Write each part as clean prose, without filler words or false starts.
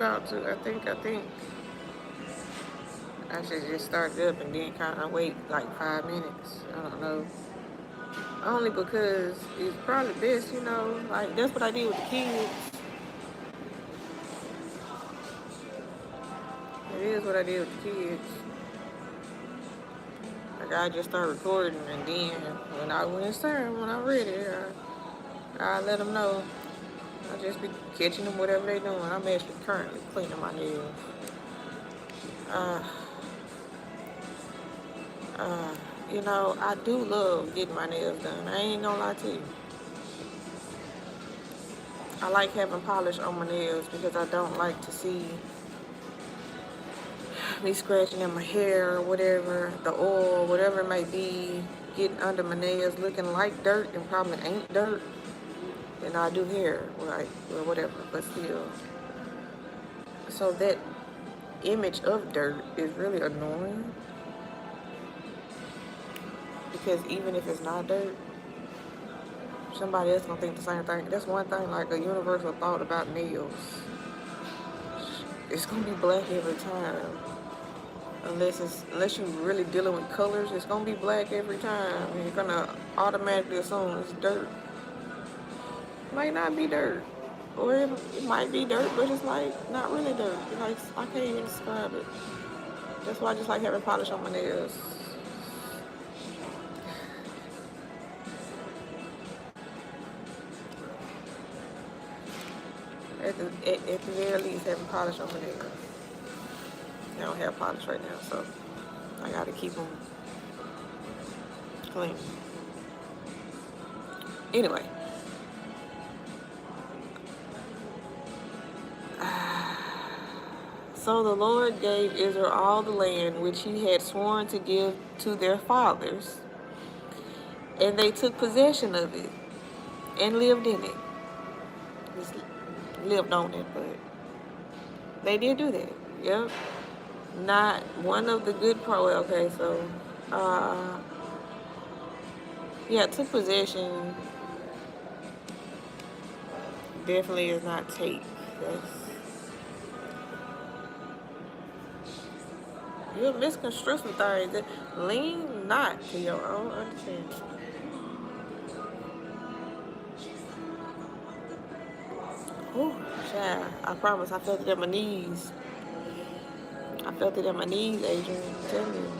about to. I think I should just start it up and then kind of wait like 5 minutes. I don't know. Only because it's probably best, like that's what I did with the kids. It is what I did with the kids. Like I just start recording and then when it's time, when I'm ready, I let them know. I just be catching them whatever they doing. I'm actually currently cleaning my nails. Uh, uh, I do love getting my nails done. I ain't gonna lie to you. I like having polish on my nails because I don't like to see me scratching in my hair or whatever, the oil, whatever it may be, getting under my nails, looking like dirt and probably ain't dirt. And I do hair, like, or whatever, but still. So that image of dirt is really annoying because even if it's not dirt, somebody else gonna think the same thing. That's one thing, like a universal thought about nails. It's gonna be black every time. Unless you're really dealing with colors, it's gonna be black every time. And you're gonna automatically assume it's dirt. It might not be dirt. Or it might be dirt, but it's like not really dirt. Like I can't even describe it. That's why I just like having polish on my nails. At the very least, having polish on my nails. I don't have polish right now, so I gotta keep them clean. Anyway. So the Lord gave Israel all the land which he had sworn to give to their fathers, and they took possession of it and lived in it. Just lived on it, but they did do that. Yep. Not one of the good okay, so took possession definitely is not take. You're misconstruing things. Lean not to your own understanding. Oh, child, I promise I felt it at my knees. I felt it at my knees, Adrian. I'm telling you.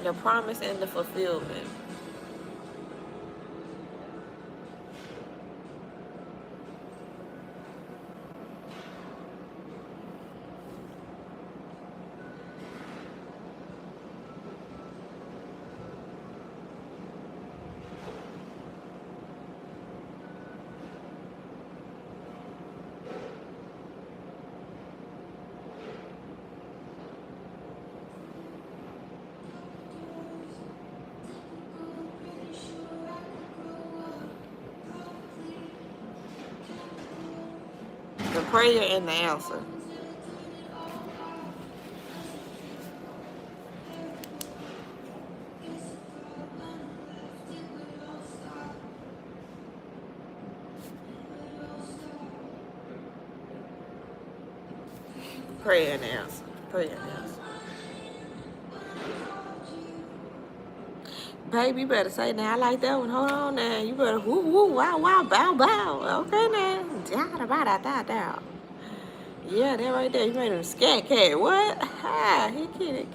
The promise and the fulfillment. The prayer and the answer. Prayer and answer. Prayer and answer. Baby, you better say now. I like that one. Hold on now. You better whoo whoo wow wow bow bow. Okay now. Da. Yeah, that right there. You made him scat cat. What? Ha! He kidding.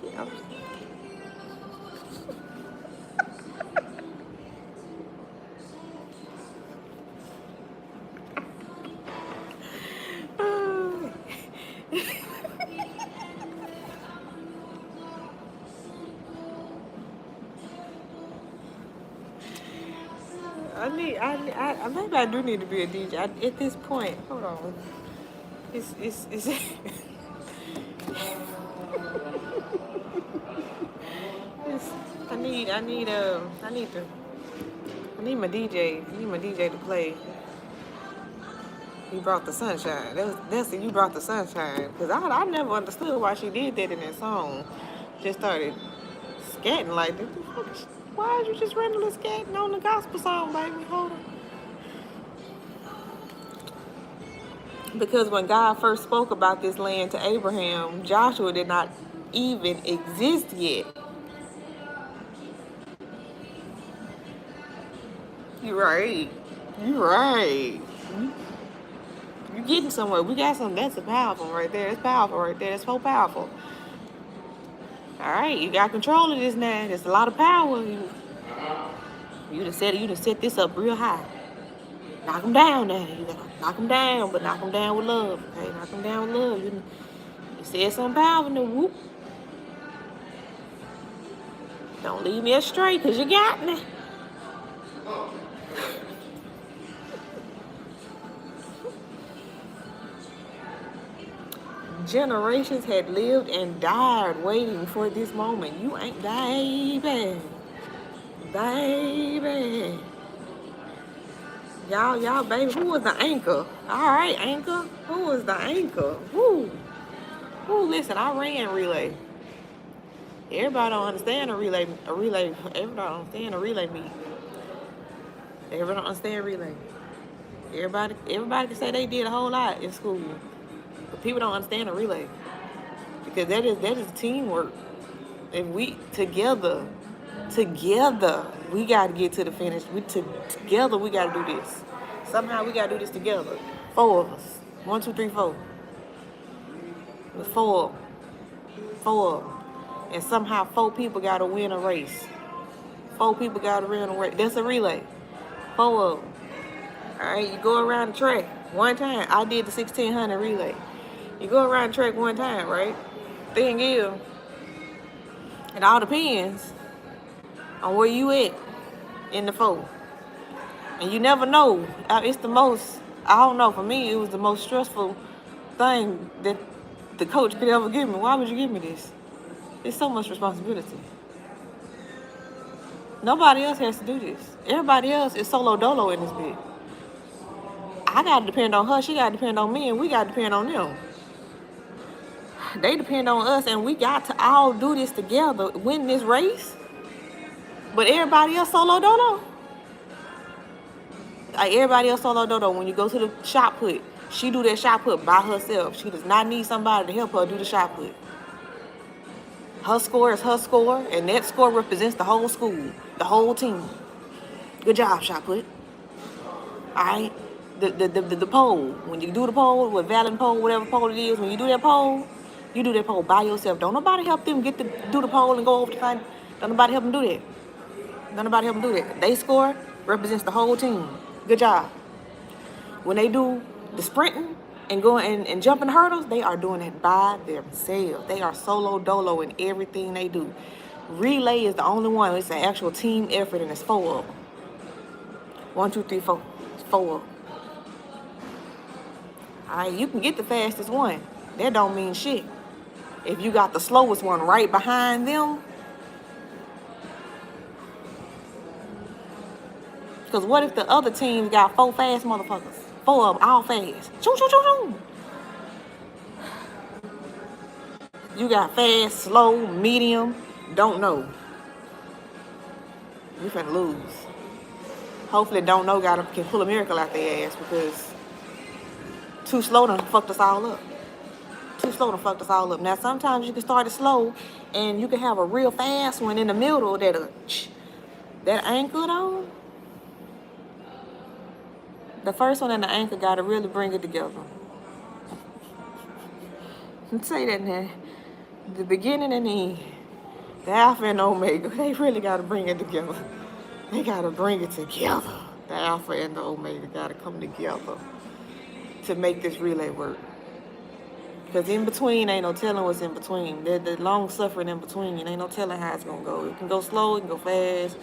Maybe I do need to be a DJ. At this point, hold on. It's I need my DJ. I need my DJ to play. You brought the sunshine. You brought the sunshine. Because I never understood why she did that in that song. just started scatting like this. Why are you just randomly scatting on the gospel song, baby? Hold on. Because when God first spoke about this land to Abraham, Joshua did not even exist yet. You're right. You're right. You're getting somewhere. We got something. That's powerful right there. That's powerful right there. That's so powerful. All right, you got control of this now. There's a lot of power. You done set this up real high. Knock them down now. You gotta knock them down, but knock them down with love. Okay, knock them down with love. You said something powerful, then whoop. Don't leave me astray, cause you got me. Generations had lived and died waiting for this moment. You ain't, baby. Baby. Y'all, baby, who was the anchor? All right, anchor. Who was the anchor? Woo. Listen, I ran relay. Everybody don't understand a relay. Everybody don't understand a relay meet. Everybody don't understand relay. Everybody can say they did a whole lot in school. But people don't understand a relay. Because that is teamwork. And we together, we got to get to the finish. Together, we got to do this. Somehow, we got to do this together. 4 of us. 1, 2, 3, 4. With 4 of them. And somehow 4 people got to win a race. 4 people got to win a race. That's a relay. 4 of them. All right, you go around the track one time. I did the 1600 relay. You go around the track one time, right? Thing is, it all depends on where you at in the 4. And you never know. It's the most, I don't know, for me, it was the most stressful thing that the coach could ever give me. Why would you give me this? It's so much responsibility. Nobody else has to do this. Everybody else is solo dolo in this bit. I got to depend on her, she got to depend on me, and we got to depend on them. They depend on us, and we got to all do this together, win this race. But everybody else solo dolo. Like everybody else solo dolo, when you go to the shot put, she do that shot put by herself. She does not need somebody to help her do the shot put. Her score is her score, and that score represents the whole school, the whole team. Good job, shot put. All right? The pole, when you do the pole, with Valen pole, whatever pole it is, when you do that pole by yourself. Don't nobody help them do the pole and go over the side. Don't nobody help them do that. Don't nobody help them do that. They score represents the whole team. Good job. When they do the sprinting and going and jumping hurdles, they are doing it by themselves. They are solo dolo in everything they do. Relay is the only one. It's an actual team effort, and it's 4 of them. 1, 2, 3, 4. It's 4 of them. All right, you can get the fastest one. That don't mean shit. If you got the slowest one right behind them, because what if the other team got 4 fast motherfuckers? 4 of them, all fast. Choo, choo, choo, choo. You got fast, slow, medium, don't know. You finna lose. Hopefully don't know can pull a miracle out their ass, because too slow done fucked us all up. Now, sometimes you can start it slow, and you can have a real fast one in the middle that anchor though. The first one and the anchor got to really bring it together. Let's say that now. The beginning and the end. The Alpha and Omega. They really got to bring it together. They got to bring it together. The Alpha and the Omega got to come together to make this relay work. Because in between, ain't no telling what's in between. The long suffering in between, ain't no telling how it's going to go. It can go slow, it can go fast.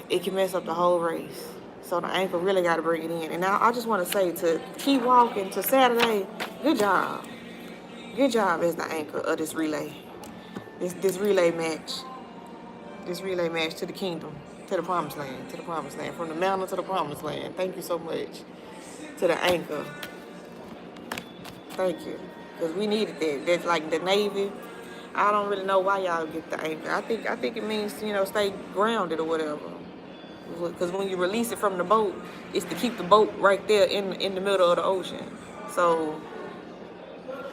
It can mess up the whole race. So the anchor really got to bring it in. And now I just want to say, to keep walking to Saturday, good job. Good job as the anchor of this relay. This relay match. This relay match to the kingdom, to the promised land, from the mountain to the promised land. Thank you so much to the anchor. Thank you. Because we needed that. That's like the Navy. I don't really know why y'all get the anchor. I think it means, stay grounded or whatever. Because when you release it from the boat, it's to keep the boat right there in the middle of the ocean. So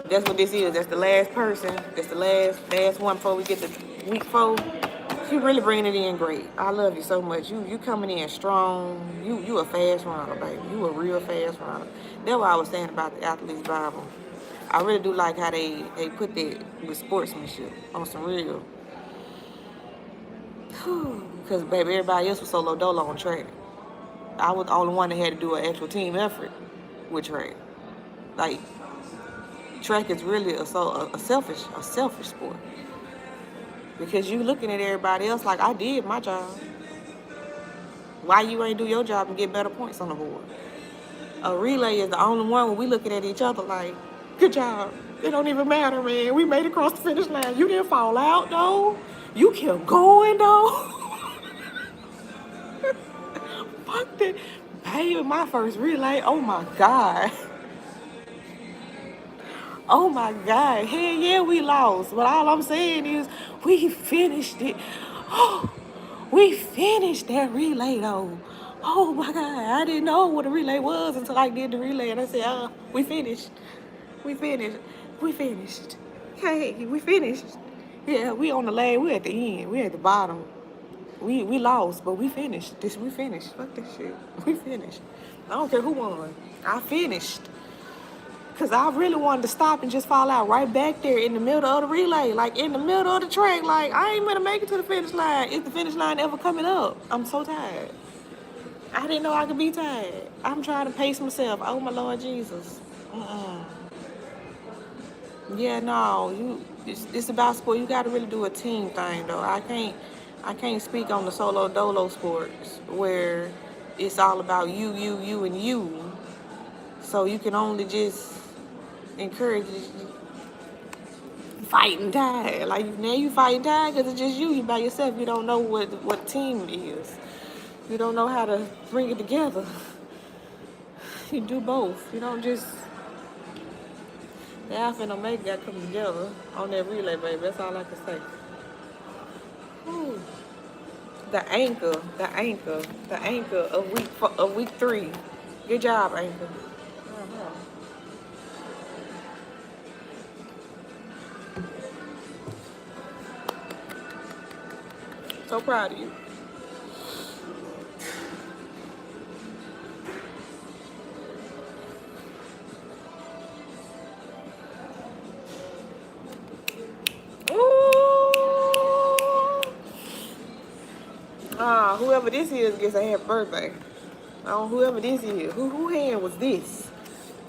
that's what this is. That's the last person. That's the last one before we get to week 4. You really bringing it in great. I love you so much. You coming in strong. You a fast runner, baby. You a real fast runner. That's what I was saying about the athlete's Bible. I really do like how they put that with sportsmanship on some real. Because, baby, everybody else was solo dolo on track. I was the only one that had to do an actual team effort with track. Like, track is really a selfish sport. Because you looking at everybody else like, I did my job. Why you ain't do your job and get better points on the board? A relay is the only one when we looking at each other like, good job. It don't even matter, man. We made it across the finish line. You didn't fall out, though. You kept going, though. Fuck that. Baby, my first relay, oh my God. Oh my God. Hell yeah, we lost. But all I'm saying is, we finished it. Oh, we finished that relay, though. Oh my God. I didn't know what a relay was until I did the relay. And I said, we finished. We finished. We finished. Hey, we finished. Yeah, we on the lane. We at the end. We at the bottom. We lost, but we finished. We finished. Fuck this shit. We finished. I don't care who won. I finished. Because I really wanted to stop and just fall out right back there in the middle of the relay. Like, in the middle of the track. Like, I ain't going to make it to the finish line. Is the finish line ever coming up? I'm so tired. I didn't know I could be tired. I'm trying to pace myself. Oh, my Lord Jesus. Yeah, no. It's about sport. You got to really do a team thing, though. I can't speak on the solo dolo sports where it's all about you, and you. So you can only just encourage fighting tag. Like, now you fighting tag because it's just you by yourself. You don't know what team is. You don't know how to bring it together. You do both. You don't just... The Alpha and Omega got to come together on that relay, baby. That's all I can say. Whew. The anchor of week 3. Good job, anchor. So proud of you. Whoever this is gets a happy birthday. Whoever this is. Who hand was this?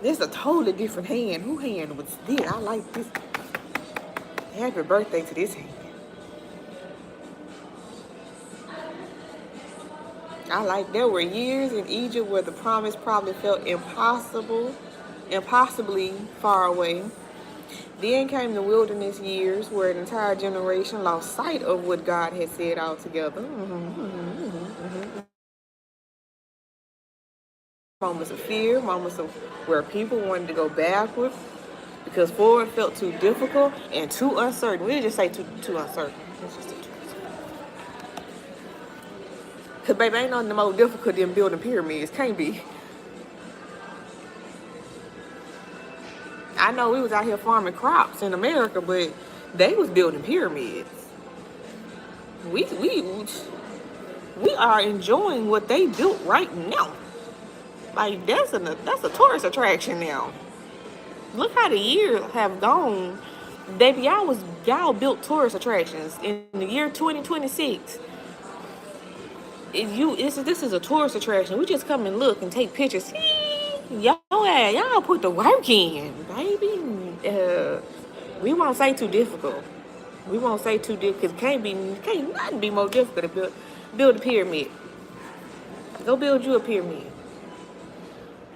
This is a totally different hand. Who hand was this? I like this. Happy birthday to this hand. I like there were years in Egypt where the promise probably felt impossibly far away. Then came the wilderness years where an entire generation lost sight of what God had said altogether. Moments of fear, moments of where people wanted to go backward because forward felt too difficult and too uncertain. We'll just say too uncertain. Let's just say too uncertain. Because, baby, ain't nothing more difficult than building pyramids. Can't be. I know we was out here farming crops in America, but they was building pyramids. We are enjoying what they built right now. Like, that's a tourist attraction now. Look how the years have gone. Baby, y'all built tourist attractions in the year 2026. This is a tourist attraction. We just come and look and take pictures. Y'all put the work in, baby. We won't say too difficult. We won't say too difficult because can't nothing be more difficult to build a pyramid. Go build you a pyramid.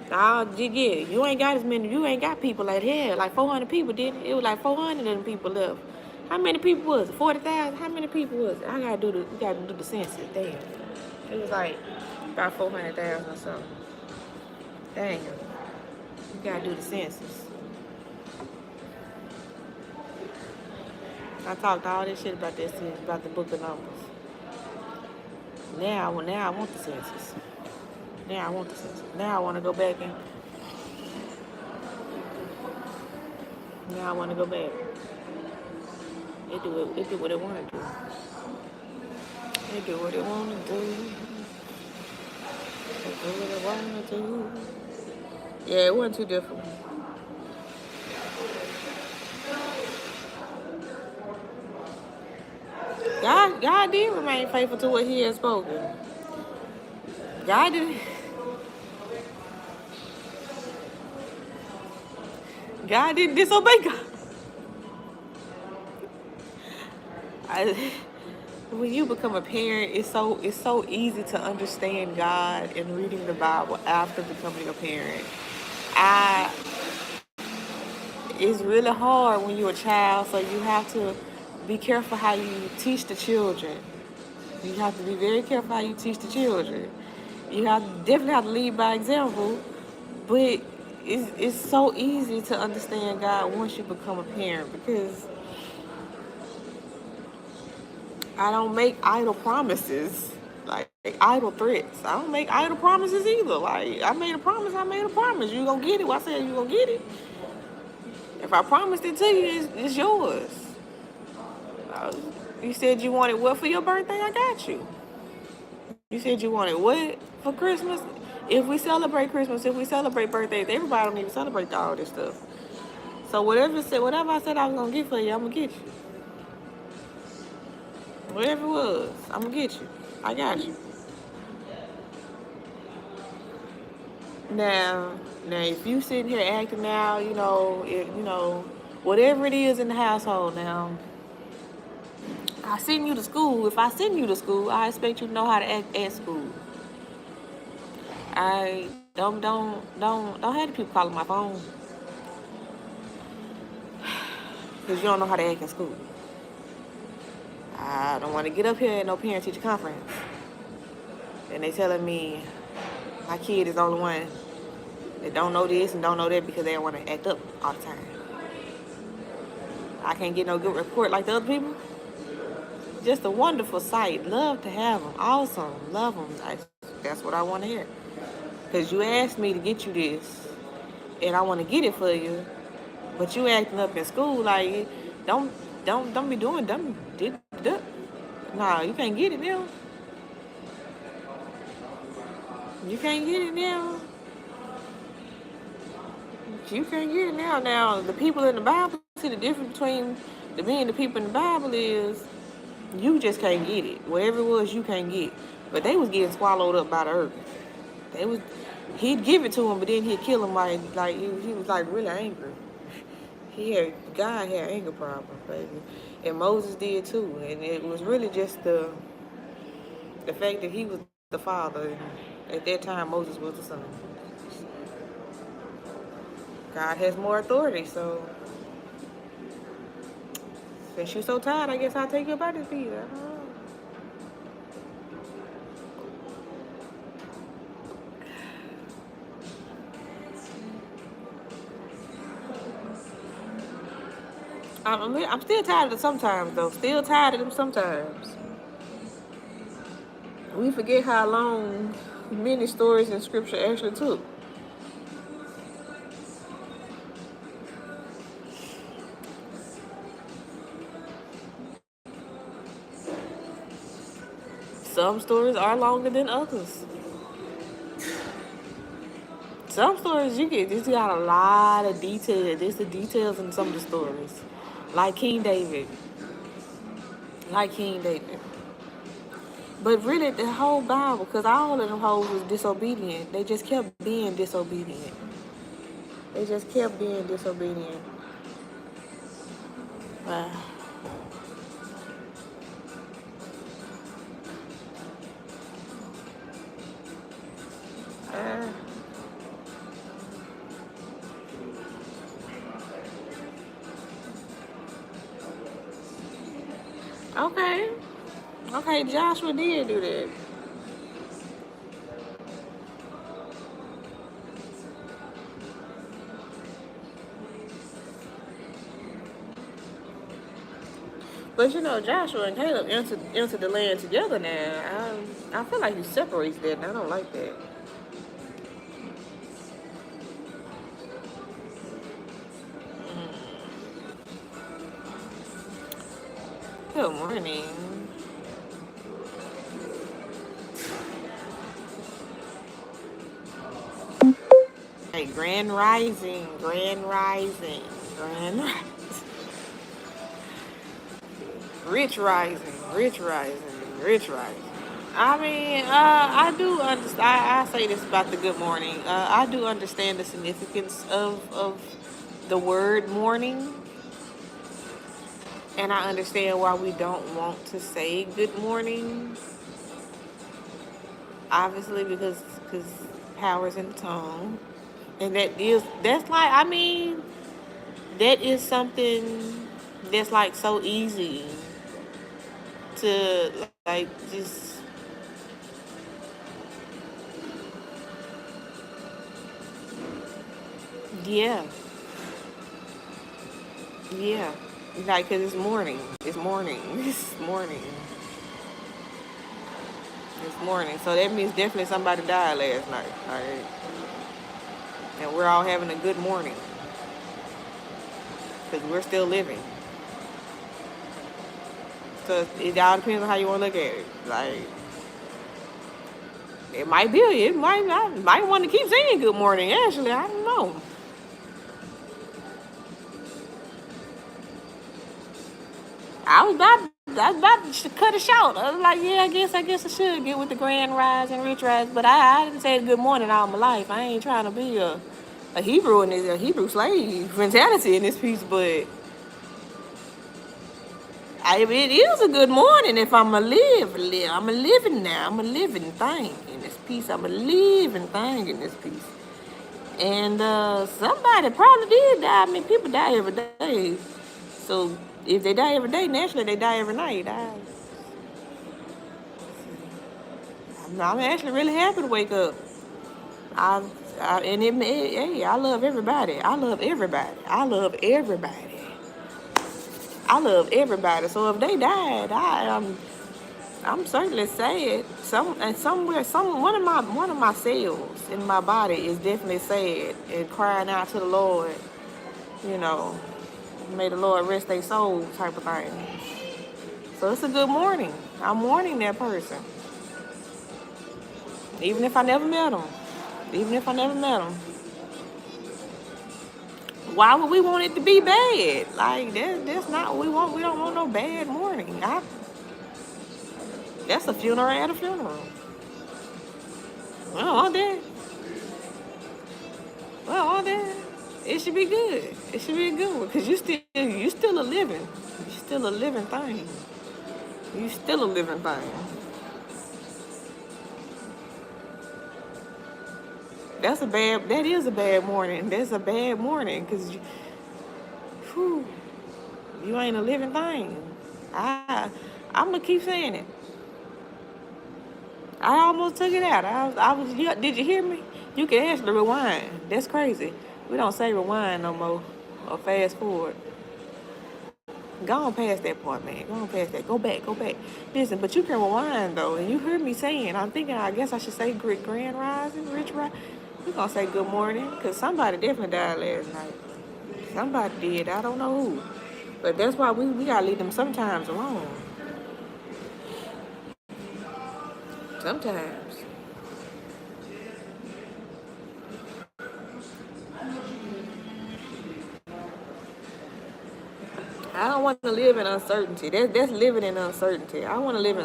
You ain't got as many. You ain't got people like that. Like 400 people did it. It was like 400 of them people left. How many people was it? 40,000. How many people was it? We gotta do the census. Damn. It was like about 400,000 or something. Damn. You gotta do the census. I talked all this shit about that shit, about the book of Numbers. Now I want the census. Now I want the census. Now I want to go back and now I want to go back. They do what they want to do. They do what they want to do. They do what they want to do. Yeah, it wasn't too difficult. God did remain faithful to what He had spoken. God did. God didn't disobey God. When you become a parent, it's so easy to understand God and reading the Bible after becoming a parent. It's really hard when you're a child, so you have to be careful how you teach the children. You have to be very careful how you teach the children. You definitely have to lead by example, but it's so easy to understand God once you become a parent, because I don't make idle promises, like idle threats. I don't make idle promises either. Like, I made a promise, I made a promise. You gonna get it? Well, I said you gonna get it. If I promised it to you, it's yours. You said you wanted what for your birthday? I got you. You said you wanted what for Christmas? If we celebrate Christmas, if we celebrate birthdays, everybody don't even celebrate all this stuff. So whatever I said I was gonna get for you, I'm gonna get you. Whatever it was, I'm gonna get you. I got you. Now, if you sitting here acting now, whatever it is in the household now, I send you to school. If I send you to school, I expect you to know how to act at school. I don't have the people calling my phone because you don't know how to act in school. I don't want to get up here at no parent-teacher conference and they telling me my kid is the only one that don't know this and don't know that because they don't want to act up all the time. I can't get no good report like the other people. Just a wonderful sight. Love to have them. Awesome. Love them. That's what I want to hear. Because you asked me to get you this, and I want to get it for you, but you acting up in school like don't be doing dumb. Nah, you can't get it now. You can't get it now. You can't get it now. Now, the people in the Bible, see the difference between me and the people in the Bible is you just can't get it. Whatever it was, you can't get. But they was getting swallowed up by the earth. He'd give it to him, but then he'd kill him like he was like really angry. God had anger problems, baby. And Moses did too. And it was really just the fact that he was the father. And at that time, Moses was the son. God has more authority, so since you're so tired, I guess I'll take you about this feed. I don't know. I'm still tired of them sometimes, though. Still tired of them sometimes. We forget how long many stories in Scripture actually took. Some stories are longer than others. Some stories you got a lot of detail. There's the details in some of the stories. Like King David. But really, the whole Bible, because all of them hoes was disobedient. They just kept being disobedient. Wow. Okay, Joshua did do that. But you know, Joshua and Caleb entered the land together now. I feel like he separates that, and I don't like that. Good morning. Hey, Grand Rising, Grand Rising, Grand Rising. Rich Rising, Rich Rising, Rich Rising. I mean, I do understand. I say this about the good morning. I do understand the significance of the word morning, and I understand why we don't want to say good morning. Obviously, because power's in the tongue, and that's like, I mean, that is something that's like so easy to like just, yeah, yeah, like, cause it's morning, it's morning, it's morning, it's morning. So that means definitely somebody died last night, right? And we're all having a good morning because we're still living. So it all depends on how you want to look at it. Like, it might not, might want to keep saying good morning. Actually, I don't know. I was about to cut it short. I was like, yeah, I guess I should get with the grand rise and rich rise. But I didn't say good morning all my life. I ain't trying to be a Hebrew in this, a Hebrew slave mentality in this piece. But it is a good morning if I'm a live. I'm a living now. I'm a living thing in this piece. I'm a living thing in this piece. And somebody probably did die. I mean, people die every day. So if they die every day, naturally they die every night. I'm actually really happy to wake up. I, hey, I love everybody. I love everybody. I love everybody. I love everybody. So if they died, I'm certainly sad. One of my cells in my body is definitely sad and crying out to the Lord. You know, may the Lord rest their soul, type of thing. So it's a good morning. I'm mourning that person, even if I never met them. Even if I never met them. Why would we want it to be bad? Like, that's not what we want. We don't want no bad morning. That's a funeral at a funeral. Well, all that. Well, all that. It should be good. It should be a good one, because you still a living. You still a living thing. You still a living thing. That is a bad morning. That's a bad morning, because you ain't a living thing. I'm gonna keep saying it. I almost took it out. Did you hear me? You can actually rewind. That's crazy. We don't say rewind no more, or fast forward. Go on past that part, man. Go on past that. Go back. Listen, but you can rewind though, and you heard me saying. I'm thinking. I guess I should say grand rising, rich rise. We're gonna say good morning, because somebody definitely died last night. Somebody did. I don't know who, but that's why we gotta leave them sometimes alone. Sometimes. I don't want to live in uncertainty. That's living in uncertainty. I want to live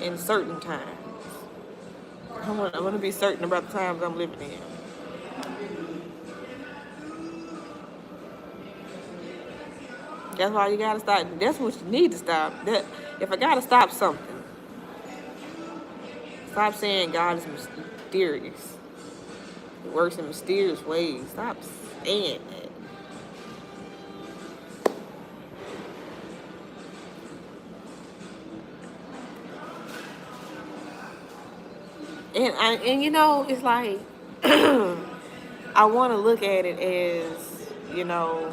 in certain times. I want to be certain about the times I'm living in. That's why you gotta stop. That's what you need to stop. That if I gotta stop something, stop saying God is mysterious. He works in mysterious ways. Stop saying that. And you know, it's like I want to look at it as, you know,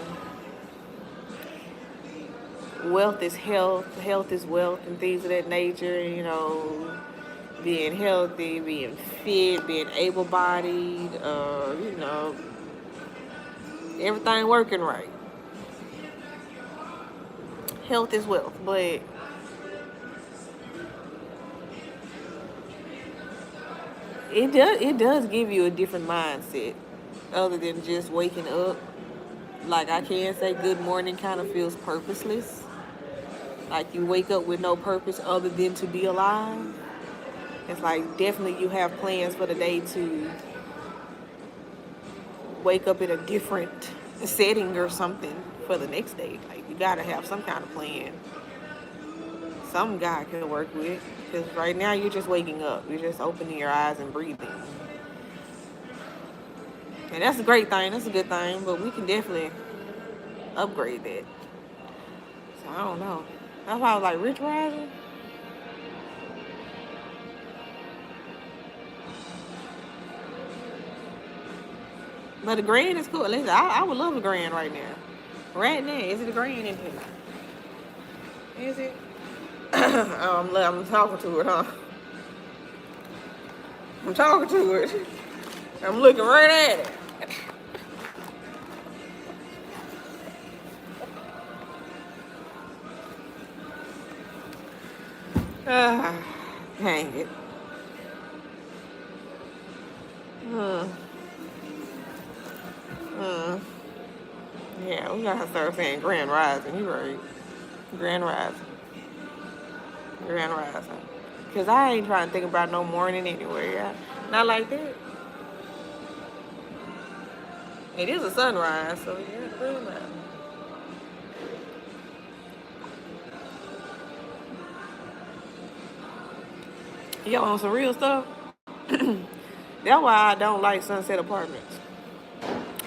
wealth is health, health is wealth, and things of that nature. You know, being healthy, being fit, being able-bodied. You know, everything working right. Health is wealth, but it does give you a different mindset other than just waking up. Like I can say good morning kind of feels purposeless. Like you wake up with no purpose other than to be alive. It's like definitely you have plans for the day to wake up in a different setting or something for the next day. Like you gotta have some kind of plan. Some guy can work with. Because right now you're just waking up. You're just opening your eyes and breathing. And that's a great thing. That's a good thing. But we can definitely upgrade that. So I don't know. That's why I was like, Rich Rising? But the grand is cool. Listen, I would love a grand right now. Right now. Is it a grand in here? Is it? I'm talking to it, huh? I'm talking to it. I'm looking right at it. Dang it. Yeah, we gotta start saying Grand Rising. You right. Grand Rising. Grand Rising. Because I ain't trying to think about no morning anyway. Not like that. It is a sunrise, so yeah, Grand Rising. Yo, on some real stuff. That's why I don't like Sunset Apartments.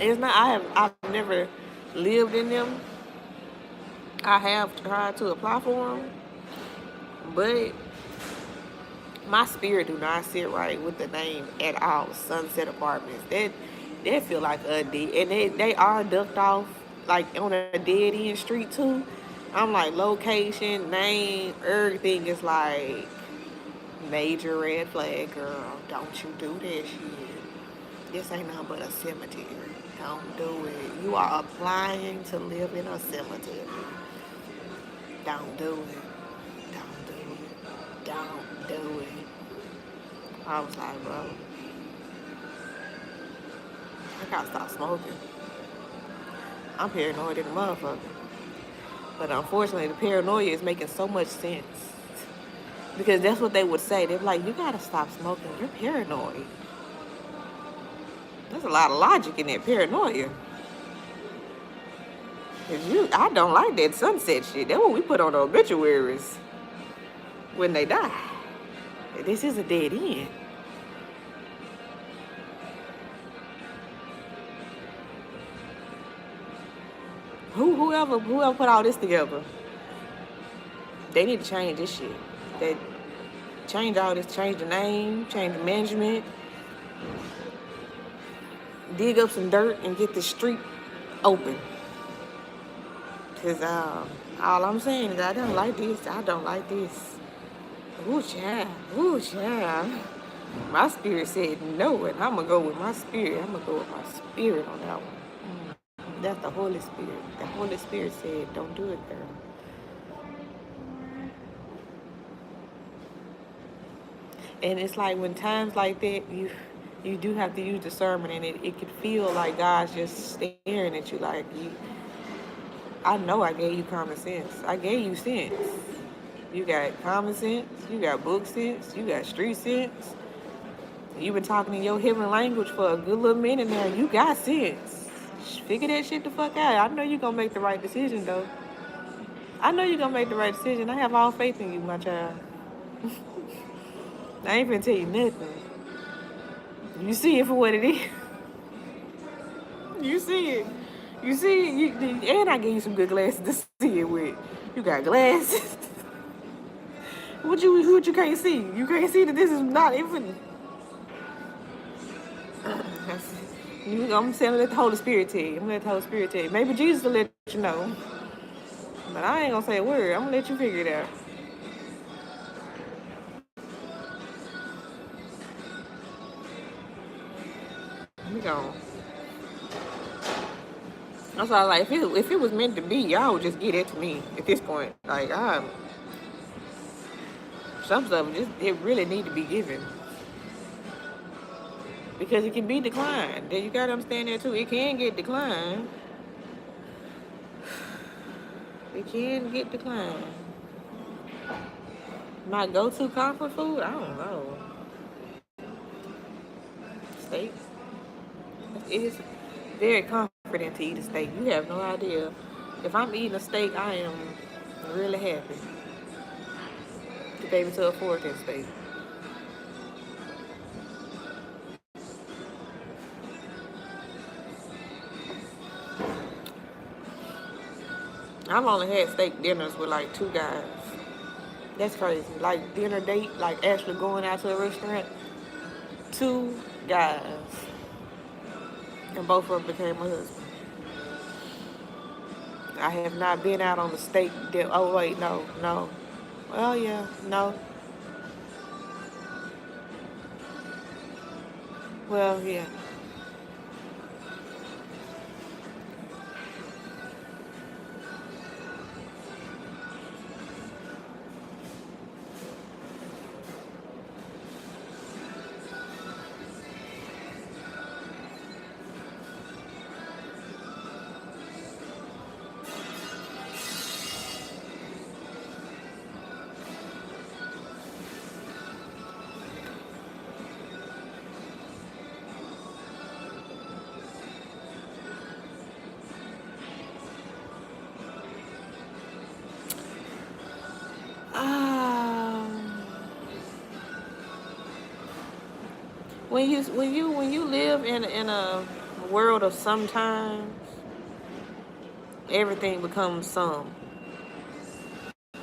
It's not. I've never lived in them. I have tried to apply for them, but my spirit do not sit right with the name at all. Sunset Apartments. That feel like a dead, and they are ducked off like on a dead end street too. I'm like location, name, everything is like major red flag, girl. Don't you do that shit. This ain't nothing but a cemetery. Don't do it. You are applying to live in a cemetery. Don't do it. Don't do it. Don't do it. I was like, bro, I gotta stop smoking. I'm paranoid in a motherfucker. But unfortunately, the paranoia is making so much sense. Because that's what they would say. They're like, you gotta stop smoking. You're paranoid. There's a lot of logic in that paranoia. I don't like that sunset shit. That's what we put on the obituaries when they die. This is a dead end. Whoever put all this together, they need to change this shit. They change all this, change the name, change the management, dig up some dirt and get the street open. Cause all I'm saying is I don't like this. I don't like this. Ooh, child. Ooh, child. My spirit said no, and I'm gonna go with my spirit. I'm gonna go with my spirit on that one. That's the Holy Spirit. The Holy Spirit said, don't do it, girl. And it's like when times like that, you do have to use discernment, and it could feel like God's just staring at you like, I know I gave you common sense. I gave you sense. You got common sense, you got book sense, you got street sense. You've been talking in your heavenly language for a good little minute now. You got sense. Figure that shit the fuck out. I know you're gonna make the right decision, though. I know you're gonna make the right decision. I have all faith in you, my child. I ain't gonna tell you nothing. You see it for what it is. You see it. You see it. And I gave you some good glasses to see it with. You got glasses. What you can't see? You can't see that this is not even. I'm saying let the Holy Spirit tell you. I'm gonna let the Holy Spirit tell you. Maybe Jesus will let you know. But I ain't gonna say a word. I'm gonna let you figure it out. We gone. That's why, like, if it was meant to be, y'all would just get it to me at this point. Like, some stuff it really need to be given because it can be declined. You gotta understand that too. It can get declined. It can get declined. My go-to comfort food? I don't know. Steak. It is very comforting to eat a steak. You have no idea. If I'm eating a steak, I am really happy to be able to afford that steak. I've only had steak dinners with like 2 guys. That's crazy. Like dinner date, like actually going out to a restaurant. 2 guys. And both of them became my husband. I have not been out on the steak dip. Oh wait, no. Well, yeah, no. Well, yeah. Um, when you live in a world of sometimes, everything becomes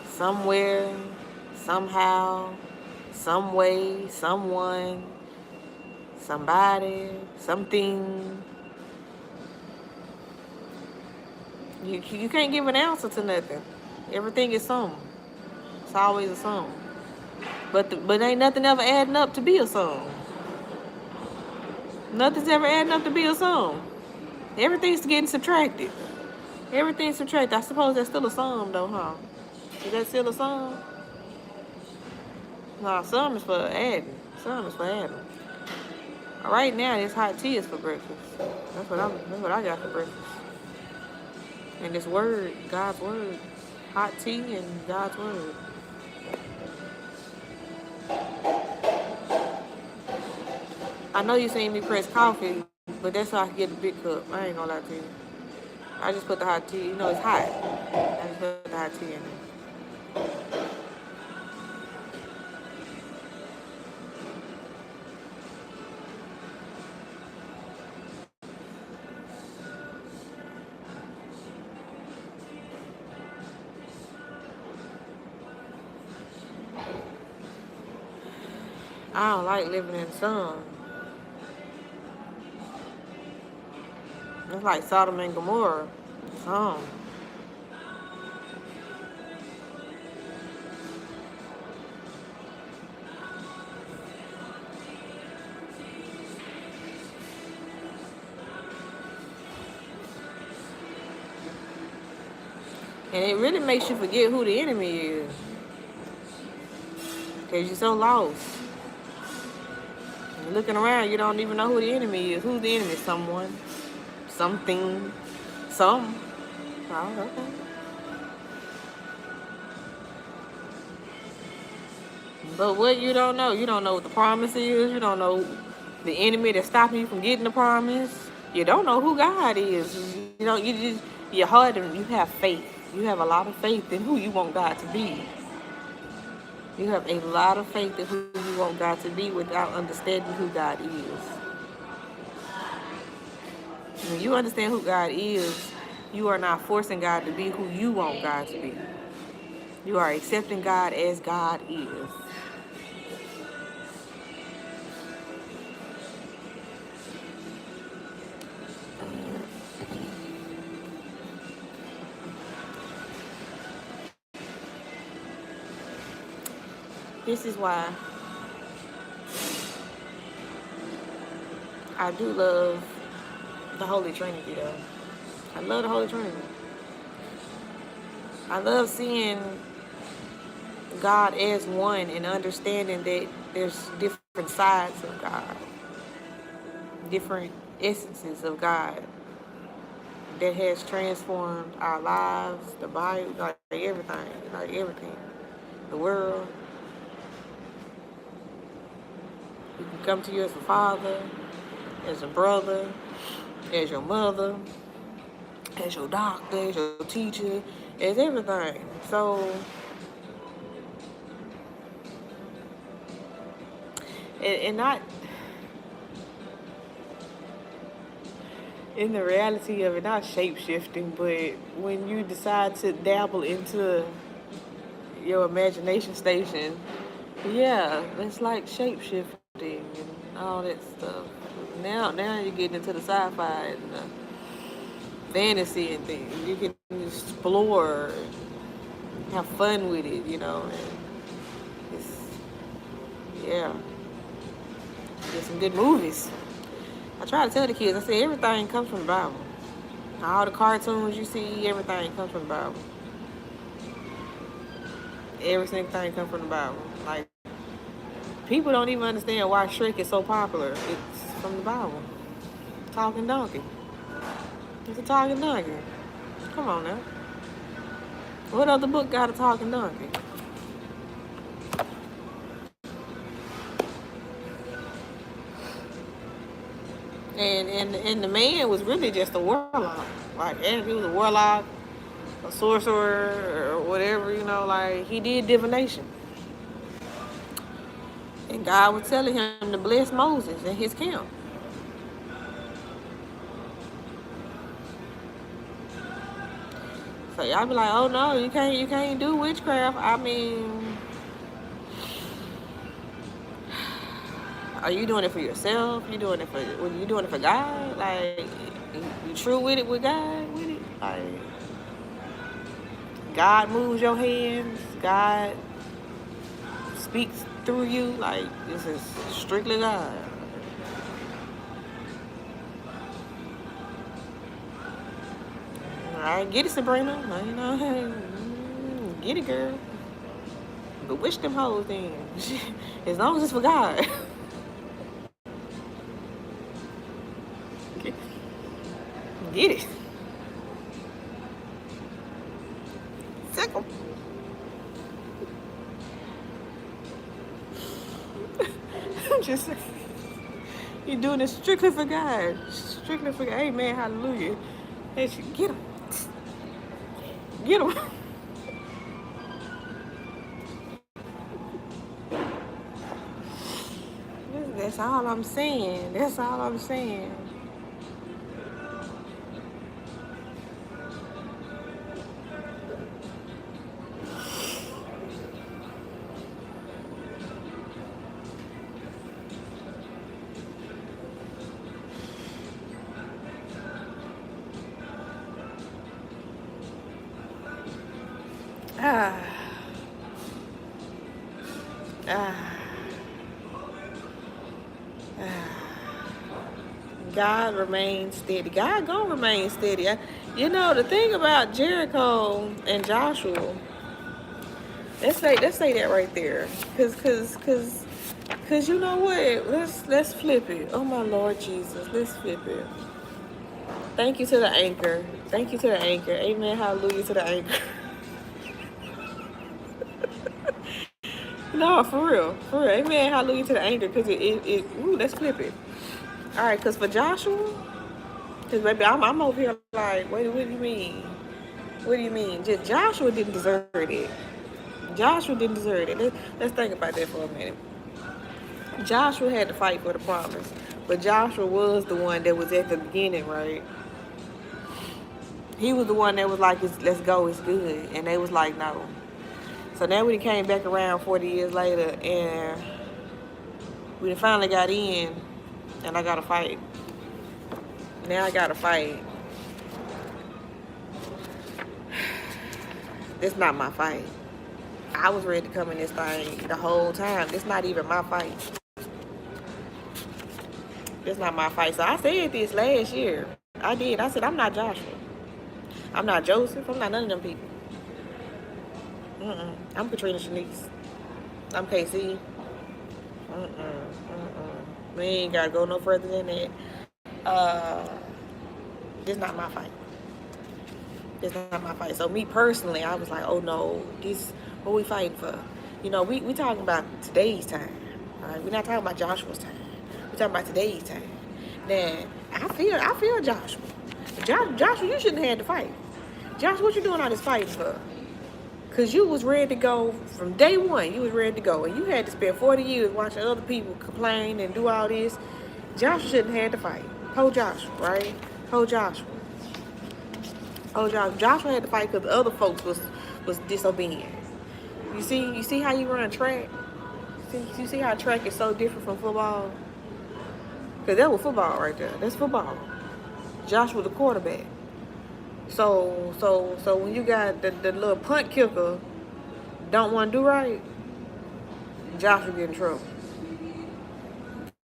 somewhere, somehow, some way, someone, somebody, something. You can't give an answer to nothing. Everything is some. It's always a sum. But ain't nothing ever adding up to be a sum. Nothing's ever adding up to be a sum. Everything's getting subtracted. Everything's subtracted. I suppose that's still a sum though, huh? Is that still a sum? No, sum is for adding. Sum is for adding. Right now, this hot tea is for breakfast. That's what I got for breakfast. And this word, God's word. Hot tea and God's word. I know you seen me press coffee, but that's so I can get the big cup. I ain't gonna lie to you. I just put the hot tea. You know it's hot. I just put the hot tea in there. I don't like living in the sun. It's like Sodom and Gomorrah. Sun. And it really makes you forget who the enemy is. Because you're so lost. You're looking around, you don't even know who the enemy is. Who's the enemy? Someone. Something. Some. Oh, okay. But what you don't know what the promise is. You don't know the enemy that's stopping you from getting the promise. You don't know who God is. Your heart and you have faith. You have a lot of faith in who you want God to be. You have a lot of faith in who you want God to be without understanding who God is. When you understand who God is, you are not forcing God to be who you want God to be. You are accepting God as God is. This is why I do love the Holy Trinity, though. I love the Holy Trinity. I love seeing God as one and understanding that there's different sides of God, different essences of God that has transformed our lives, the Bible, like everything, the world. He can come to you as a father, as a brother, as your mother, as your doctor, as your teacher, as everything. So, and not in the reality of it, not shape shifting, but when you decide to dabble into your imagination station, yeah, it's like shape shifting and all that stuff. Now you're getting into the sci-fi and the fantasy and things. You can explore, have fun with it, and it's, yeah, get some good movies. I try to tell the kids, I say everything comes from the Bible. All the cartoons you see, everything comes from the Bible. Every single thing comes from the Bible. Like, people don't even understand why Shrek is so popular. It's from the Bible. Talking donkey. It's a talking donkey. Come on now. What other book got a talking donkey? And the man was really just a warlock. Like, and he was a warlock, a sorcerer, or whatever, like, he did divination. And God was telling him to bless Moses and his camp. So y'all be like, oh no, you can't do witchcraft. I mean, are you doing it for yourself? You doing it for God? Like, you true with it with God with it? Like, God moves your hands, God speaks through you, like, this is strictly God. Alright, get it, Sabrina. Get it, girl. Bewitch them hoes then. As long as it's for God. Get it. Sick 'em. I'm just saying. You're doing it strictly for God. Strictly for God. Amen. Hallelujah. Hey, get him. Get him. That's all I'm saying. That's all I'm saying. God remains steady. God gonna remain steady. The thing about Jericho and Joshua, let's say that right there, cause you know what? Let's flip it. Oh my Lord Jesus, let's flip it. Thank you to the anchor. Thank you to the anchor. Amen. Hallelujah to the anchor. No, for real. Amen. Hallelujah to the anchor, cause let's flip it. All right, cause for Joshua, cause baby, I'm over here like, wait, what do you mean? What do you mean? Just Joshua didn't deserve it. Joshua didn't deserve it. Let's think about that for a minute. Joshua had to fight for the promise, but Joshua was the one that was at the beginning, right? He was the one that was like, let's go, it's good. And they was like, no. So now when he came back around 40 years later and we finally got in and I gotta fight. Now I gotta fight. It's not my fight. I was ready to come in this thing the whole time. It's not even my fight. It's not my fight. So I said this last year. I did. I said, I'm not Joshua. I'm not Joseph. I'm not none of them people. I'm Katrina Shanice. I'm KC. We ain't got to go no further than that. This not my fight. It's not my fight. So me personally, I was like, oh no, this, what we fighting for? You know, we talking about today's time. All right? We're not talking about Joshua's time. We're talking about today's time. Now, I feel Joshua. Joshua, you shouldn't have had to fight. Joshua, what you doing all this fighting for? Because you was ready to go from day one. You was ready to go. And you had to spend 40 years watching other people complain and do all this. Joshua shouldn't have had to fight. Poor Joshua, right? Poor Joshua. Oh, Joshua had to fight because the other folks was disobedient. You see how you run track? You see how track is so different from football? Because that was football right there. That's football. Joshua the quarterback. So when you got the little punt kicker don't want to do right, Joshua get in trouble.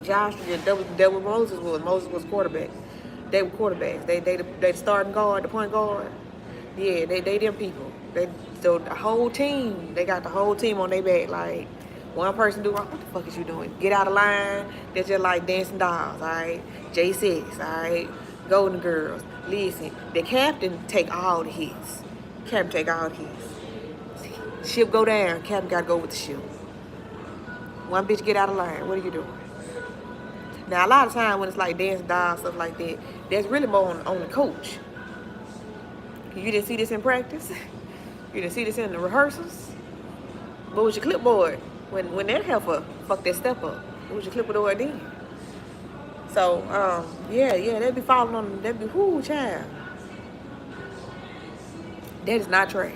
Joshua get that what Moses was. Moses was quarterback. They were quarterbacks. They starting guard, the point guard. Yeah, they them people. So the whole team, they got the whole team on their back. Like, one person do wrong, what the fuck is you doing? Get out of line. They're just like dancing dolls, all right? J6, all right? Golden Girls. Listen, the captain take all the hits. Captain take all the hits. Ship go down, captain gotta go with the ship. One bitch get out of line, what are you doing? Now, a lot of times when it's like dance dolls, stuff like that, that's really more on the coach. You didn't see this in practice? You didn't see this in the rehearsals? What was your clipboard? When that heifer fucked that step up, what was your clipboard then? So, yeah, they be falling on, they be, whoo, child. That is not track.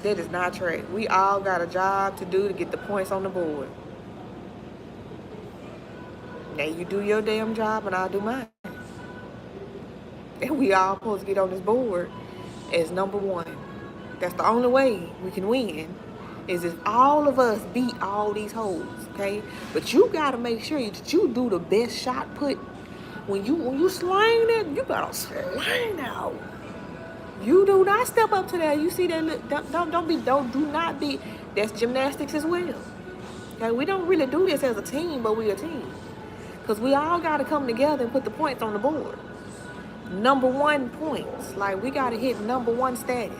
That is not track. We all got a job to do to get the points on the board. Now you do your damn job and I'll do mine. And we all supposed to get on this board as number one. That's the only way we can win, is if all of us beat all these hoes, okay? But you gotta make sure that you do the best shot put. When you slang that, you gotta slang out. You do not step up to that. You see that? Do not be. That's gymnastics as well. Okay, we don't really do this as a team, but we a team. Because we all got to come together and put the points on the board. Number one points. Like, we got to hit number one status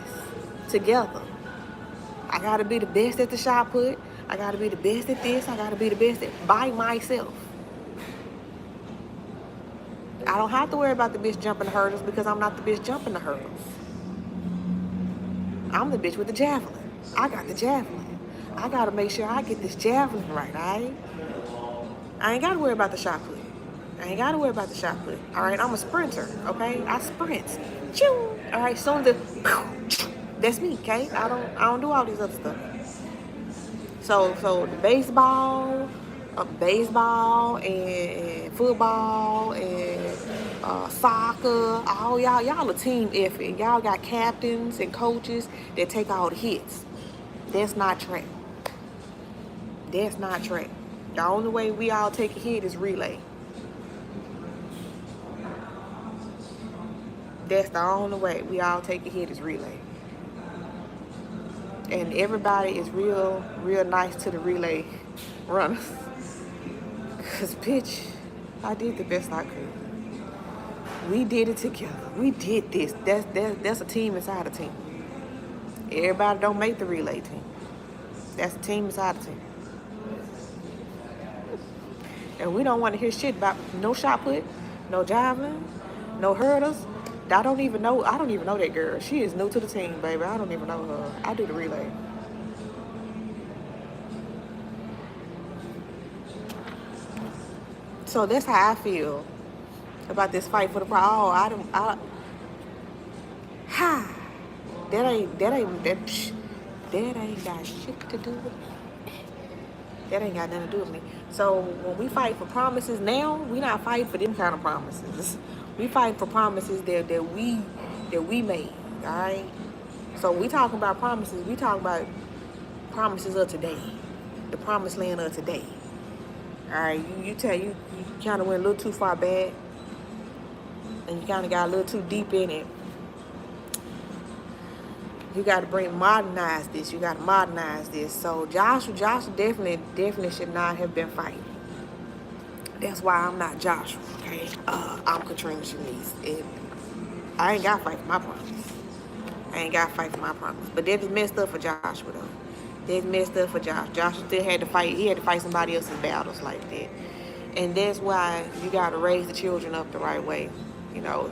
together. I got to be the best at the shot put. I got to be the best at this. I got to be the best at by myself. I don't have to worry about the bitch jumping the hurdles because I'm not the bitch jumping the hurdles. I'm the bitch with the javelin. I got the javelin. I got to make sure I get this javelin right, all right? I ain't got to worry about the shot put. All right, I'm a sprinter, okay? I sprint. Choo! All right, soon that's me, okay? I don't do all these other stuff. So the baseball and football and soccer, all y'all a team effort. Y'all got captains and coaches that take all the hits. That's not track. The only way we all take a hit is relay. That's the only way we all take a hit is relay. And everybody is real nice to the relay runners. Cause bitch, I did the best I could. We did it together. We did this. That's a team inside a team. Everybody don't make the relay team. That's a team inside a team. And we don't want to hear shit about no shot put, no javelin, no hurdles. I don't even know that girl. She is new to the team, baby. I don't even know her. I do the relay. So that's how I feel about this fight for the prize. That ain't got shit to do with me. That ain't got nothing to do with me. So when we fight for promises now, we not fighting for them kind of promises. We fighting for promises that we that we made, all right? So we talking about promises. We talking about promises of today, the promised land of today. All right, you kind of went a little too far back, and you kind of got a little too deep in it. You got to modernize this. You got to modernize this. So Joshua definitely should not have been fighting. That's why I'm not Joshua, okay? I'm Katrina Shanice. And I ain't got to fight for my promise. I ain't got to fight for my promise. But that is messed up for Joshua, though. That's messed up for Joshua. Joshua still had to fight. He had to fight somebody else's battles like that. And that's why you got to raise the children up the right way. You know,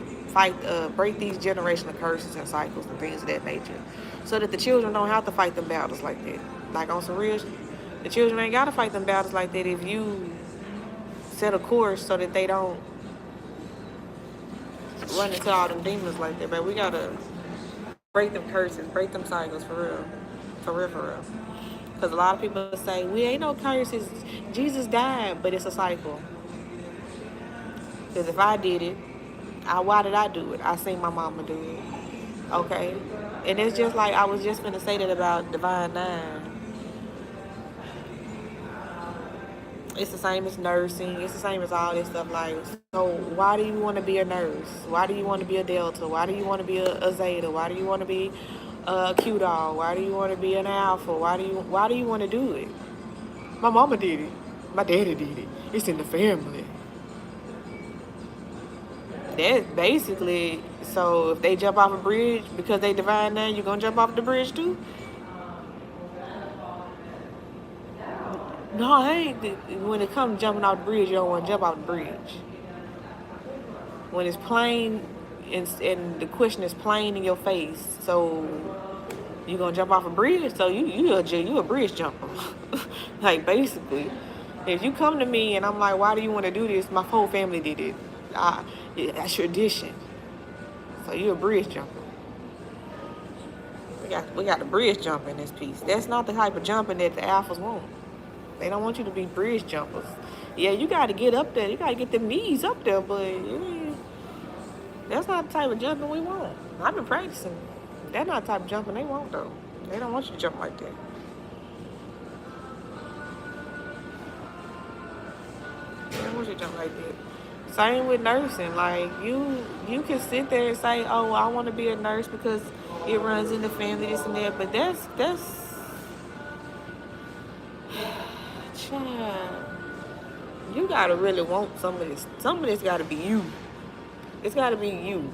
break these generational curses and cycles and things of that nature. So that the children don't have to fight them battles like that. Like on some real, the children ain't got to fight them battles like that if you set a course so that they don't run into all them demons like that. But we got to break them curses, break them cycles for real. For real. Because a lot of people say, we ain't no curses. Jesus died, but it's a cycle. Because if I did it, why did I do it? I seen my mama do it. Okay? And it's just like I was just going to say that about Divine Nine. It's the same as nursing. It's the same as all this stuff. Like, so why do you want to be a nurse? Why do you want to be a Delta? Why do you want to be a Zeta? Why do you want to be a Q-Dog? Why do you want to be an Alpha? Why do you want to do it? My mama did it. My daddy did it. It's in the family. That's basically, so if they jump off a bridge because they Divine Nine, you gonna jump off the bridge too? No, I ain't. When it comes to jumping off the bridge, you don't want to jump off the bridge. When it's plain and the question is plain in your face, so you gonna jump off a bridge? So you a bridge jumper. Like basically, if you come to me and I'm like, why do you want to do this? My whole family did it. That's tradition. So you a bridge jumper. We got the bridge jump in this piece. That's not the type of jumping that the alphas want. They don't want you to be bridge jumpers. Yeah, you got to get up there. You got to get them knees up there, but that's not the type of jumping we want. I've been practicing. That's not the type of jumping they want, though. They don't want you to jump like that. They don't want you to jump like that. Same with nursing. Like, you can sit there and say, oh, I want to be a nurse because it runs in the family, this and that. But that's child, you gotta really want some of this. Some of this gotta be you. It's gotta be you.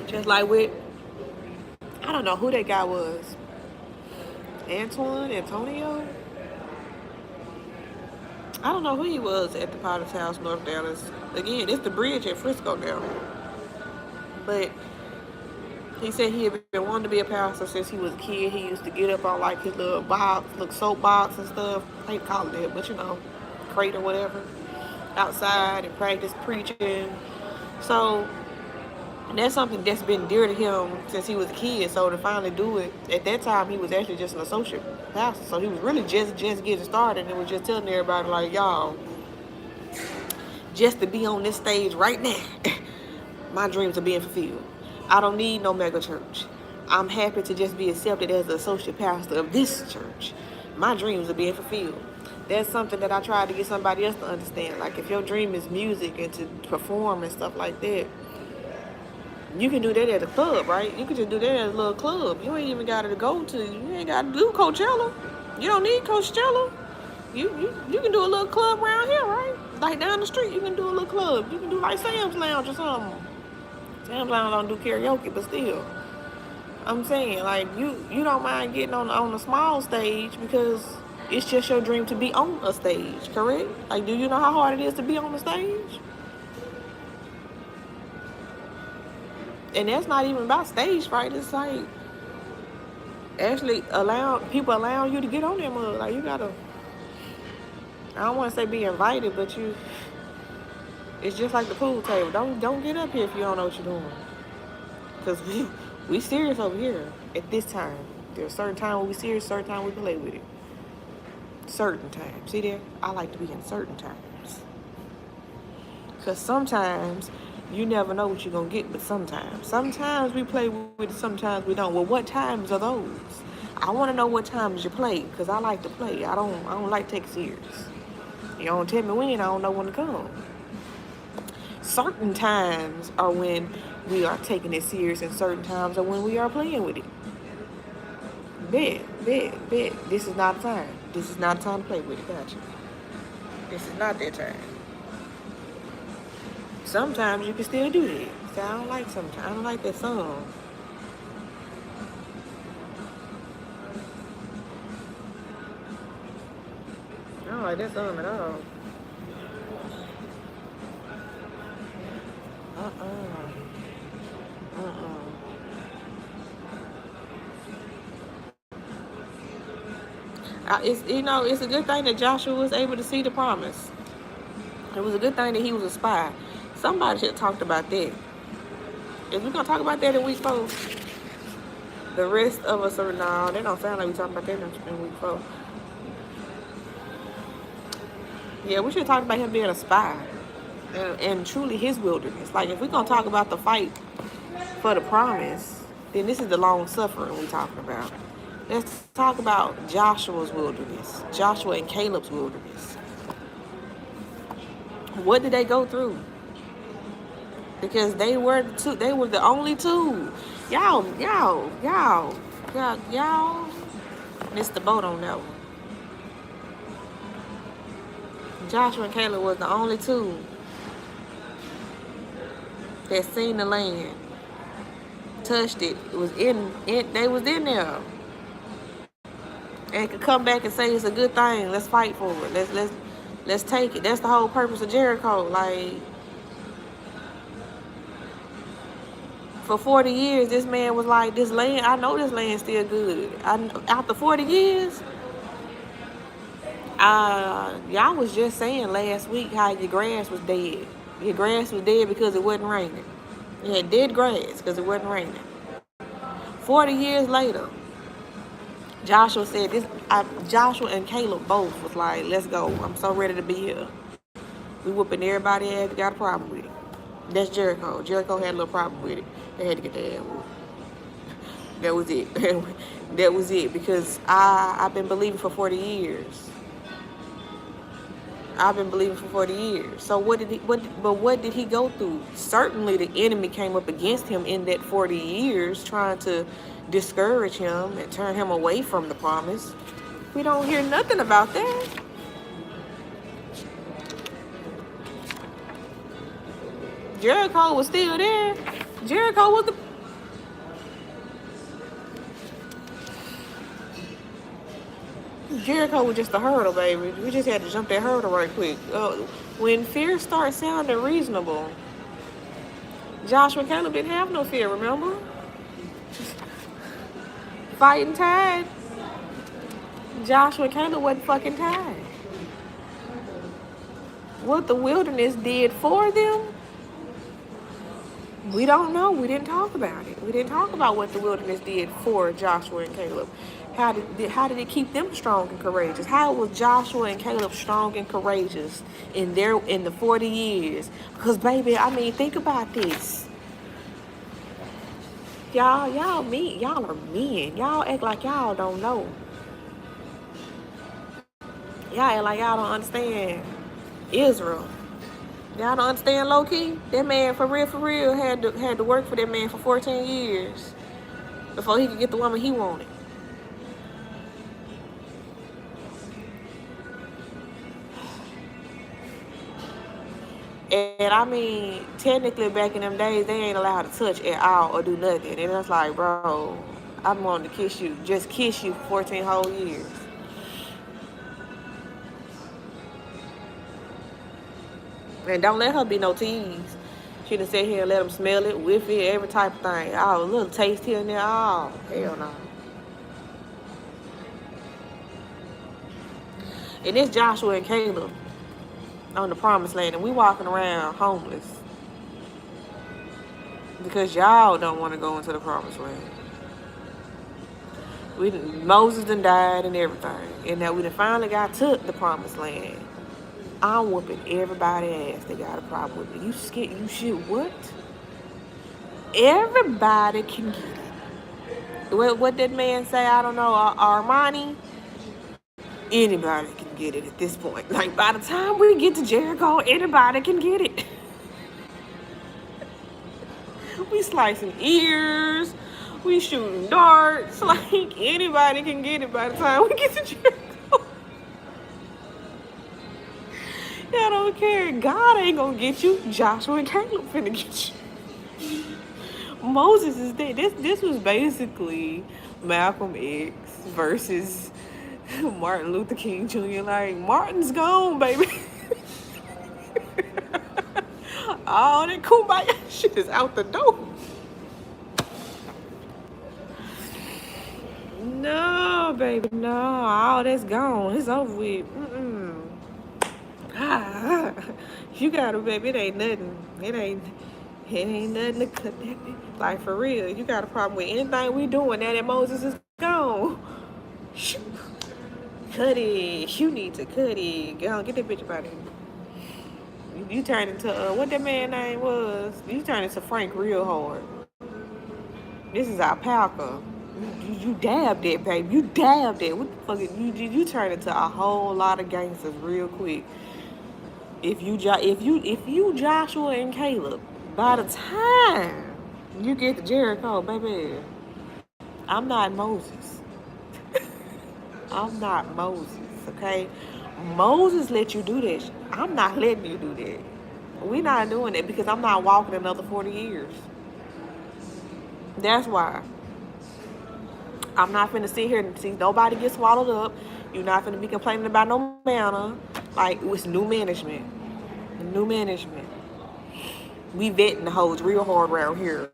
Just like with, I don't know who that guy was. Antonio? I don't know who he was at the Potter's House, North Dallas. Again, it's the bridge at Frisco now. But he said he had been wanting to be a pastor since he was a kid. He used to get up on like his little soapbox and stuff. I hate calling it, but crate or whatever, outside and practice preaching. So that's something that's been dear to him since he was a kid. So to finally do it, at that time he was actually just an associate pastor. So he was really just getting started and was just telling everybody like, y'all, just to be on this stage right now, my dreams are being fulfilled. I don't need no mega church. I'm happy to just be accepted as the associate pastor of this church. My dreams are being fulfilled. That's something that I try to get somebody else to understand. Like if your dream is music and to perform and stuff like that, you can do that at a club, right? You can just do that at a little club. You ain't even got to go to, you ain't got to do Coachella. You don't need Coachella. You can do a little club around here, right? Like down the street, you can do a little club. You can do like Sam's Lounge or something. Sam's Lounge don't do karaoke, but still. I'm saying, like, you don't mind getting on a small stage because it's just your dream to be on a stage, correct? Like, do you know how hard it is to be on the stage? And that's not even about stage fright. It's like actually allowing you to get on that mug. Like you gotta, I don't want to say be invited, but it's just like the pool table. Don't get up here if you don't know what you're doing. Cause we serious over here at this time. There's a certain time when we serious, certain time we play with it. Certain times. See there? I like to be in certain times. Because sometimes you never know what you're going to get, but sometimes. Sometimes we play with it, sometimes we don't. Well, what times are those? I want to know what times you play, because I like to play. I don't like to take it serious. You don't tell me when, I don't know when to come. Certain times are when we are taking it serious, and certain times are when we are playing with it. Bet. This is not a time. This is not a time to play with it, gotcha. This is not that time. Sometimes you can still do that. So I don't like sometimes. I don't like that song. I don't like that song at all. It's a good thing that Joshua was able to see the promise. It was a good thing that he was a spy. Somebody should have talked about that. If we're gonna talk about that in week 4, the rest of us are no, they don't sound like we talking about that in week 4. Yeah, we should talk about him being a spy and truly his wilderness. Like, if we're gonna talk about the fight for the promise, then this is the long suffering we're talking about. Let's talk about Joshua's wilderness, Joshua and Caleb's wilderness. What did they go through? Because they were the only two. Y'all missed the boat on that one. Joshua and Caleb was the only two that seen the land, touched it. It was they was in there, and could come back and say it's a good thing. Let's fight for it. Let's take it. That's the whole purpose of Jericho. Like, for 40 years, this man was like, this land, I know this land's still good. After 40 years, y'all was just saying last week how your grass was dead. Your grass was dead because it wasn't raining. You had dead grass because it wasn't raining. 40 years later, Joshua said this. Joshua and Caleb both was like, let's go. I'm so ready to be here. We whooping everybody ass. Got a problem with it. That's Jericho. Jericho had a little problem with it. They had to get their ass whooped. That was it. That was it. Because I've been believing for 40 years. I've been believing for 40 years. So what did he go through? Certainly the enemy came up against him in that 40 years, trying to discourage him and turn him away from the promise. We don't hear nothing about that. Jericho was still there. Jericho was just a hurdle, baby. We just had to jump that hurdle right quick. When fear starts sounding reasonable, Joshua and Caleb didn't have no fear, remember? Fighting tied. Joshua and Caleb wasn't fucking tied. What the wilderness did for them, we don't know. We didn't talk about it. We didn't talk about what the wilderness did for Joshua and Caleb. How did it keep them strong and courageous? How was Joshua and Caleb strong and courageous in the 40 years? Because, baby, I mean, think about this. Y'all are men. Y'all act like y'all don't know. Y'all act like y'all don't understand Israel. Y'all don't understand low key? That man for real had to work for that man for 14 years before he could get the woman he wanted. And I mean, technically back in them days, they ain't allowed to touch at all or do nothing. And it's like, bro, I'm wanting to kiss you, just kiss you for 14 whole years. And don't let her be no tease. She done sit here and let them smell it, whiff it, every type of thing. Oh, a little taste here and there. Oh, hell no. And it's Joshua and Caleb on the promised land, and we walking around homeless because y'all don't want to go into the promised land. Moses done died and everything. And now we done finally got to the promised land. I'm whooping everybody ass. They got a problem with me. You scared? You shit what? Everybody can get it. What that man say? I don't know. Armani? Anybody can get it at this point. Like, by the time we get to Jericho, anybody can get it. We slicing ears. We shooting darts. Like, anybody can get it by the time we get to Jericho. I don't care. God ain't gonna get you. Joshua and Caleb finna get you. Moses is dead. This was basically Malcolm X versus Martin Luther King Jr. Like, Martin's gone, baby. All that kumbaya shit is out the door. No, baby, no. All that's gone. It's over with. You got it, baby. It ain't nothing. It ain't nothing to cut that. Like, for real. You got a problem with anything we doing now that Moses is gone. Cut it. You need to cut it. Go on, get that bitch up out of here. You turned into, what that man name was? You turned into Frank real hard. This is alpaca. You dabbed it, baby. You dabbed it. What the fuck? You turned into a whole lot of gangsters real quick. If you Joshua and Caleb, by the time you get to Jericho, baby, I'm not Moses. I'm not Moses, okay? Moses let you do this. I'm not letting you do that. We're not doing it because I'm not walking another 40 years. That's why. I'm not finna sit here and see nobody get swallowed up. You're not finna be complaining about no manna. Like, it's new management. New management. We vetting the hoes real hard around here.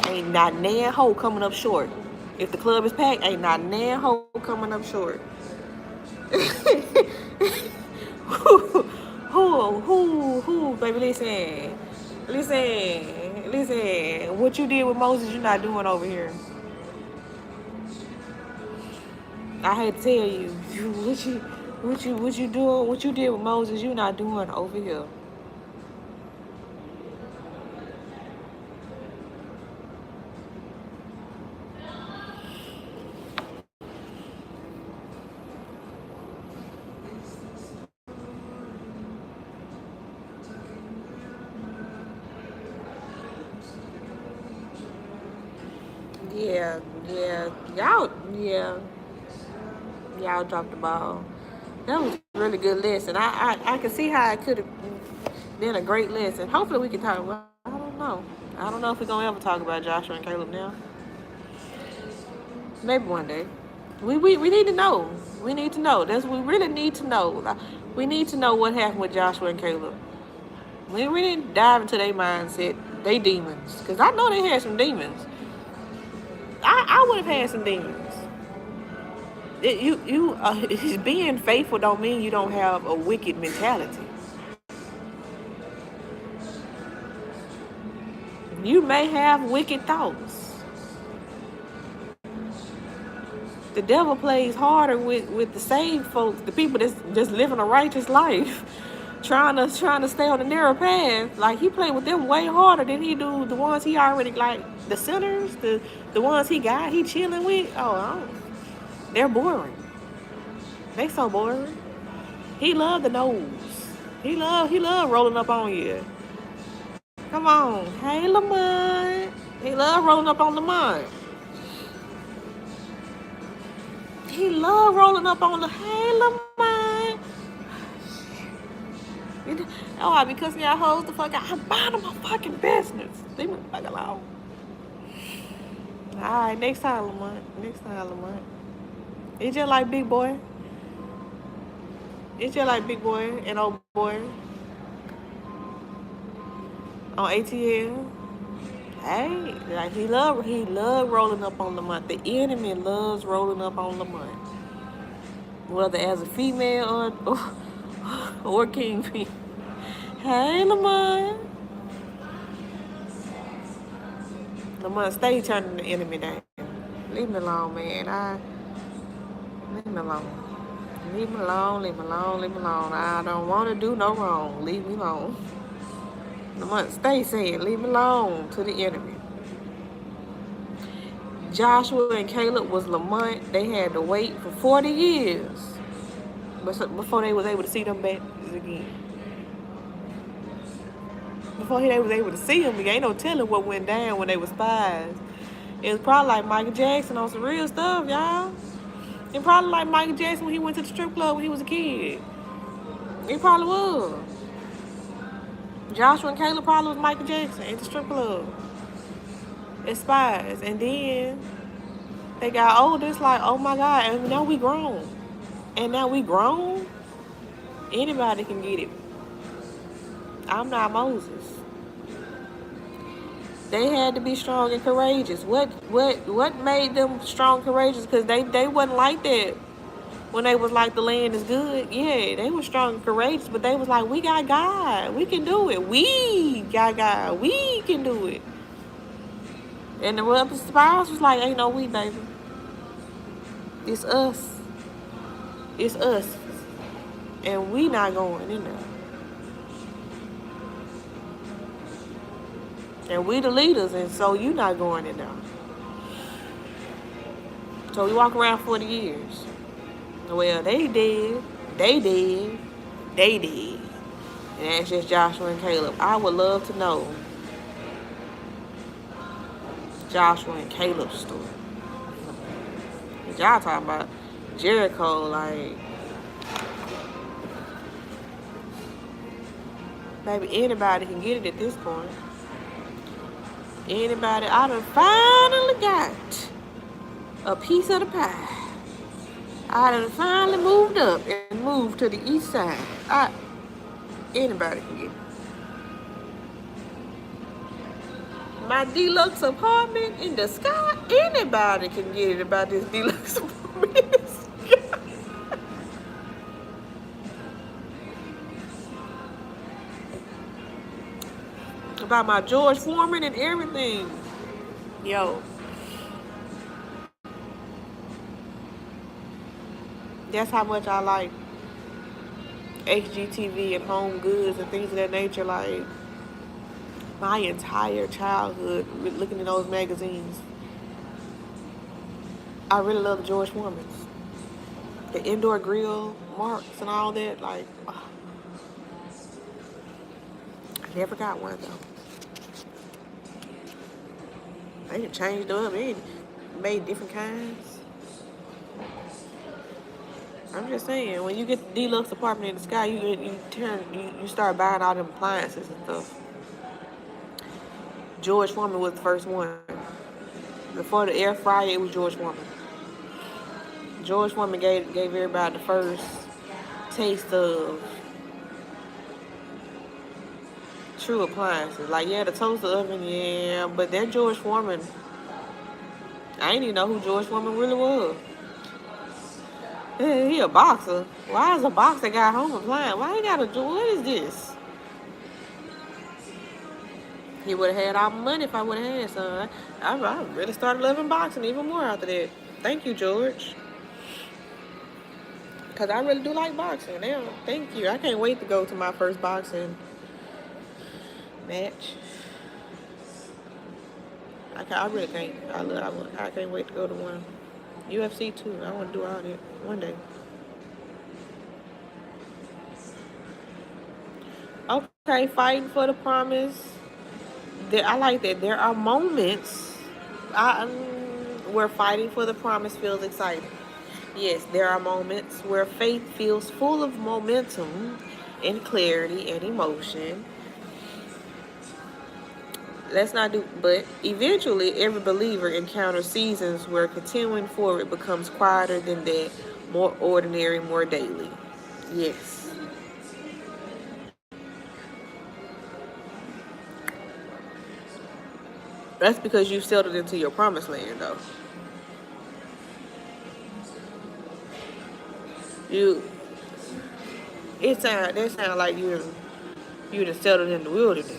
Ain't not nan hoe coming up short. If the club is packed, ain't not nan hoe coming up short. Who, baby, listen. What you did with Moses, you're not doing over here. I had to tell you, what you doing, what you did with Moses, you're not doing over here. Y'all dropped the ball. That was a really good lesson. I can see how it could have been a great lesson. Hopefully we can talk about, I don't know. I don't know if we're going to ever talk about Joshua and Caleb now. Maybe one day. We need to know. We need to know. We really need to know. We need to know what happened with Joshua and Caleb. We didn't dive into their mindset, they demons. Because I know they had some demons. I would have had some demons. Being faithful don't mean you don't have a wicked mentality. You may have wicked thoughts. The devil plays harder with the saved folks, the people that's just living a righteous life, trying to stay on the narrow path. Like, he played with them way harder than he do the ones he already, like, the sinners, the ones he chilling with. They're boring. They so boring. He love the nose. He love rolling up on you. Come on. Hey, Lamont. He love rolling up on Lamont. He love rolling up on the, hey, Lamont. Oh, I be cussing y'all hoes the fuck out. I'm minding my fucking business. Leave me the fuck alone. Alright, next time, Lamont. It's just like Big Boy. It's just like Big Boy and Old Boy on ATL. Hey, like, he love rolling up on Lamont. The enemy loves rolling up on Lamont, whether as a female or kingpin. Hey, Lamont. Lamont, stay turning the enemy down. Leave me alone, man. Leave me alone. Leave me alone, leave me alone, leave me alone. I don't want to do no wrong. Leave me alone. Stay saying, leave me alone to the enemy. Joshua and Caleb was Lamont. They had to wait for 40 years before they was able to see them back again. Before they was able to see them, ain't no telling what went down when they were spies. It was probably like Michael Jackson on some real stuff, y'all. It probably like Michael Jackson when he went to the strip club when he was a kid. It probably was. Joshua and Caleb probably was Michael Jackson at the strip club. As spies. And then they got older. It's like, oh my God, and now we grown. And now we grown? Anybody can get it. I'm not Moses. They had to be strong and courageous. What made them strong and courageous? Because they wasn't like that when they was like the land is good. Yeah, they were strong and courageous, but they was like, we got God. We can do it. We got God. We can do it. And the other spies was like, ain't no we, baby. It's us. It's us. And we not going in there. And we the leaders, and so you not going in there. So we walk around 40 years. Well, they did. They did. They did. And that's just Joshua and Caleb. I would love to know Joshua and Caleb's story. Y'all talking about Jericho, like, baby, anybody can get it at this point. Anybody, I done finally got a piece of the pie. I done finally moved up and moved to the east side. Anybody can get it. My deluxe apartment in the sky, anybody can get it about this deluxe apartment in the sky. About my George Foreman and everything. Yo. That's how much I like HGTV and Home Goods and things of that nature. Like, my entire childhood looking at those magazines. I really love the George Foreman's. The indoor grill marks and all that. Like, oh. I never got one though. They done changed up. They made different kinds. I'm just saying, when you get the deluxe apartment in the sky, you start buying all them appliances and stuff. George Foreman was the first one. Before the air fryer, it was George Foreman. George Foreman gave everybody the first taste of true appliances. Like, yeah, the toaster oven, yeah, but that George Foreman, I didn't even know who George Foreman really was. He a boxer. Why is a boxer got home appliance? Why he got a, what is this? He would have had all my money if I would have had some. I really started loving boxing even more after that. Thank you, George. Because I really do like boxing now. Thank you. I can't wait to go to my first boxing match. I really can't. I can't wait to go to one. UFC too. I want to do all that one day. Okay, fighting for the promise. I like that. There are moments where fighting for the promise feels exciting. Yes, there are moments where faith feels full of momentum and clarity and emotion. But eventually every believer encounters seasons where continuing forward becomes quieter than that, more ordinary, more daily. Yes. That's because you've settled into your promised land, though. That sound like you done settled in the wilderness.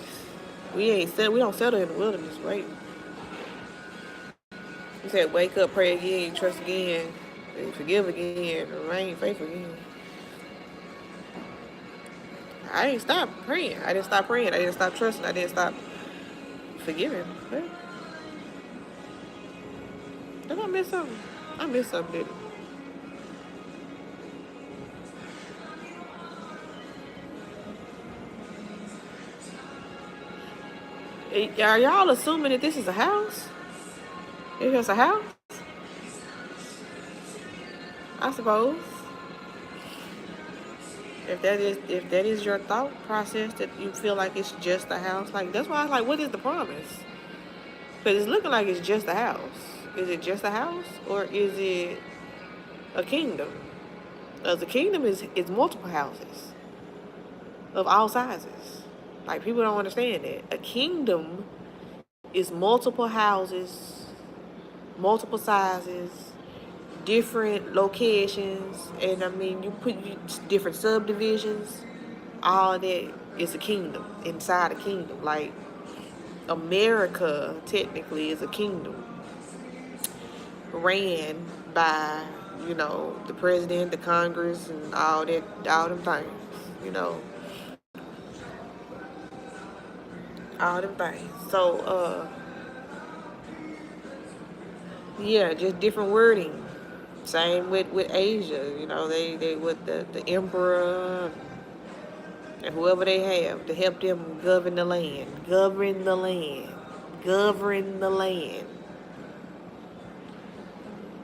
We don't settle in the wilderness, right? You said wake up, pray again, trust again. They forgive again, remain faithful again. I didn't stop praying. I didn't stop praying. I didn't stop trusting. I didn't stop forgiving. But did I miss something? I missed something, didn't I? Are y'all assuming that this is a house? It's just a house? I suppose. If that is your thought process, that you feel like it's just a house, like that's why I was like, what is the promise? Because it's looking like it's just a house. Is it just a house, or is it a kingdom? The kingdom is multiple houses of all sizes. Like, people don't understand that. A kingdom is multiple houses, multiple sizes, different locations, and I mean, you put different subdivisions. All that is a kingdom inside a kingdom. Like, America technically is a kingdom ran by, the president, the Congress, and all them things, all them things. So, yeah, just different wording. Same with Asia, they with the emperor and whoever they have to help them govern the land, govern the land, govern the land.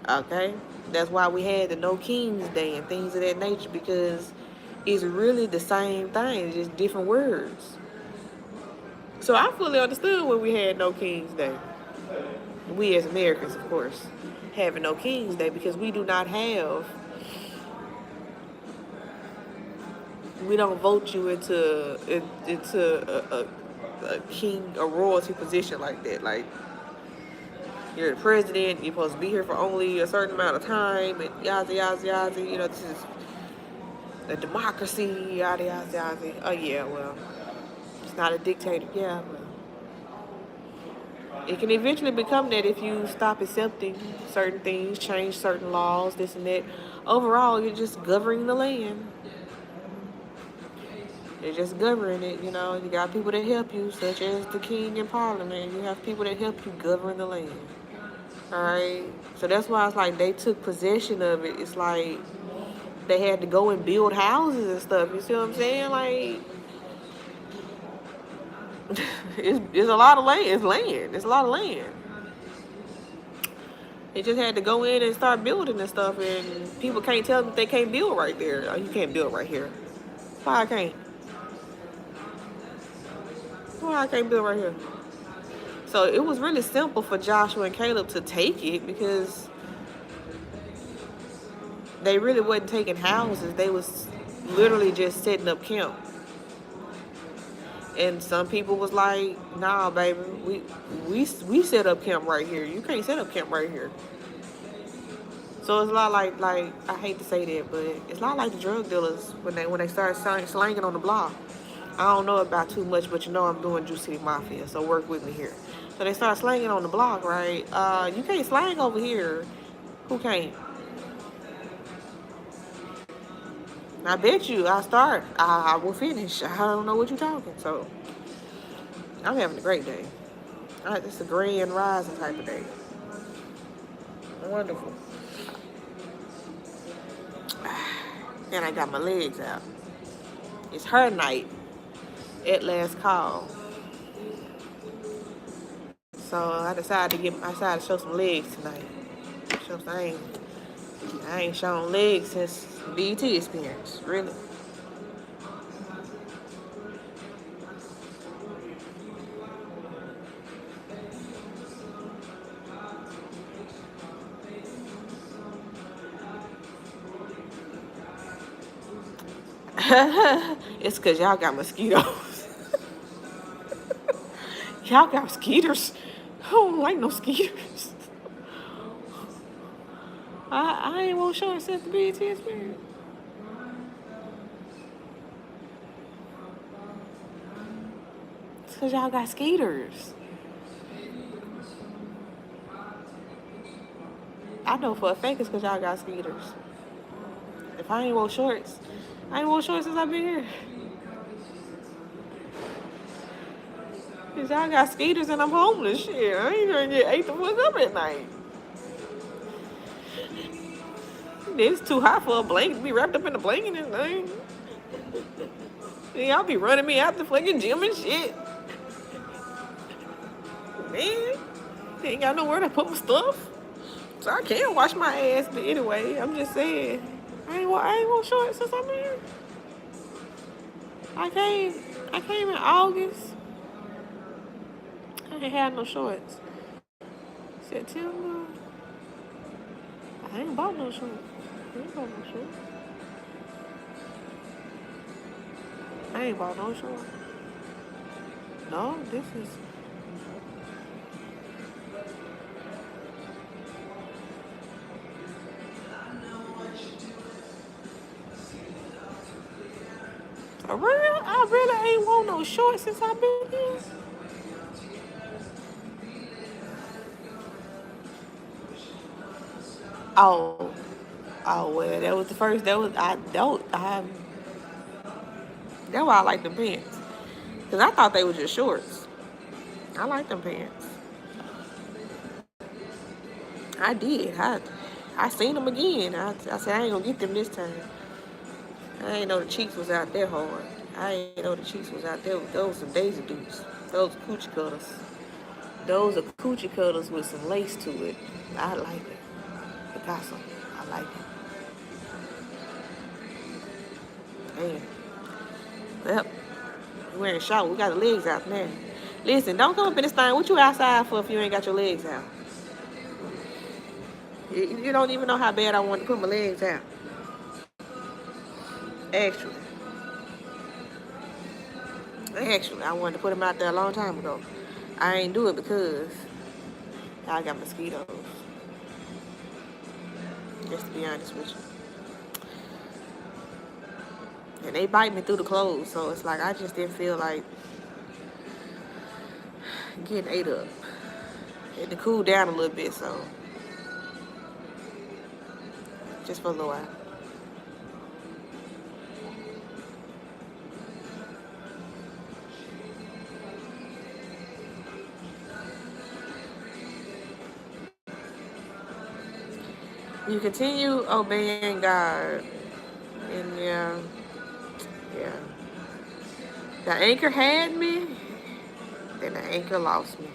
Okay, that's why we had the No Kings Day and things of that nature, because it's really the same thing, just different words. So I fully understood when we had No Kings Day. We as Americans, of course, having No Kings Day, because we do not have, we don't vote you into a king, a royalty position like that. Like, you're the president, you're supposed to be here for only a certain amount of time, and yada yada yada. This is a democracy, yada yada yada. Oh yeah, well, it's not a dictator. Yeah, well, it can eventually become that if you stop accepting certain things, change certain laws, this and that. Overall, you're just governing the land. You're just governing it, You got people that help you, such as the king and parliament. You have people that help you govern the land. All right? So that's why it's like they took possession of it. It's like they had to go and build houses and stuff. You see what I'm saying? Like, it's a lot of land. It's land. It's a lot of land. They just had to go in and start building and stuff, and people can't tell them that they can't build right there. Oh, you can't build right here. Why I can't? Why I can't build right here? So it was really simple for Joshua and Caleb to take it, because they really wasn't taking houses. They was literally just setting up camp. And some people was like, nah, baby, we set up camp right here. You can't set up camp right here. So it's a lot like I hate to say that, but it's a lot like the drug dealers when they start slanging on the block. I don't know about too much, but I'm doing Juice City Mafia, so work with me here. So they start slanging on the block, right? You can't slang over here. Who can't? I bet you I will finish. I don't know what you're talking. So I'm having a great day. It's a grand rising type of day. Wonderful. And I got my legs out. It's her night at last call. So I decided to show some legs tonight. I ain't shown legs since BET experience, really. It's because y'all got mosquitoes. Y'all got mosquitoes. I don't like no mosquitoes. I ain't want to show it since the BET experience. It's because y'all got skeeters. I know for a fact it's because y'all got skeeters. If I ain't wore shorts, I ain't wore shorts since I've been here. Cause y'all got skeeters and I'm homeless. Shit, I ain't gonna get ate the fuck up at night. It's too hot for a blanket to be wrapped up in a blanket and thing. Y'all be running me out the fucking gym and shit. Man, ain't got nowhere to put my stuff. So I can't wash my ass, but anyway, I'm just saying. I ain't wore shorts since I've been here. I came in August. I ain't had no shorts. September. I ain't bought no shorts. I ain't bought no shorts. No, this is. I really ain't want no shorts since I've been here. Oh, well, that was the first. That's why I like them pants. Cause I thought they were just shorts. I like them pants. I did. I seen them again. I said I ain't gonna get them this time. I ain't know the cheeks was out there hard. I ain't know the cheeks was out there. Those some Daisy Dukes. Those coochie cutters. Those are coochie cutters with some lace to it. I like it. Picasso. I like it. Man. Well, we wearing shorts. We got the legs out now. Listen, don't come up in this thing. What you outside for if you ain't got your legs out? You don't even know how bad I want to put my legs out. Actually, I wanted to put them out there a long time ago. I ain't do it because I got mosquitoes. Just to be honest with you. And they bite me through the clothes, so it's like I just didn't feel like getting ate up. It to cool down a little bit, so just for a little while. You continue obeying God, and yeah. The anchor had me, then the anchor lost me.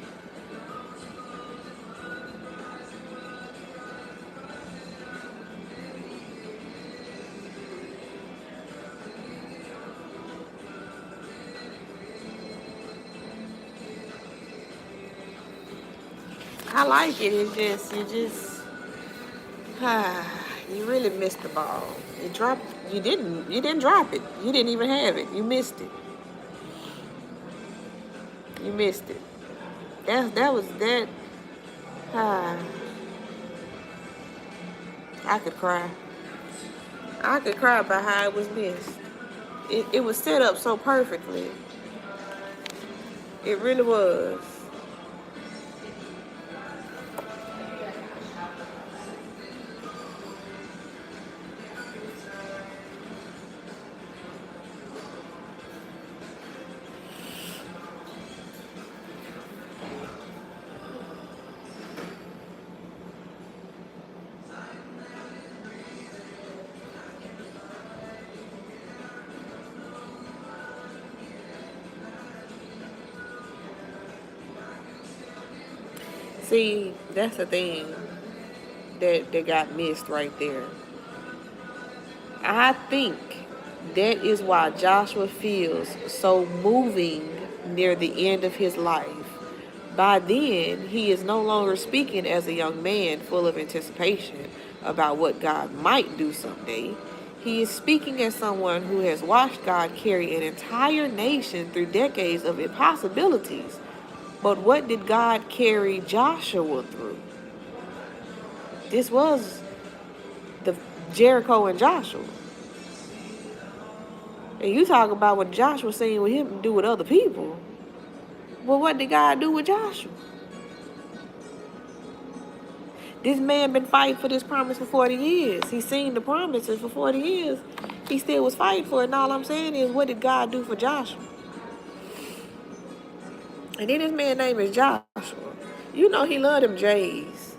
I like it. You really missed the ball. You didn't drop it. You didn't even have it. You missed it. You missed it. That was that. I could cry. I could cry about how it was missed. It was set up so perfectly. It really was. See, that's the thing that got missed right there. I think that is why Joshua feels so moving near the end of his life. By then, he is no longer speaking as a young man full of anticipation about what God might do someday. He is speaking as someone who has watched God carry an entire nation through decades of impossibilities. But what did God carry Joshua through? This was the Jericho and Joshua. And you talk about what Joshua seen with him do with other people. Well, what did God do with Joshua? This man been fighting for this promise for 40 years. He seen the promises for 40 years. He still was fighting for it. And all I'm saying is, what did God do for Joshua? And then this man's name is Joshua. You know he loved them J's.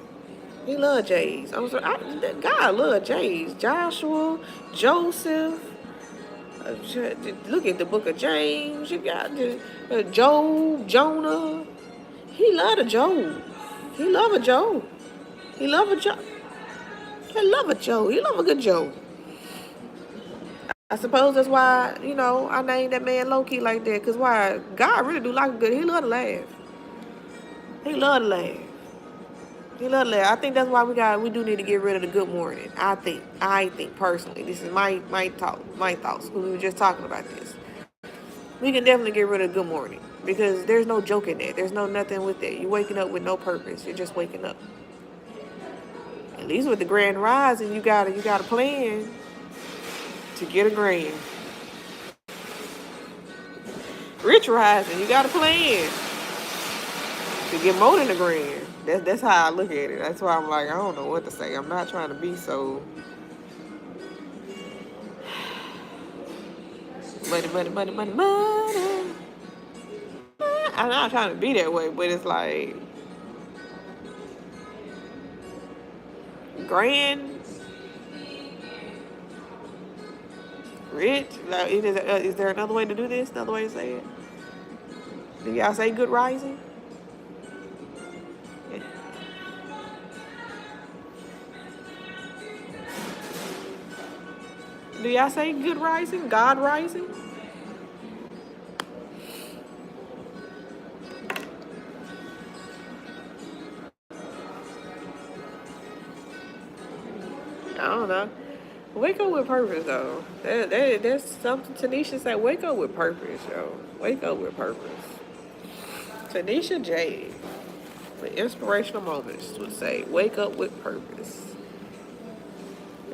He loved J's. God loved J's. Joshua, Joseph. Look at the book of James. You got Job, Jonah. He loved a Job. He loved a Job. He loved a Job. He loved a Job. He loved a good Job. I suppose that's why, I named that man low-key like that. Because why? God really do like a good. He loved to laugh. He loved to laugh. He loved to laugh. I think that's why we do need to get rid of the good morning. I think personally. This is my thoughts. We were just talking about this. We can definitely get rid of good morning. Because there's no joke in that. There's no nothing with that. You're waking up with no purpose. You're just waking up. At least with the grand rising, you got a plan to get a grand. Rich rising, you got a plan to get more than a grand. That's how I look at it. That's why I'm like, I don't know what to say. I'm not trying to be so money. I'm not trying to be that way, but it's like grand, rich. Like, is there another way to do this? Another way to say it? Do y'all say good rising? Yeah. Do y'all say good rising? God rising? I don't know. Wake up with purpose, though. That's something Tanisha said. Wake up with purpose, yo. Wake up with purpose. Tanisha J, with Inspirational Moments, would say, wake up with purpose.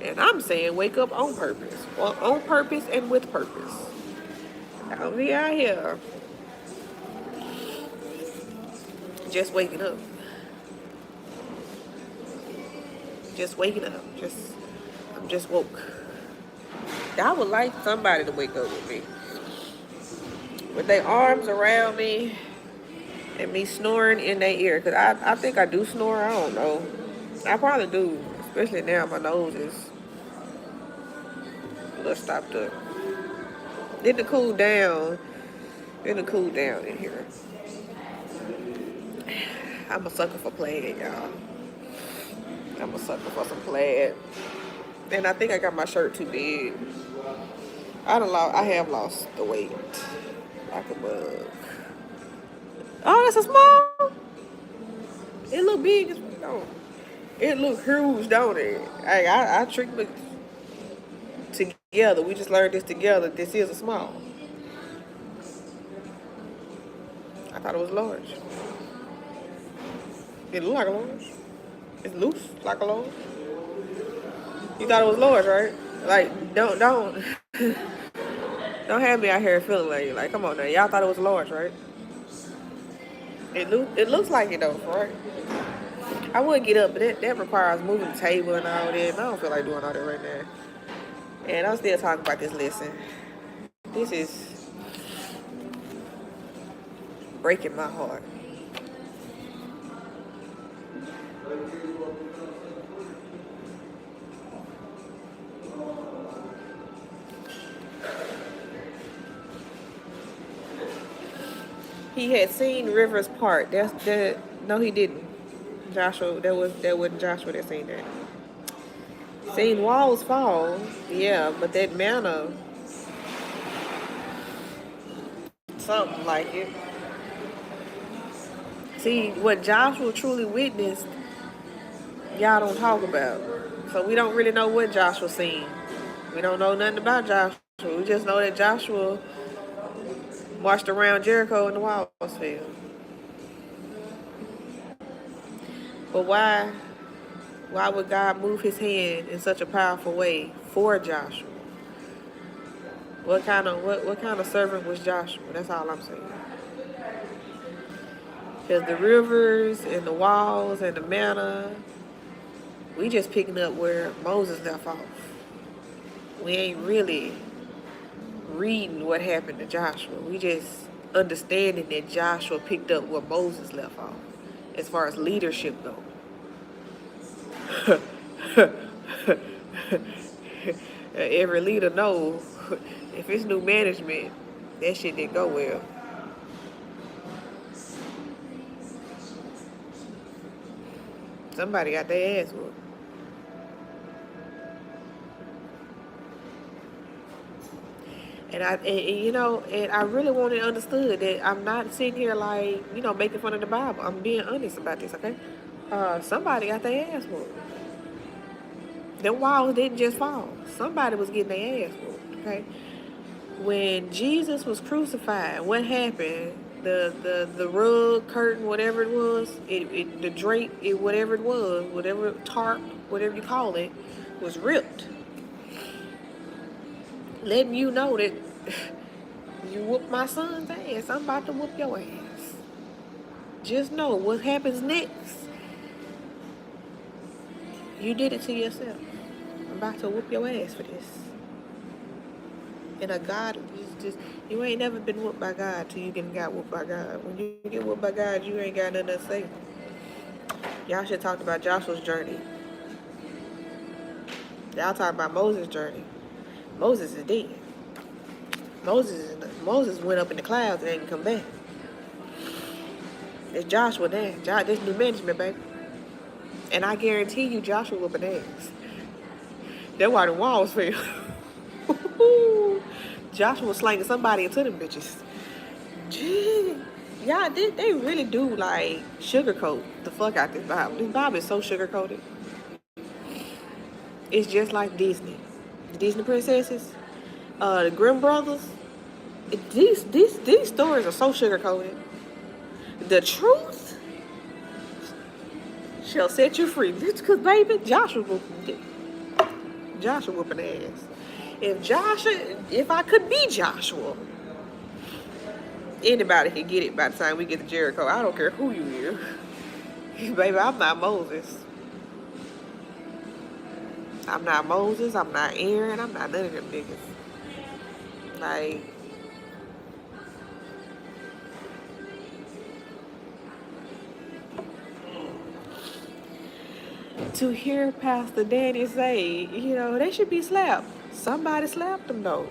And I'm saying wake up on purpose. Well, on purpose and with purpose. I'll be out here just waking up. Just waking up. I'm just woke. I would like somebody to wake up with me. With their arms around me and me snoring in their ear. Because I think I do snore. I don't know. I probably do. Especially now my nose is a little stopped up. It'll cool down. It'll cool down in here. I'm a sucker for plaid, y'all. I'm a sucker for some plaid. And I think I got my shirt too big. I have lost the weight like a bug. Oh, that's a small. It look big. No, it look huge, don't it? I tricked it together. We just learned this together. This is a small. I thought it was large. It look like a large. It's loose like a large. You thought it was large, right? Like, don't don't have me out here feeling like come on now. Y'all thought it was large, right? It looks like it though, right? I would get up, but that requires moving the table and all that. And I don't feel like doing all that right now. And I'm still talking about this lesson. This is breaking my heart. He had seen rivers part. No, he didn't. Joshua, that wasn't Joshua that seen that. Seen walls fall, yeah, but that manna, something like it. See, what Joshua truly witnessed, y'all don't talk about. So we don't really know what Joshua seen. We don't know nothing about Joshua. We just know that Joshua marched around Jericho and the walls fell. But why would God move his hand in such a powerful way for Joshua? What kind of servant was Joshua? That's all I'm saying. Because the rivers and the walls and the manna We just picking up where Moses left off. We ain't really reading what happened to Joshua. We just understanding that Joshua picked up where Moses left off as far as leadership goes. Every leader knows if it's new management, that shit didn't go well. Somebody got their ass whooped. And I really wanted understood that I'm not sitting here like, making fun of the Bible. I'm being honest about this, okay? Somebody got their ass whooped. Them walls didn't just fall. Somebody was getting their ass whooped, okay? When Jesus was crucified, what happened? The rug, curtain, whatever it was, the drape, whatever it was, whatever tarp, whatever you call it, was ripped. Letting you know that you whoop my son's ass, I'm about to whoop your ass. Just know what happens next. You did it to yourself. I'm about to whoop your ass for this. And a God, you ain't never been whooped by God till you got whooped by God. When you get whooped by God, you ain't got nothing to say. Y'all should talk about Joshua's journey. Y'all talk about Moses' journey. Moses is dead. Moses went up in the clouds and didn't come back. It's Joshua now. This new management, baby. And I guarantee you Joshua whooping ass. That's why the walls fell. Joshua was slanging somebody into them bitches. Gee, y'all, they really do like sugarcoat the fuck out this Bible. This Bible is so sugarcoated. It's just like Disney. The Disney princesses, the Grimm brothers. These stories are so sugarcoated. The truth shall set you free. It's because, baby, Joshua whooping ass. If I could be Joshua, anybody can get it by the time we get to Jericho. I don't care who you is. Baby, I'm not Moses. I'm not Moses. I'm not Aaron. I'm not none of them niggas. Like, to hear Pastor Danny say, they should be slapped. Somebody slapped them, though.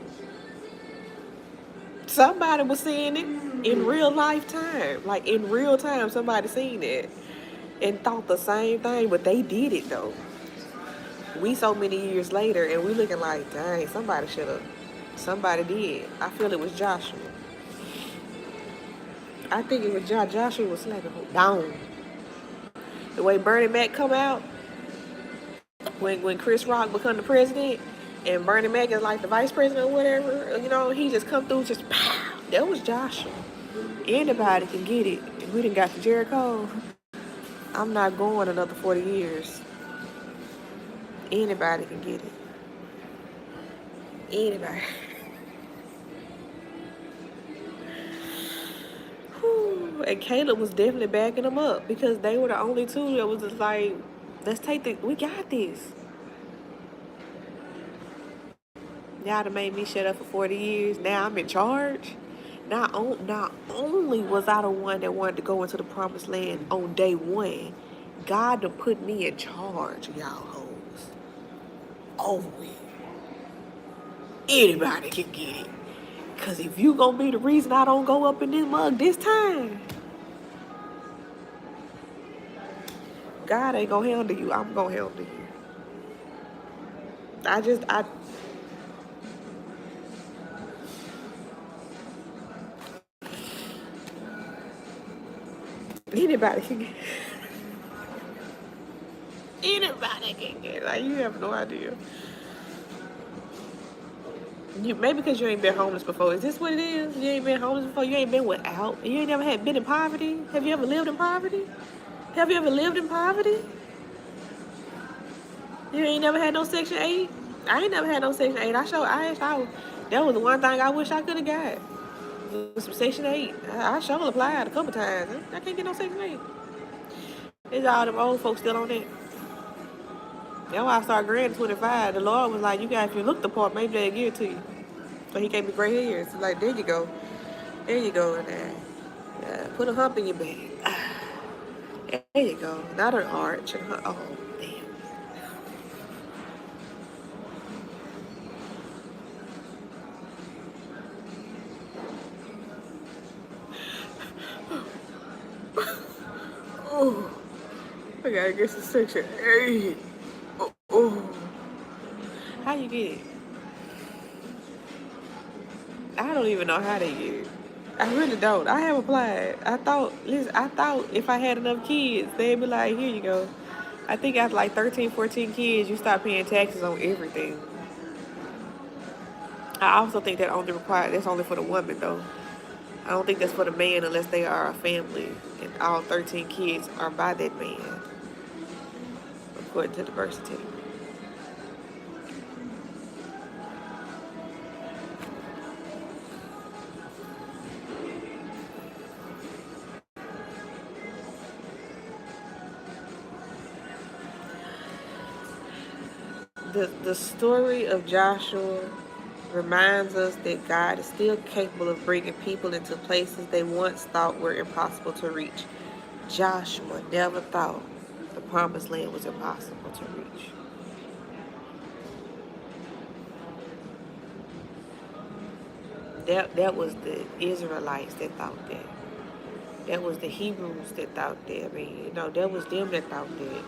Somebody was seeing it in real lifetime. Like, in real time, somebody seen it and thought the same thing, but they did it, though. We so many years later, and we looking like, dang, somebody should have. Somebody did. I feel it was Joshua. I think it was Joshua was slapping down. The way Bernie Mac come out, when Chris Rock become the president, and Bernie Mac is like the vice president or whatever, he just come through, just pow. That was Joshua. Anybody can get it. If we done got to Jericho, I'm not going another 40 years. Anybody can get it. Anybody. And Caleb was definitely backing them up because they were the only two that was just like, we got this. Y'all done made me shut up for 40 years. Now I'm in charge. Not only was I the one that wanted to go into the promised land on day one, God done put me in charge, y'all hoes. Oh, anybody can get it. Because if you gonna be the reason I don't go up in this mug this time, God ain't gonna handle you. I'm gonna handle you. Anybody can get it. Anybody can get it. Like, you have no idea. Maybe because you ain't been homeless before. Is this what it is? You ain't been homeless before? You ain't been without? You ain't never been in poverty? Have you ever lived in poverty? Have you ever lived in poverty? You ain't never had no Section 8? I ain't never had no Section 8. That was the one thing I wish I could have got. Some Section 8. I sure applied a couple times. I can't get no Section 8. It's all them old folks still on that. That's why I started granting 25. The Lord was like, you guys, if you look the part, maybe they'll give it to you. So he gave me gray hairs. So like, there you go. There you go in there. Yeah, put a hump in your back. There you go. Not an arch. Oh, damn. Oh, I gotta get some section 8. Oh. How you get it? I don't even know how they get it. I really don't. I have applied. I thought if I had enough kids, they'd be like, here you go. I think after like 13, 14 kids, you start paying taxes on everything. I also think that's only for the woman though. I don't think that's for the man unless they are a family and all 13 kids are by that man, according to the birth certificate. The story of Joshua reminds us that God is still capable of bringing people into places they once thought were impossible to reach. Joshua never thought the promised land was impossible to reach. That was the Israelites that thought that. That was the Hebrews that thought that. I mean, that was them that thought that.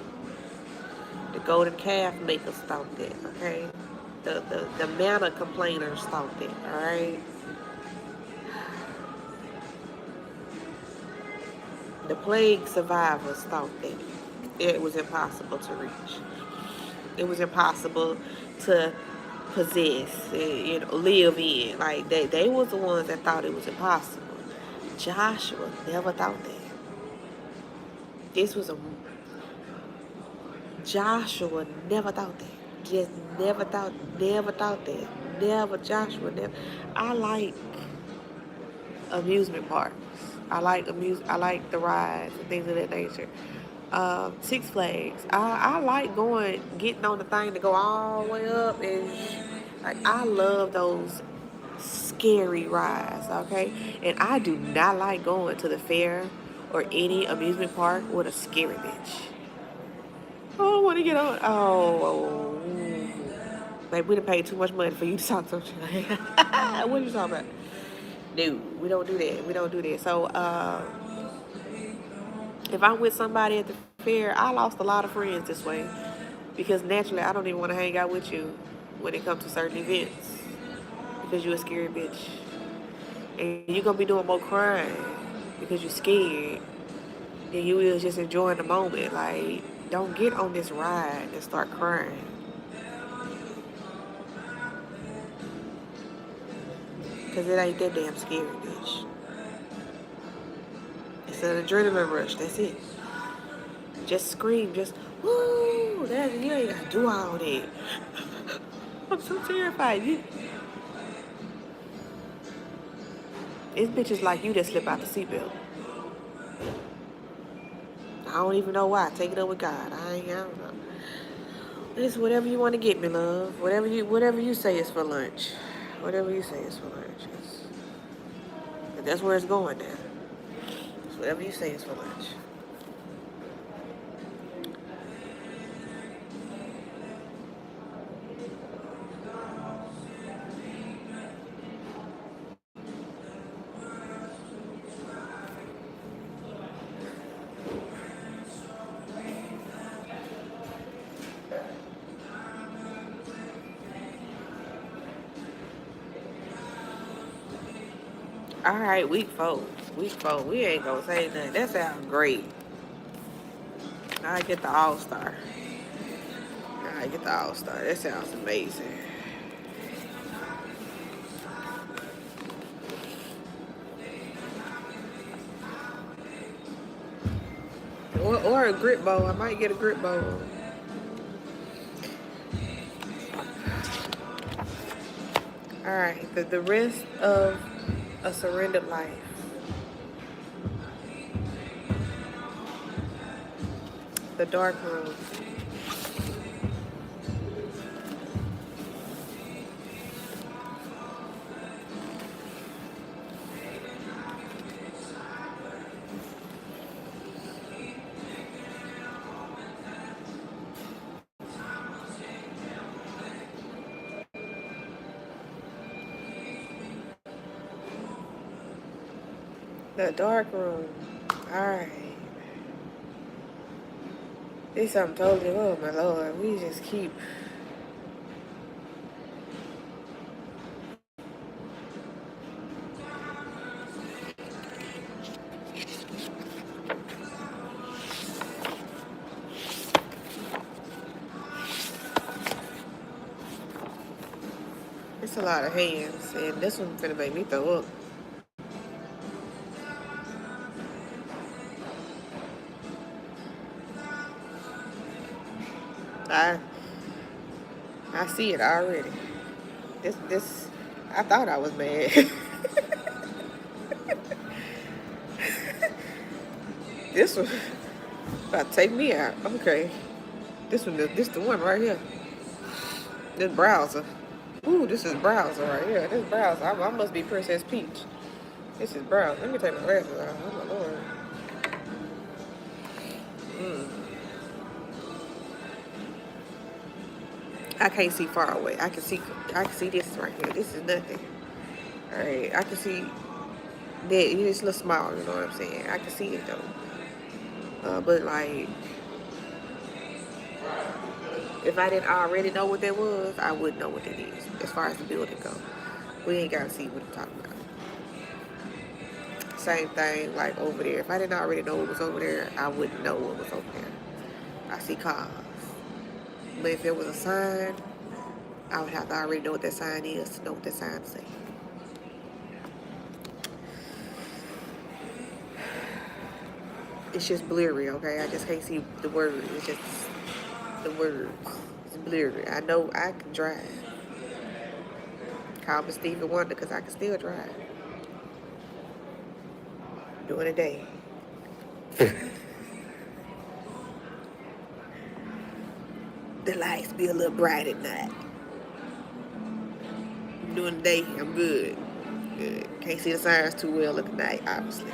The golden calf makers thought that, okay? The manna complainers thought that, alright? The plague survivors thought that it was impossible to reach. It was impossible to possess, live in. Like, they was the ones that thought it was impossible. Joshua never thought that. Joshua never thought that. Just never thought that. Joshua never. I like amusement parks. I like the rides and things of that nature. Six Flags. I like getting on the thing to go all the way up, and like I love those scary rides, okay? And I do not like going to the fair or any amusement park with a scary bitch. I don't want to get on. Oh, like we done paid too much money for you to talk to. What are you talking about? No, we don't do that. We don't do that. So, if I'm with somebody at the fair, I lost a lot of friends this way because naturally I don't even want to hang out with you when it comes to certain events because you're a scary bitch and you're gonna be doing more crying because you're scared than you is just enjoying the moment. Like, don't get on this ride and start crying. Because it ain't that damn scary, bitch. It's an adrenaline rush, that's it. Just scream, just, woo, you ain't gotta do all that. I'm so terrified. It's bitches like you that slip out the seatbelt. I don't even know why. Take it up with God. I don't know. It's whatever you want to get me, love. Whatever you say is for lunch. Whatever you say is for lunch. That's where it's going now. It's whatever you say is for lunch. All right, week 4. We ain't gonna say nothing. That sounds great. I get the All-Star. That sounds amazing. Or a grip bowl. I might get a grip bowl. All right, the rest of a surrendered life. The dark room. The dark room. Alright. This something totally, oh my lord. We just keep. It's a lot of hands, and this one's gonna make me throw up. I I see it already. This I thought I was mad. This one about to take me out. Okay. This the one right here. This browser. Ooh, this is browser right here. This browser. I must be Princess Peach. This is browser. Let me take my glasses off. Oh my lord. I can't see far away. I can see this right here. This is nothing. Alright, I can see that it's a little small, you know what I'm saying? I can see it though. But like, if I didn't already know what that was, I wouldn't know what that is. As far as the building goes, we ain't gotta see what I'm talking about. Same thing like over there. If I didn't already know what was over there, I wouldn't know what was over there. I see cars. But if there was a sign, I would have to already know what that sign is to know what that sign says. It's just blurry, okay? I just can't see the words. It's just the words. It's blurry. I know I can drive. Call me Stevie Wonder because I can still drive. During the day. The lights be a little bright at night. During the day, I'm good. Good. Can't see the signs too well at night, obviously.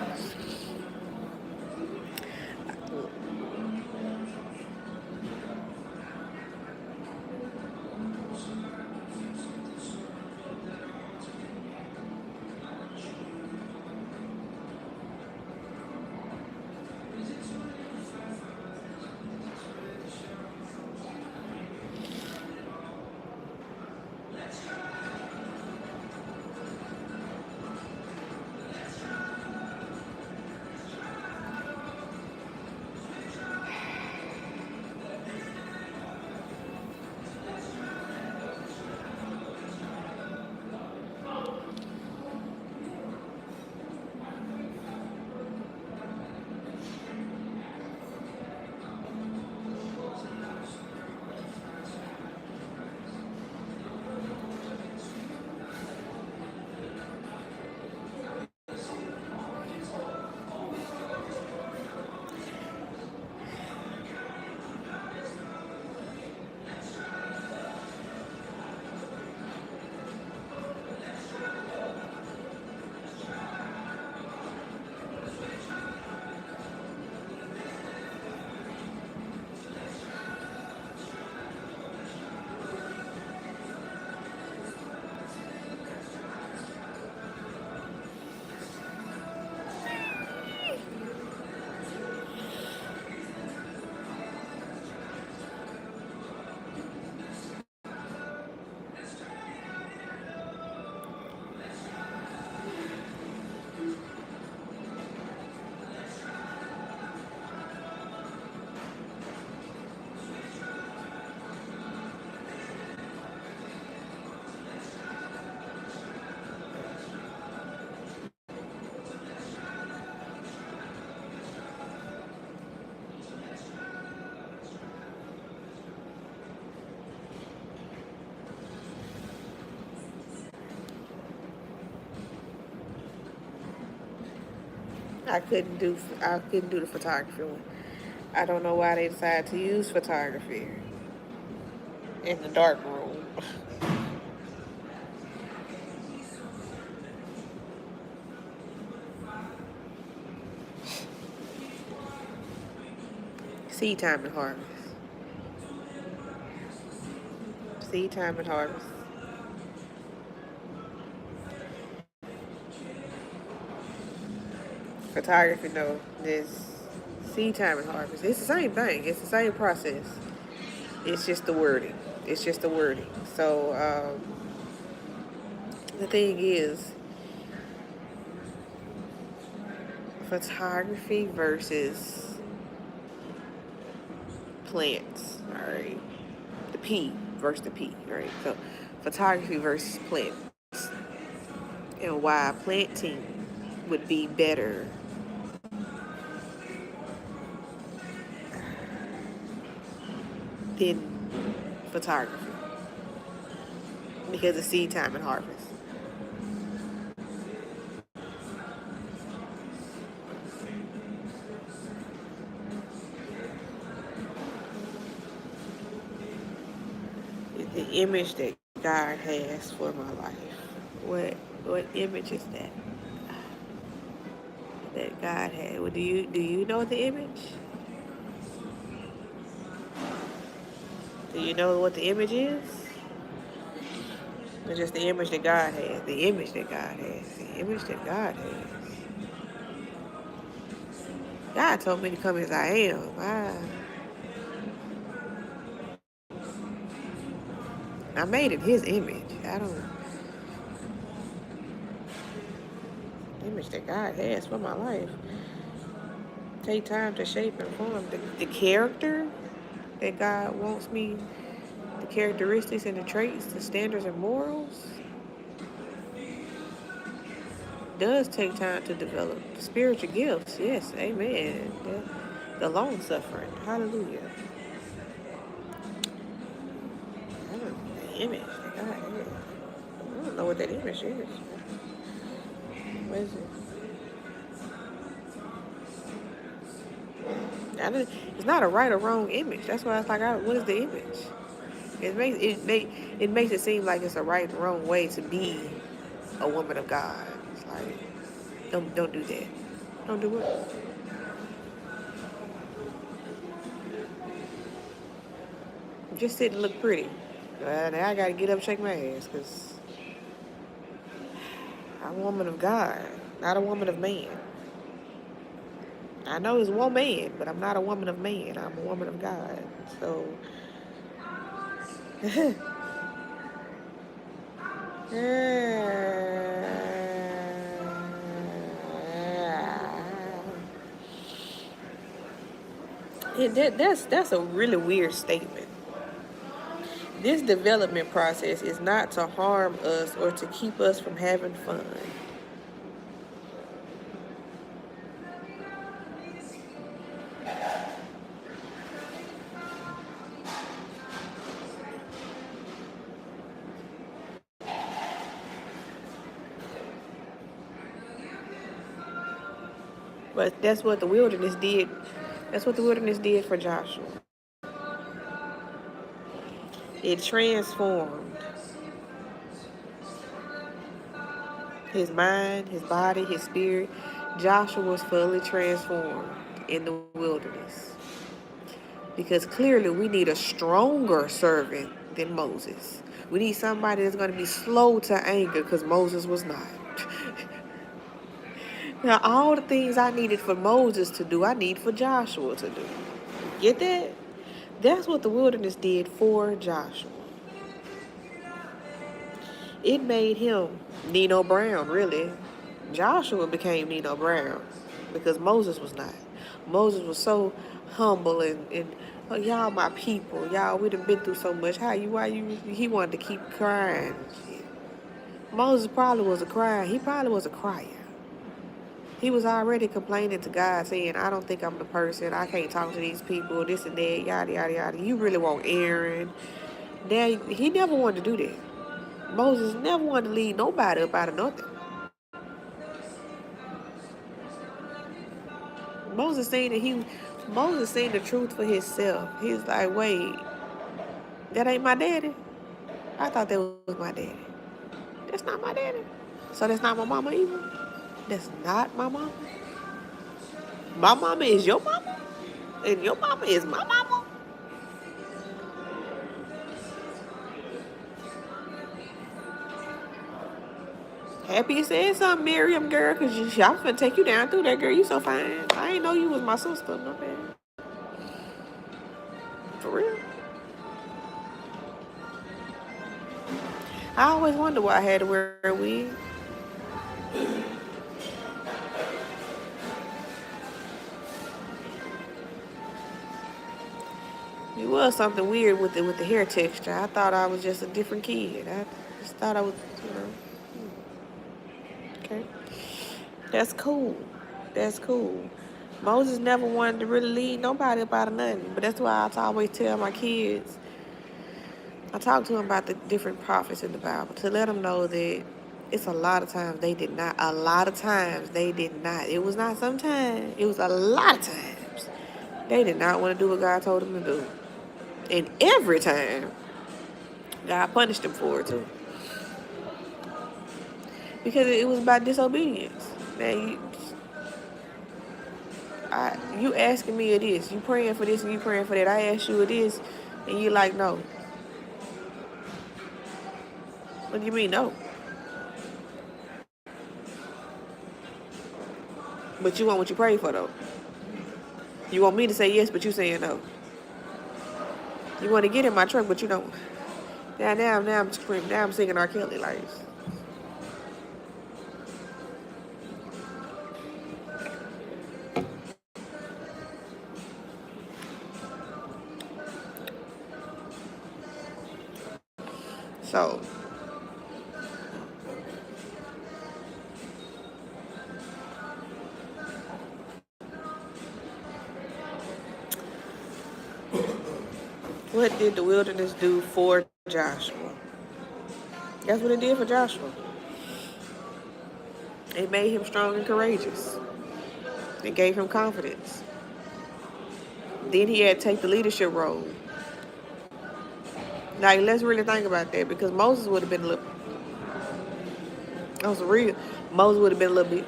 I couldn't do the photography one. I don't know why they decided to use photography in the dark room. Seed time and harvest. Seed time and harvest. photography, no. This seed time and harvest. It's the same thing. It's the same process. It's just the wording. It's just the wording. So the thing is, photography versus plants. All right. The P versus the P. Right. So photography versus plants, and why planting would be better than photography because of seed time and harvest. The image that God has for my life. What image is that? That God had. Well, do you know the image? Do you know what the image is? It's just the image that God has. The image that God has. The image that God has. God told me to come as I am. I made it His image. I don't. The image that God has for my life. Take time to shape and form the character that God wants me. The characteristics and the traits, the standards and morals. Does take time to develop. Spiritual gifts, yes, amen. The long suffering, hallelujah. I don't know the image that God has. I don't know what that image is. What is it? It's not a right or wrong image. That's why it's like, what is the image? It makes it seem like it's a right and wrong way to be a woman of God. It's like, don't do that. Don't do it. Just sit and look pretty. Now I gotta get up and shake my ass because I'm a woman of God, not a woman of man. I know it's one man, but I'm not a woman of man. I'm a woman of God. So, that's a really weird statement. This development process is not to harm us or to keep us from having fun. But that's what the wilderness did. That's what the wilderness did for Joshua. It transformed his mind, his body, his spirit. Joshua was fully transformed in the wilderness. Because clearly we need a stronger servant than Moses. We need somebody that's going to be slow to anger because Moses was not. Now, all the things I needed for Moses to do, I need for Joshua to do. Get that? That's what the wilderness did for Joshua. It made him Nino Brown, really. Joshua became Nino Brown because Moses was not. Moses was so humble and oh, y'all my people. Y'all, we done been through so much. He wanted to keep crying. Moses probably was a crier. He probably was a crier. He was already complaining to God, saying, I don't think I'm the person. I can't talk to these people, this and that, yada, yada, yada. You really want Aaron. He never wanted to do that. Moses never wanted to lead nobody up out of nothing. Moses seen the truth for himself. He's like, wait, that ain't my daddy? I thought that was my daddy. That's not my daddy. So that's not my mama either? That's not my mama? My mama is your mama? And your mama is my mama? Happy you said something, Miriam, girl, because I'm finna take you down through that, girl. You so fine. I ain't know you was my sister. No bad. For real. I always wonder why I had to wear a wig. It was something weird with the hair texture. I thought I was just a different kid. I just thought I was, okay. That's cool. That's cool. Moses never wanted to really lead nobody up out of nothing. But that's why I always tell my kids, I talk to them about the different prophets in the Bible to let them know that it's a lot of times they did not. A lot of times they did not. It was not sometimes. It was a lot of times. They did not want to do what God told them to do. And every time, God punished them for it too. Because it was about disobedience. Now, you asking me of this. You praying for this and you praying for that. I asked you of this and you like, no. What do you mean, no? But you want what you pray for, though. You want me to say yes, but you saying no. You want to get in my truck, but you don't. Now I'm screaming. Now I'm singing R. Kelly like. So, what did the wilderness do for Joshua? That's what it did for Joshua. It made him strong and courageous. It gave him confidence. Then he had to take the leadership role. Now, let's really think about that because Moses would have been a little... That was real. Moses would have been a little bit...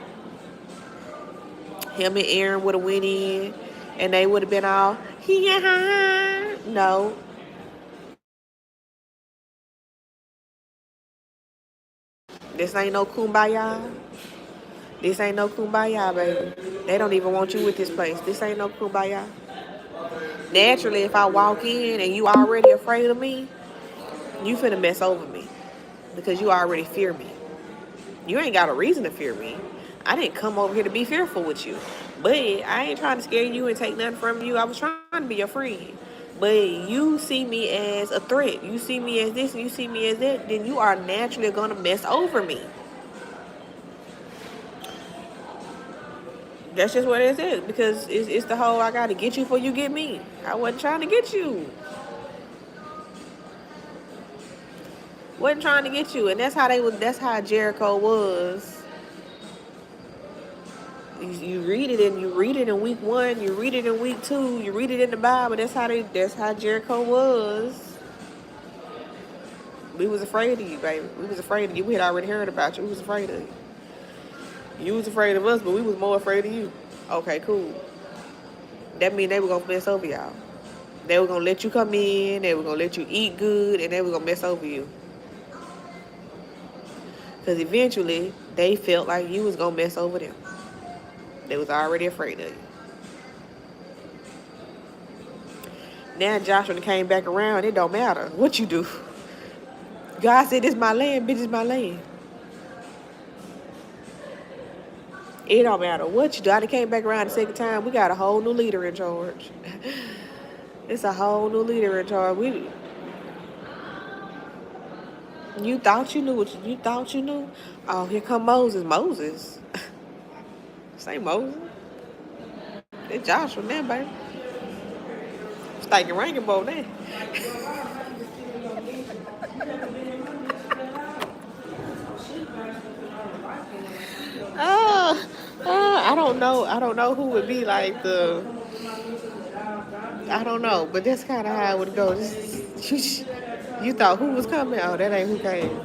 Him and Aaron would have went in and they would have been all... No. This ain't no kumbaya. This ain't no kumbaya, baby. They don't even want you with this place. This ain't no kumbaya. Naturally, if I walk in and you already afraid of me, you finna mess over me because you already fear me. You ain't got a reason to fear me. I didn't come over here to be fearful with you. But I ain't trying to scare you and take nothing from you. I was trying to be your friend. But you see me as a threat. You see me as this and you see me as that. Then you are naturally going to mess over me. That's just what it is. Because it's the whole I got to get you before you get me. I wasn't trying to get you. Wasn't trying to get you. And that's how Jericho was. You read it in week 1, you read it in week 2, you read it in the Bible. That's how Jericho was. We was afraid of you, baby. We was afraid of you. We had already heard about you. We was afraid of you. You was afraid of us, but we was more afraid of you. Okay, cool. That means they were gonna mess over y'all. They were gonna let you come in, they were gonna let you eat good, and they were gonna mess over you. Because eventually, they felt like you was gonna mess over them. They was already afraid of you. Now Joshua came back around. It don't matter what you do. God said, "This my land, bitch. It's my land." It don't matter what you do. I came back around the second time. We got a whole new leader in charge. It's a whole new leader in charge. You thought you knew what you thought you knew? Oh, here come Moses. Moses. Say Moses. It's Joshua now, baby. It's like a ranking bowl now. I don't know. I don't know who would be like the... I don't know, but that's kind of how it would go. You thought who was coming? Oh, that ain't who came.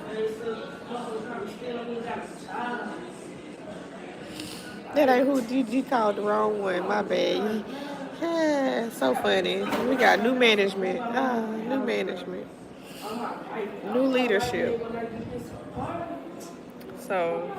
That ain't who. You called the wrong one. My bad. Yeah, so funny. We got new management. New management. New leadership. So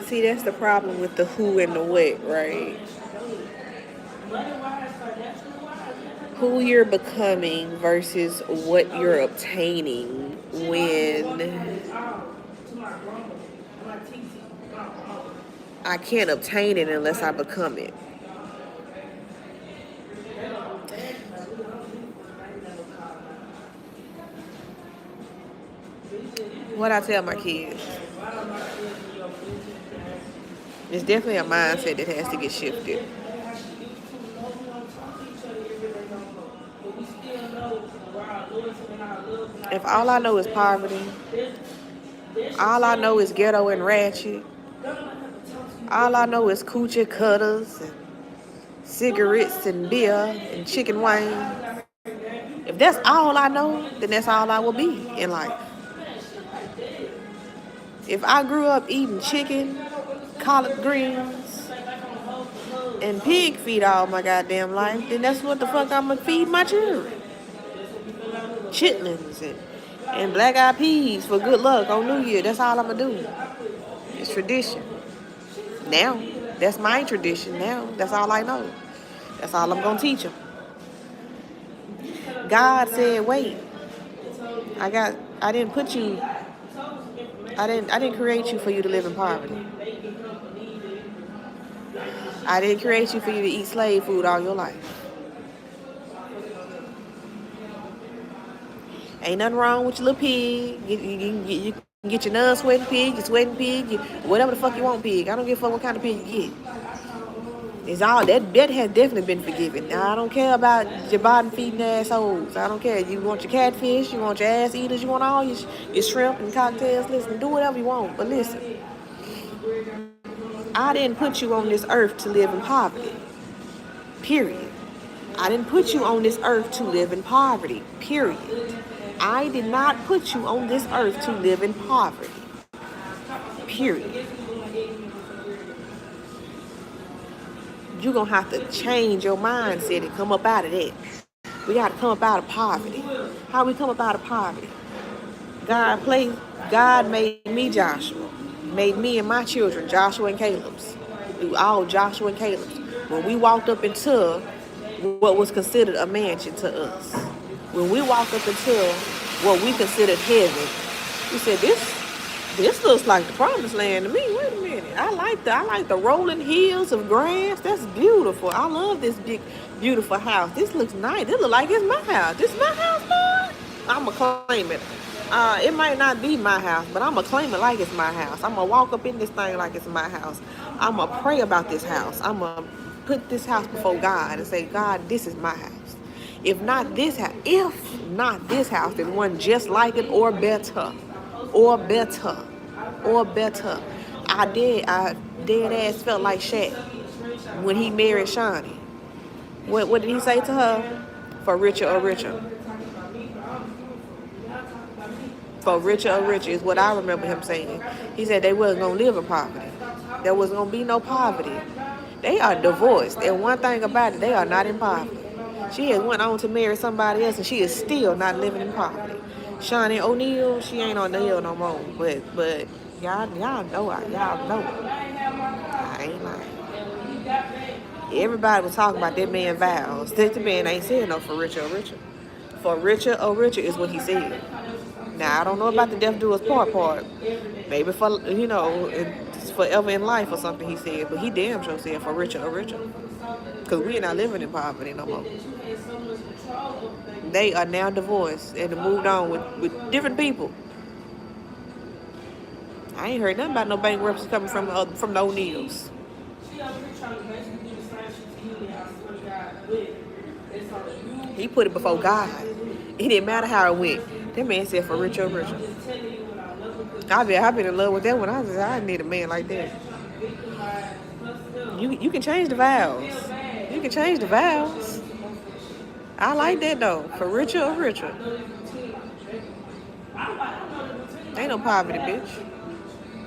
see, that's the problem with the who and the what, right? Who you're becoming versus what you're obtaining when I can't obtain it unless I become it. What I tell my kids, it's definitely a mindset that has to get shifted. If all I know is poverty, all I know is ghetto and ratchet, all I know is coochie cutters and cigarettes and beer and chicken wings, if that's all I know, then that's all I will be in life. If I grew up eating chicken, collard greens, and pig feed all my goddamn life, then that's what the fuck I'm gonna feed my children. Chitlins and black-eyed peas for good luck on New Year. That's all I'm gonna do. It's tradition. Now, that's my tradition now. That's all I know. That's all I'm gonna teach them. God said, wait. I didn't create you for you to live in poverty. I didn't create you for you to eat slave food all your life. Ain't nothing wrong with your little pig. You can get your non-sweating pig, your sweating pig, whatever the fuck you want pig. I don't give a fuck what kind of pig you get. It's all that has definitely been forgiven. Now, I don't care about your bottom feeding assholes. I don't care. You want your catfish, you want your ass eaters, you want all your shrimp and cocktails. Listen, do whatever you want. But listen, I didn't put you on this earth to live in poverty. Period. I didn't put you on this earth to live in poverty. Period. I did not put you on this earth to live in poverty. Period. You're going to have to change your mindset and come up out of that. We got to come up out of poverty. How we come up out of poverty? God made me Joshua. Made me and my children Joshua and Caleb's. All Joshua and Caleb's. When we walked up into what was considered a mansion to us. When we walked up into what we considered heaven, we said, this looks like the promised land to me. Wait a minute. I like the rolling hills of grass. That's beautiful. I love this big, beautiful house. This looks nice. This looks like it's my house. This is my house, boy. I'm going to claim it. It might not be my house, but I'm going to claim it like it's my house. I'm going to walk up in this thing like it's my house. I'm going to pray about this house. I'm going to put this house before God and say, God, this is my house. If not this house, then one just like it or better. I dead ass felt like Shaq when he married Shawnee. What did he say to her? For richer or richer. For richer or richer is what I remember him saying. He said they wasn't going to live in poverty. There wasn't going to be no poverty. They are divorced. And one thing about it, they are not in poverty. She has went on to marry somebody else and she is still not living in poverty. Shawnee O'Neal, she ain't on the hill no more. But y'all know. I ain't lying. Everybody was talking about that man vows. That the man ain't saying no for richer or richer. For richer or richer is what he said. Now I don't know about the death do us part. Maybe for it's forever in life or something he said, but he damn sure said for richer or richer. Because we're not living in poverty no more. They are now divorced and moved on with different people. I ain't heard nothing about no bankruptcy coming from the O'Neals. He put it before God. It didn't matter how it went. That man said for richer or richer. I've been in love with that one. I need a man like that. You can change the vows. You can change the vows. I like that though. For richer or richer. Ain't no poverty, bitch.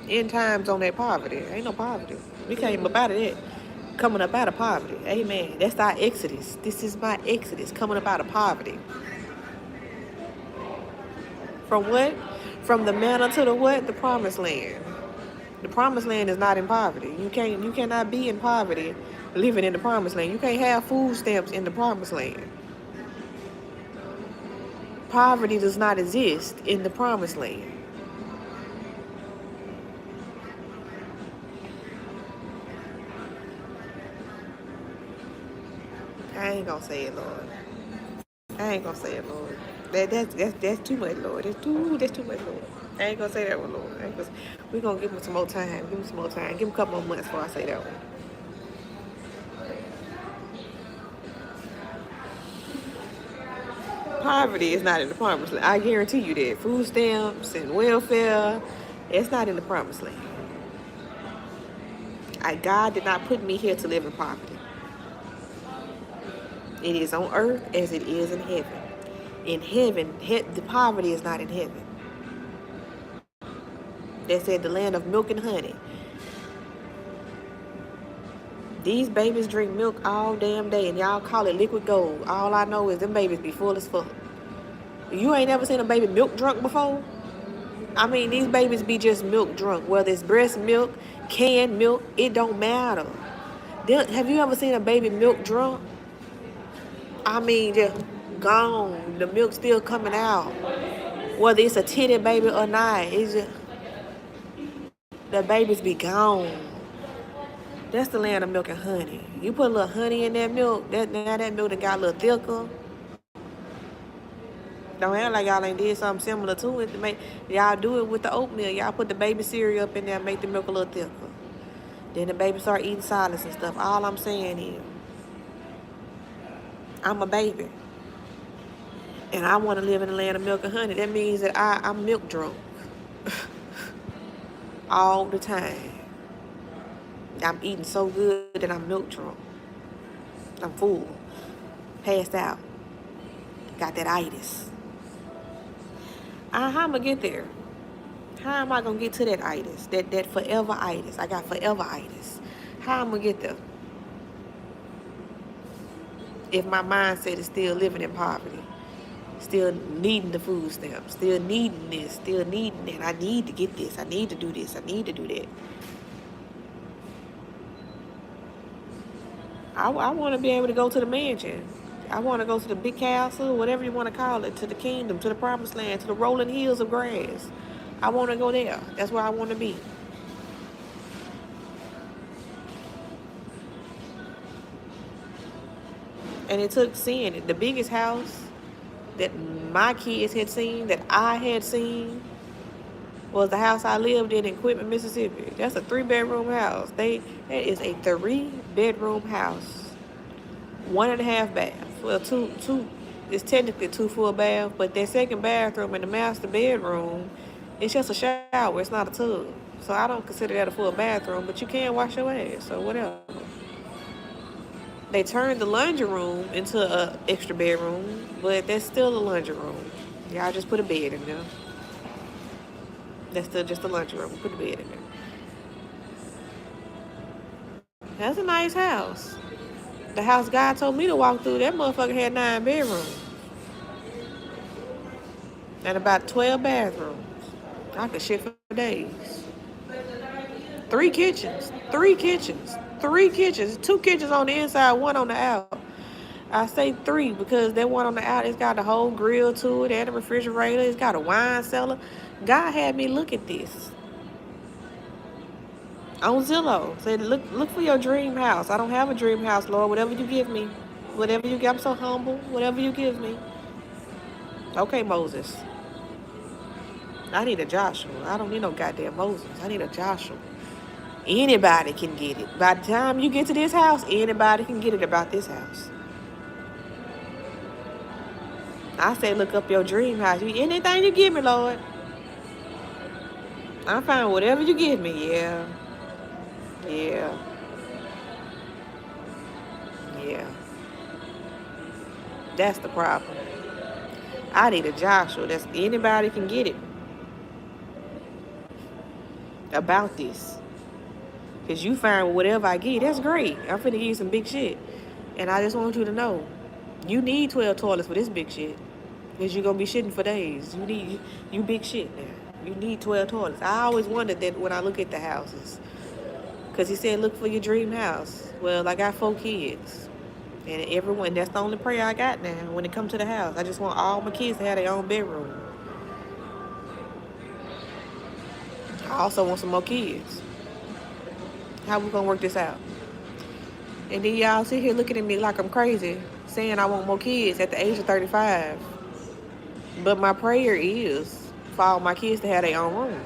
End times on that poverty. Ain't no poverty. We came up out of that. Coming up out of poverty. Amen. That's our exodus. This is my exodus. Coming up out of poverty. From what? From the manna to the what? The promised land. The promised land is not in poverty. You cannot be in poverty living in the promised land. You can't have food stamps in the promised land. Poverty does not exist in the promised land. I ain't gonna say it, Lord. I ain't gonna say it, Lord. That's too much, Lord. That's too much, Lord. I ain't gonna say that one, Lord. We're gonna give him some more time. Give him some more time. Give him a couple more months before I say that one. Poverty is not in the promised land. I guarantee you that. Food stamps and welfare, it's not in the promised land. God did not put me here to live in poverty. It is on earth as it is in heaven. In heaven, the poverty is not in heaven. They said the land of milk and honey. These babies drink milk all damn day and y'all call it liquid gold. All I know is them babies be full as fuck. You ain't never seen a baby milk drunk before? I mean, these babies be just milk drunk. Whether it's breast milk, canned milk, it don't matter. Have you ever seen a baby milk drunk? I mean, just gone. The milk still coming out. Whether it's a titty baby or not, it's just, the babies be gone. That's the land of milk and honey. You put a little honey in that milk, now that milk that got a little thicker. Don't act like y'all ain't did something similar to it. Y'all do it with the oatmeal. Y'all put the baby cereal up in there and make the milk a little thicker. Then the baby start eating solids and stuff. All I'm saying is, I'm a baby. And I want to live in the land of milk and honey. That means that I'm milk drunk. All the time. I'm eating so good that I'm milk drunk. I'm full. Passed out. Got that itis. How am I gonna get there? How am I gonna get to that itis? That forever itis. I got forever itis. How am I gonna get there? If my mindset is still living in poverty, still needing the food stamps, still needing this, still needing that. I need to get this. I need to do this. I need to do that. I want to be able to go to the mansion. I want to go to the big castle, whatever you want to call it, to the kingdom, to the promised land, to the rolling hills of grass. I want to go there. That's where I want to be. And it took seeing it. The biggest house that my kids had seen, that I had seen, was the house I lived in Quitman, Mississippi. That's a 3-bedroom house. That is a 3-bedroom house. 1.5 baths. Well, two. It's technically 2 full baths, but that second bathroom in the master bedroom, it's just a shower. It's not a tub. So I don't consider that a full bathroom, but you can wash your ass, so whatever. They turned the laundry room into an extra bedroom, but that's still a laundry room. Y'all just put a bed in there. That's still just a laundry room. Put a bed in there. That's a nice house. The house God told me to walk through, that motherfucker had 9 bedrooms. And about 12 bathrooms. I could shit for days. 3 kitchens. 2 kitchens on the inside, 1 on the out. I say 3 because that one on the out, it's got the whole grill to it and a refrigerator. It's got a wine cellar. God had me look at this on Zillow. Said, look for your dream house. I don't have a dream house, Lord. Whatever you give me. Whatever you give. I'm so humble. Whatever you give me. Okay, Moses. I need a Joshua. I don't need no goddamn Moses. I need a Joshua. Anybody can get it. By the time you get to this house, anybody can get it about this house. I say, look up your dream house. Anything you give me, Lord. I find whatever you give me. Yeah. That's the problem. I need a Joshua. That's anybody can get it about this. Because you find whatever I get, that's great. I'm finna give you some big shit. And I just want you to know, you need 12 toilets for this big shit. Because you're going to be shitting for days. You big shit now. You need 12 toilets. I always wondered that when I look at the houses. Because he said, look for your dream house. Well, I got 4 kids. And everyone, that's the only prayer I got now when it comes to the house. I just want all my kids to have their own bedroom. I also want some more kids. How we gonna work this out? And then y'all sit here looking at me like I'm crazy, saying I want more kids at the age of 35. But my prayer is for all my kids to have their own room.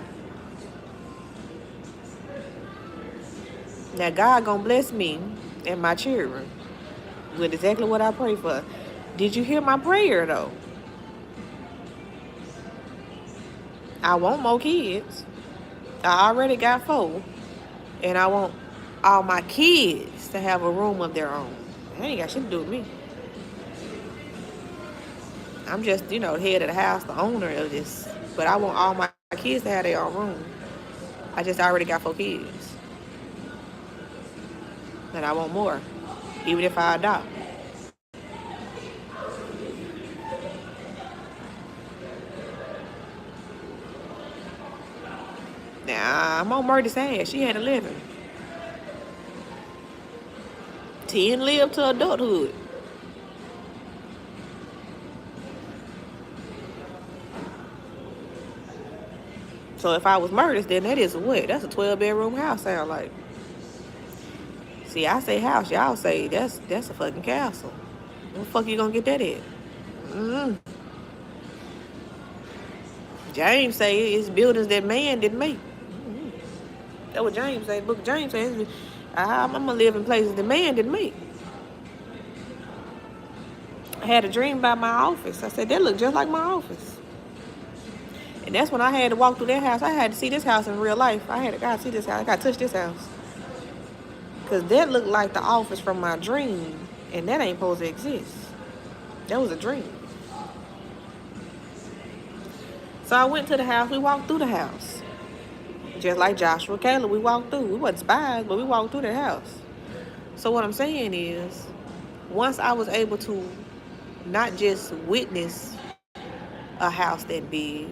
Now God gonna bless me and my children with exactly what I pray for. Did you hear my prayer though? I want more kids. I already got 4. And I want all my kids to have a room of their own. That ain't got shit to do with me. I'm just, the head of the house, the owner of this. But I want all my kids to have their own room. I just already got 4 kids. And I want more, even if I adopt. Now, I'm on Murder's ass. She had 11. 10 lived to adulthood. So if I was Murder's, then that is what? That's a 12-bedroom house, sound like. See, I say house. Y'all say that's a fucking castle. Where the fuck you gonna get that at? James say it's buildings that man didn't make. That's what James say. The book of James says I'm gonna live in places that man didn't make. I had a dream about my office. I said, that looked just like my office. And that's when I had to walk through that house. I had to see this house in real life. I gotta see this house. I gotta touch this house. Because that looked like the office from my dream. And that ain't supposed to exist. That was a dream. So I went to the house. We walked through the house. Just like Joshua Caleb, we walked through. We wasn't spies, but we walked through the house. So what I'm saying is, once I was able to not just witness a house that big,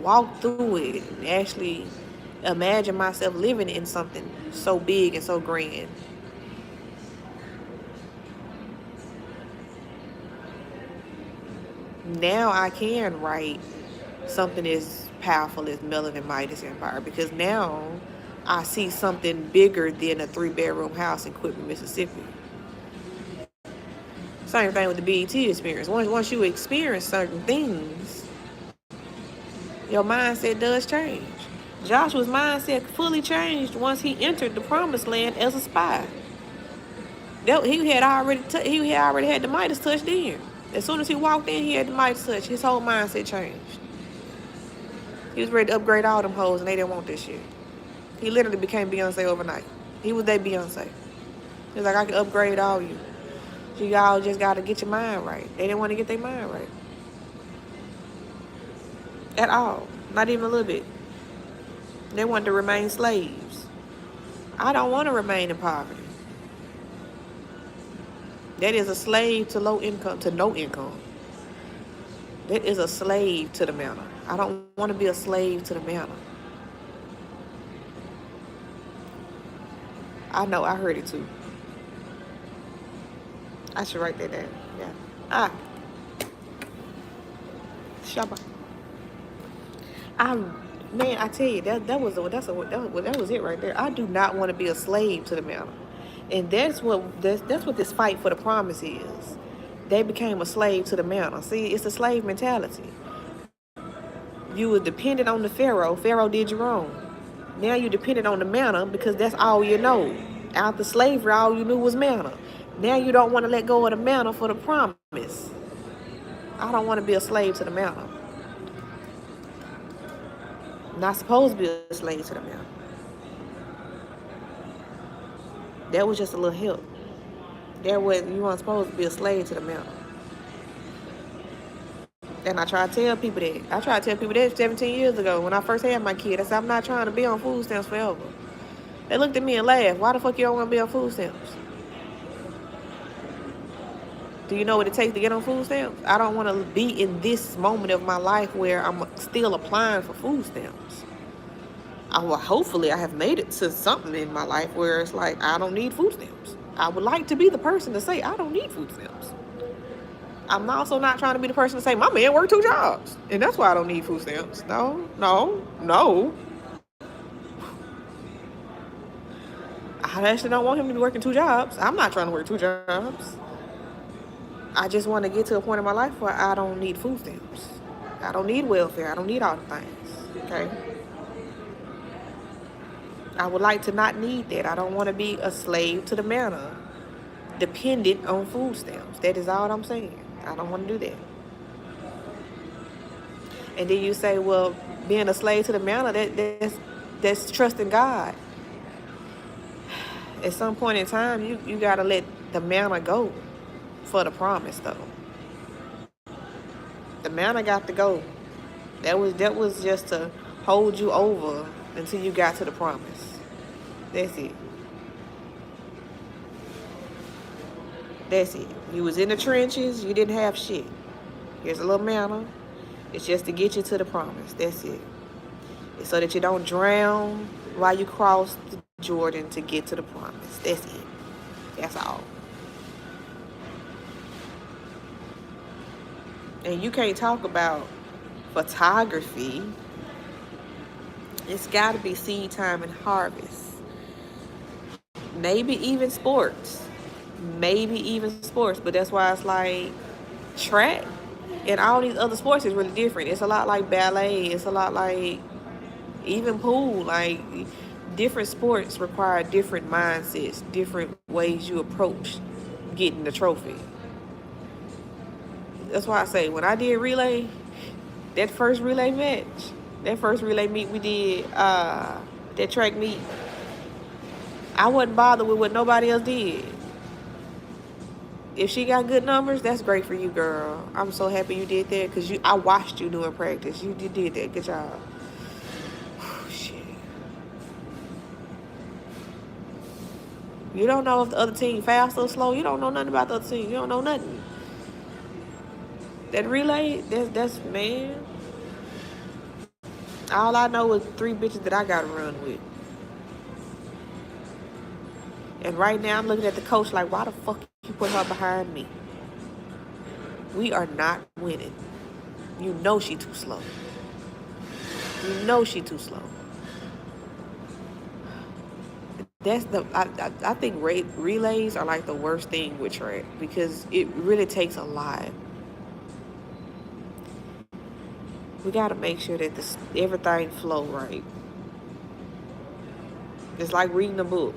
walk through it, and actually imagine myself living in something so big and so grand. Now I can write something as powerful as Melon and Midas Empire, because now I see something bigger than a 3-bedroom house in Quitman, Mississippi. Same thing with the BET experience. Once you experience certain things, your mindset does change. Joshua's mindset fully changed once he entered the promised land as a spy. He had already had the Midas touch then. As soon as he walked in, he had the Midas touch. His whole mindset changed. He was ready to upgrade all them hoes, and they didn't want this shit. He literally became Beyonce overnight. He was their Beyonce. He was like, I can upgrade all you. So y'all just got to get your mind right. They didn't want to get their mind right. At all. Not even a little bit. They wanted to remain slaves. I don't want to remain in poverty. That is a slave to low income, to no income. That is a slave to the manna. I don't want to be a slave to the manna. I know, I heard it too. I should write that down. Yeah. Shabba. Man, I tell you, that was it right there. I do not want to be a slave to the manna. And that's what this fight for the promise is. They became a slave to the manna. See, it's a slave mentality. You were dependent on the Pharaoh. Pharaoh did you wrong. Now you're dependent on the manna because that's all you know. After slavery, all you knew was manna. Now you don't want to let go of the manna for the promise. I don't want to be a slave to the manna. Not supposed to be a slave to the manna. That was just a little help. You weren't supposed to be a slave to the manna. And I try to tell people that. I tried to tell people that 17 years ago when I first had my kid. I said, I'm not trying to be on food stamps forever. They looked at me and laughed. Why the fuck you don't want to be on food stamps? Do you know what it takes to get on food stamps? I don't want to be in this moment of my life where I'm still applying for food stamps. Hopefully I have made it to something in my life where it's like, I don't need food stamps. I would like to be the person to say, I don't need food stamps. I'm also not trying to be the person to say, my man worked 2 jobs, and that's why I don't need food stamps. No. I actually don't want him to be working 2 jobs. I'm not trying to work 2 jobs. I just want to get to a point in my life where I don't need food stamps. I don't need welfare. I don't need all the things. Okay? I would like to not need that. I don't want to be a slave to the manna, dependent on food stamps. That is all I'm saying. I don't want to do that. And then you say, well, being a slave to the manna, that's trusting God. At some point in time, you got to let the manna go for the promise, though. The manna got to go. That was just to hold you over until you got to the promise. That's it. That's it. You was in the trenches. You didn't have shit. Here's a little manna. It's just to get you to the promise. That's it. It's so that you don't drown while you cross the Jordan to get to the promise. That's it. That's all. And you can't talk about photography. It's got to be seed time and harvest. Maybe even sports. But that's why it's like track and all these other sports is really different. It's a lot like ballet. It's a lot like even pool. Like, different sports require different mindsets, different ways you approach getting the trophy. That's why I say, when I did relay, that first relay meet we did, that track meet, I wasn't bothered with what nobody else did. If she got good numbers, that's great for you, girl. I'm so happy you did that, because I watched you doing practice. You did that. Good job. Shit. You don't know if the other team fast or slow. You don't know nothing about the other team. You don't know nothing. That relay, that's man. All I know is 3 bitches that I got to run with. And right now I'm looking at the coach like, why the fuck you put her behind me? We are not winning. You know she too slow. That's I think relays are like the worst thing with track, because it really takes a lot. We got to make sure that everything flow right. It's like reading a book,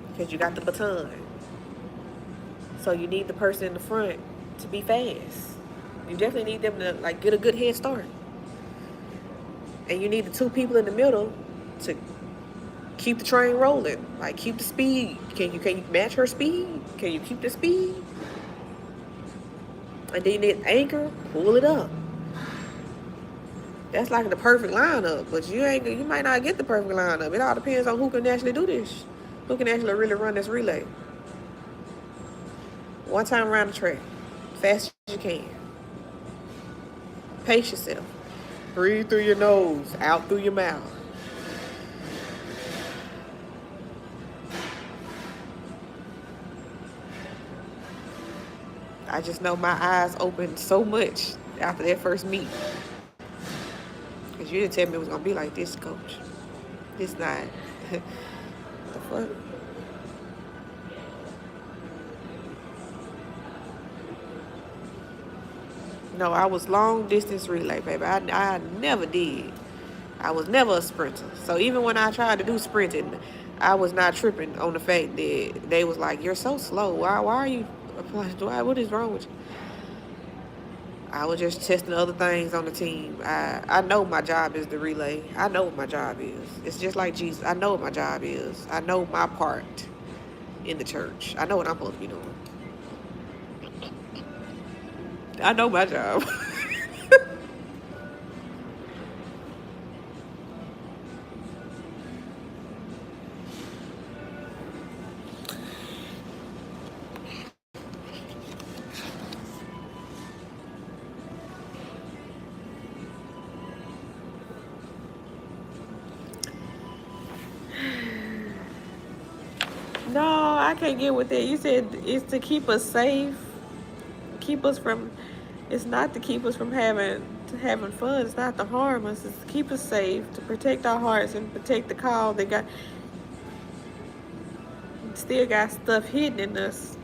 because you got the baton. So you need the person in the front to be fast. You definitely need them to like get a good head start. And you need the 2 people in the middle to keep the train rolling. Like, keep the speed. Can you match her speed? Can you keep the speed? And then you need anchor, pull it up. That's like the perfect lineup, but you might not get the perfect lineup. It all depends on who can actually do this. Who can actually really run this relay. 1 time around the track. Fast as you can. Pace yourself. Breathe through your nose, out through your mouth. I just know my eyes opened so much after that first meet. Because you didn't tell me it was going to be like this, coach. It's not. The fuck? No, I was long distance relay, baby. I never did. I was never a sprinter. So even when I tried to do sprinting, I was not tripping on the fact that they was like, you're so slow. Why are you applying? What is wrong with you? I was just testing other things on the team. I know my job is the relay. I know what my job is. It's just like Jesus. I know what my job is. I know my part in the church. I know what I'm supposed to be doing. I know my job. No, I can't get with that. You said it's to keep us safe, keep us from. It's not to keep us from having fun. It's not to harm us. It's to keep us safe, to protect our hearts and protect the call that got still got stuff hidden in us.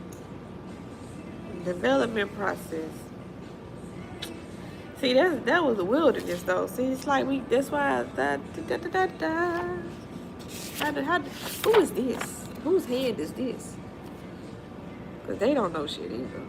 Development process. See, that was the wilderness though. See, it's like we. That's why who is this? Whose hand is this? Cause they don't know shit either.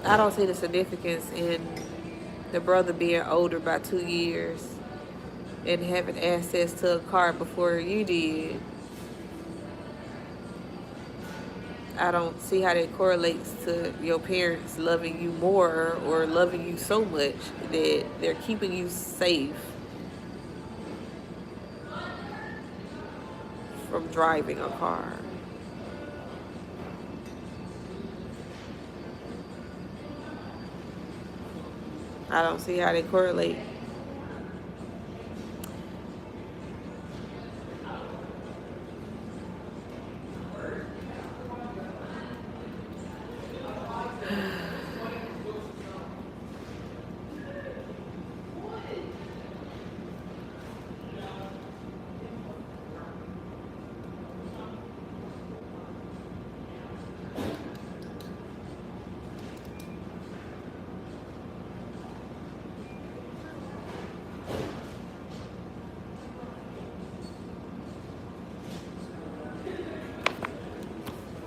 I don't see the significance in the brother being older by 2 years and having access to a car before you did. I don't see how that correlates to your parents loving you more or loving you so much that they're keeping you safe from driving a car. I don't see how they correlate.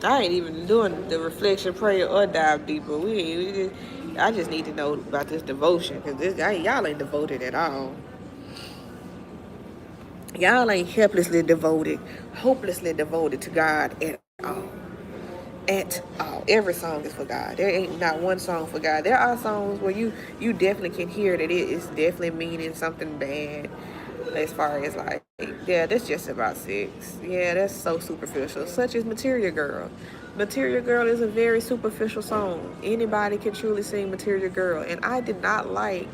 I ain't even doing the reflection prayer or dive deeper. I just need to know about this devotion because y'all ain't devoted at all. Y'all ain't helplessly devoted, hopelessly devoted to God at all. At all. Every song is for God. There ain't not one song for God. There are songs where you definitely can hear that it is definitely meaning something bad as far as like, yeah, that's just about sex. Yeah, that's so superficial. Such as Material Girl. Material Girl is a very superficial song. Anybody can truly sing Material Girl. And I did not like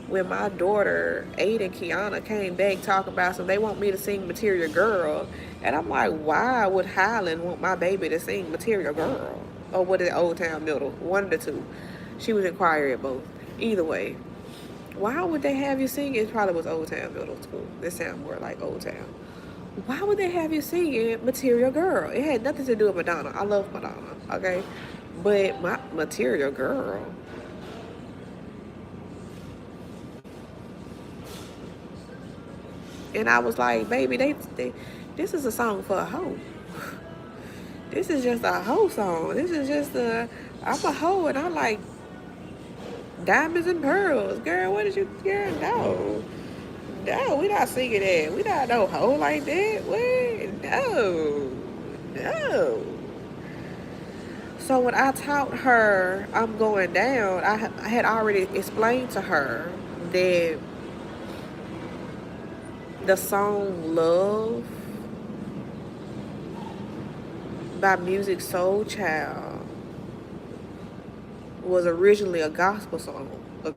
when my daughter, Ada and Kiana, came back talking about they want me to sing Material Girl. And I'm like, why would Highland want my baby to sing Material Girl? Or what is it, Old Town Middle? One of the two. She was in choir at both. Either way. Why would they have you sing? It probably was Old Town Middle School. It sounds more like Old Town. Why would they have you singing Material Girl? It had nothing to do with Madonna. I love Madonna, okay? But my Material Girl. And I was like, baby, this is a song for a hoe. This is just a hoe song. This is just I'm a hoe and I like diamonds and pearls. Girl, what did you, girl, no. No, we not singing that. We not no hoe like that. What? No. No. So when I taught her I'm going down, I had already explained to her that the song Love by Music Soul Child was originally a gospel song, a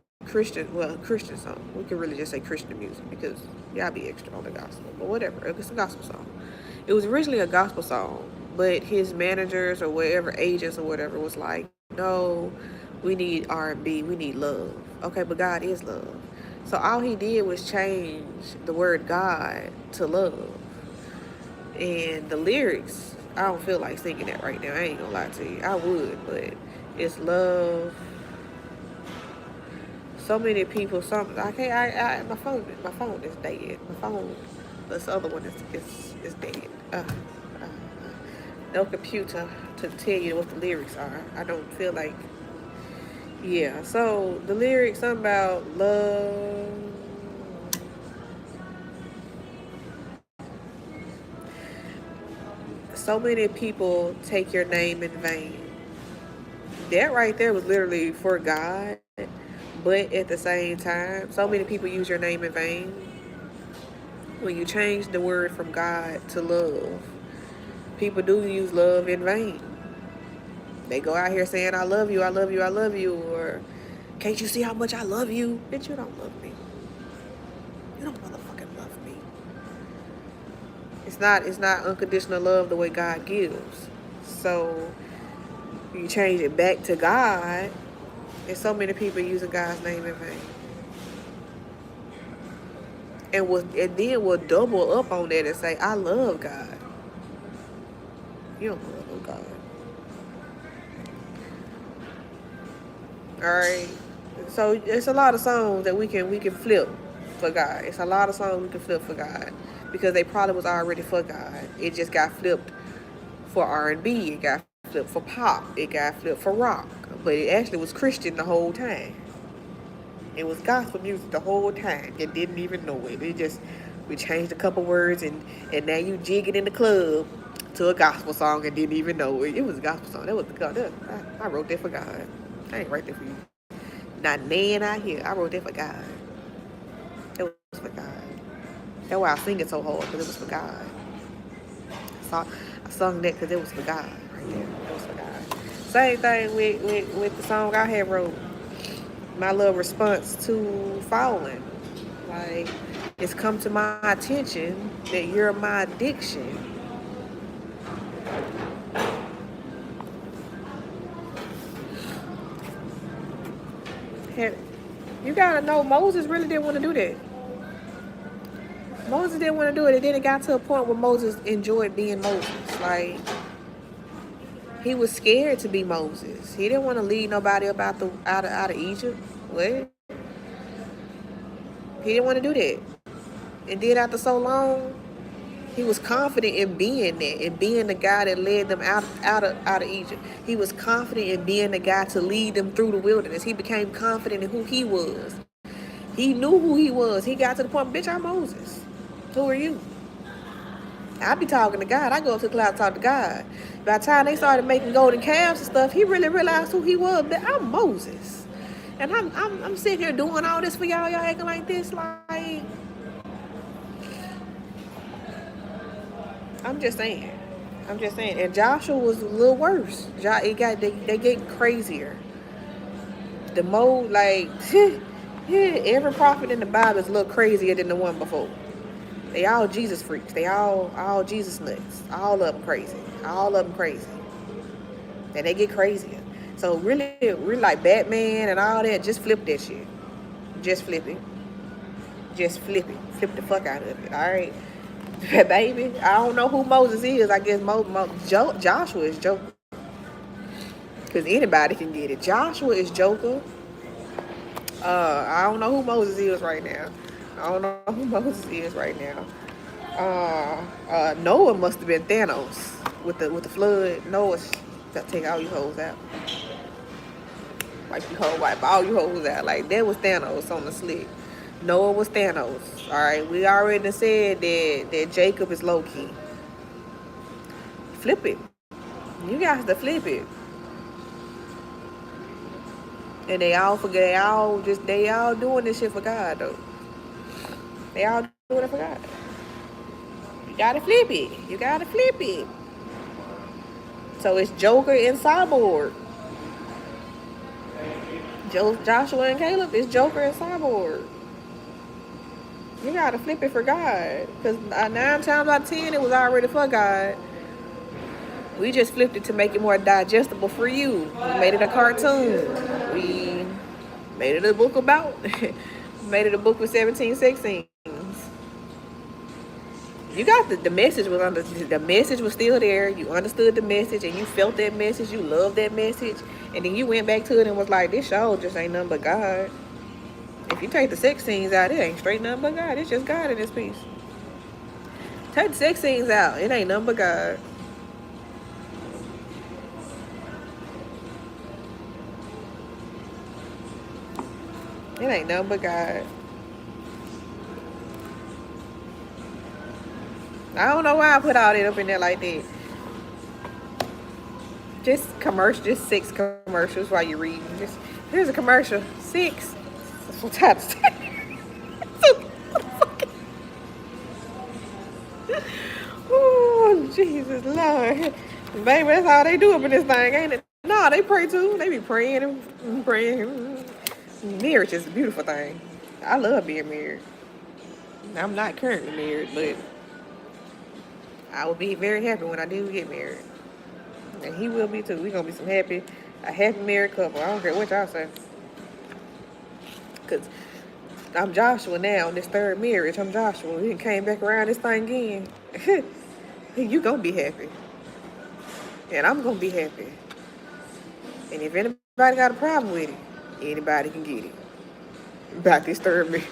Christian song. We could really just say Christian music because y'all be extra on the gospel, but whatever. It's a gospel song. It was originally a gospel song, but his managers or whatever agents or whatever was like, no, we need R&B, we need love. Okay, but God is love. So all he did was change the word God to love. And the lyrics, I don't feel like singing that right now. I ain't gonna lie to you. I would, but it's love. So many people, I can't. My phone is dead. This other one is dead. No computer to tell you what the lyrics are. I don't feel like. Yeah. So the lyrics, something about love. So many people take your name in vain. That right there was literally for God, but at the same time, so many people use your name in vain. When you change the word from God to love, people do use love in vain. They go out here saying, I love you, I love you, I love you, or can't you see how much I love you? Bitch, you don't love me. You don't motherfucking love me. It's not unconditional love the way God gives. So you change it back to God, and so many people using God's name in vain. And then we'll double up on that and say, I love God. You don't love God. Alright. So it's a lot of songs that we can flip for God. It's a lot of songs we can flip for God. Because they probably was already for God. It just got flipped for R&B. It got flipped for pop. It got flipped for rock. But it actually was Christian the whole time. It was gospel music the whole time. You didn't even know it. We changed a couple words and now you jigging in the club to a gospel song and didn't even know it. It was a gospel song. That was God. I wrote that for God. I ain't write that for you. Not nan out here. I wrote that for God. It was for God. That's why I sing it so hard, because it was for God. I sung that because it was for God right there. It was for God. Same thing with the song I had wrote. My little response to falling. Like, it's come to my attention that you're my addiction. You gotta know, Moses really didn't want to do that. Moses didn't want to do it. And then it got to a point where Moses enjoyed being Moses. Like, he was scared to be Moses. He didn't want to lead nobody up out of Egypt. What? He didn't want to do that. And then after so long, he was confident in being that, and being the guy that led them out of Egypt. He was confident in being the guy to lead them through the wilderness. He became confident in who he was. He knew who he was. He got to the point, bitch, I'm Moses. Who are you? I be talking to God. I go up to the cloud and talk to God. By the time they started making golden calves and stuff, he really realized who he was. That I'm Moses. And I'm sitting here doing all this for y'all. Y'all acting like this. Like, I'm just saying. And Joshua was a little worse. They get crazier. The mode, like, every prophet in the Bible is a little crazier than the one before. They all Jesus freaks. They all Jesus nuts. All of them crazy. And they get crazier. So really like Batman and all that, just flip that shit. Just flip it. Flip the fuck out of it. All right. Baby, I don't know who Moses is. I guess Joshua is Joker. Because anybody can get it. Joshua is Joker. I don't know who Moses is right now. Noah must have been Thanos with the flood. Noah's got to take all you hoes out. Wipe all you hoes out. Like, that was Thanos on the slick. Noah was Thanos. Alright, we already said that Jacob is Loki. Flip it. You guys to flip it. And they all doing this shit for God though. They all doing it for God. You gotta flip it. So it's Joker and Cyborg. Joshua and Caleb is Joker and Cyborg. You gotta flip it for God. Because 9 times out of 10, it was already for God. We just flipped it to make it more digestible for you. We made it a cartoon. We made it a book about. Made it a book with 17 sex scenes. You got the message was under the message was still there. You understood the message and you felt that message. You loved that message, and then you went back to it and was like, "This show just ain't nothing but God." If you take the sex scenes out, it ain't straight nothing but God. It's just God in this piece. Take the sex scenes out, it ain't nothing but God. It ain't nothing but God. I don't know why I put all that up in there like that. Just commercial, just 6 commercials while you're reading. Just here's a commercial. 6. That's what oh, Jesus Lord. Baby, that's all they do up in this thing, ain't it? No, they pray too. They be praying and praying. Marriage is a beautiful thing. I love being married. I'm not currently married, but I will be very happy when I do get married. And he will be too. We're going to be a happy married couple. I don't care what y'all say. Because I'm Joshua now in this 3rd marriage. I'm Joshua. He came back around this thing again. You going to be happy. And I'm going to be happy. And if anybody got a problem with it, anybody can get it. About this 3rd marriage.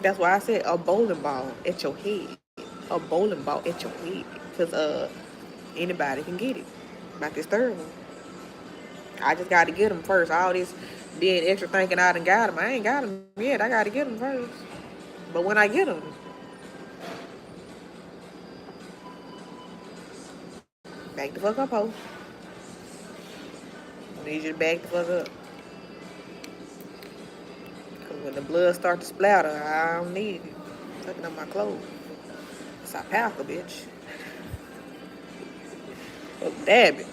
That's why I said a bowling ball at your head. A bowling ball at your head. Because anybody can get it. About this 3rd one. I just got to get them first. All this being extra thinking I done got them. I ain't got them yet. I got to get them first. But when I get them, back the fuck up, ho. I need you to back the fuck up. Because when the blood starts to splatter, I don't need it. Tucking up my clothes. It's a powerful bitch. Oh, damn it.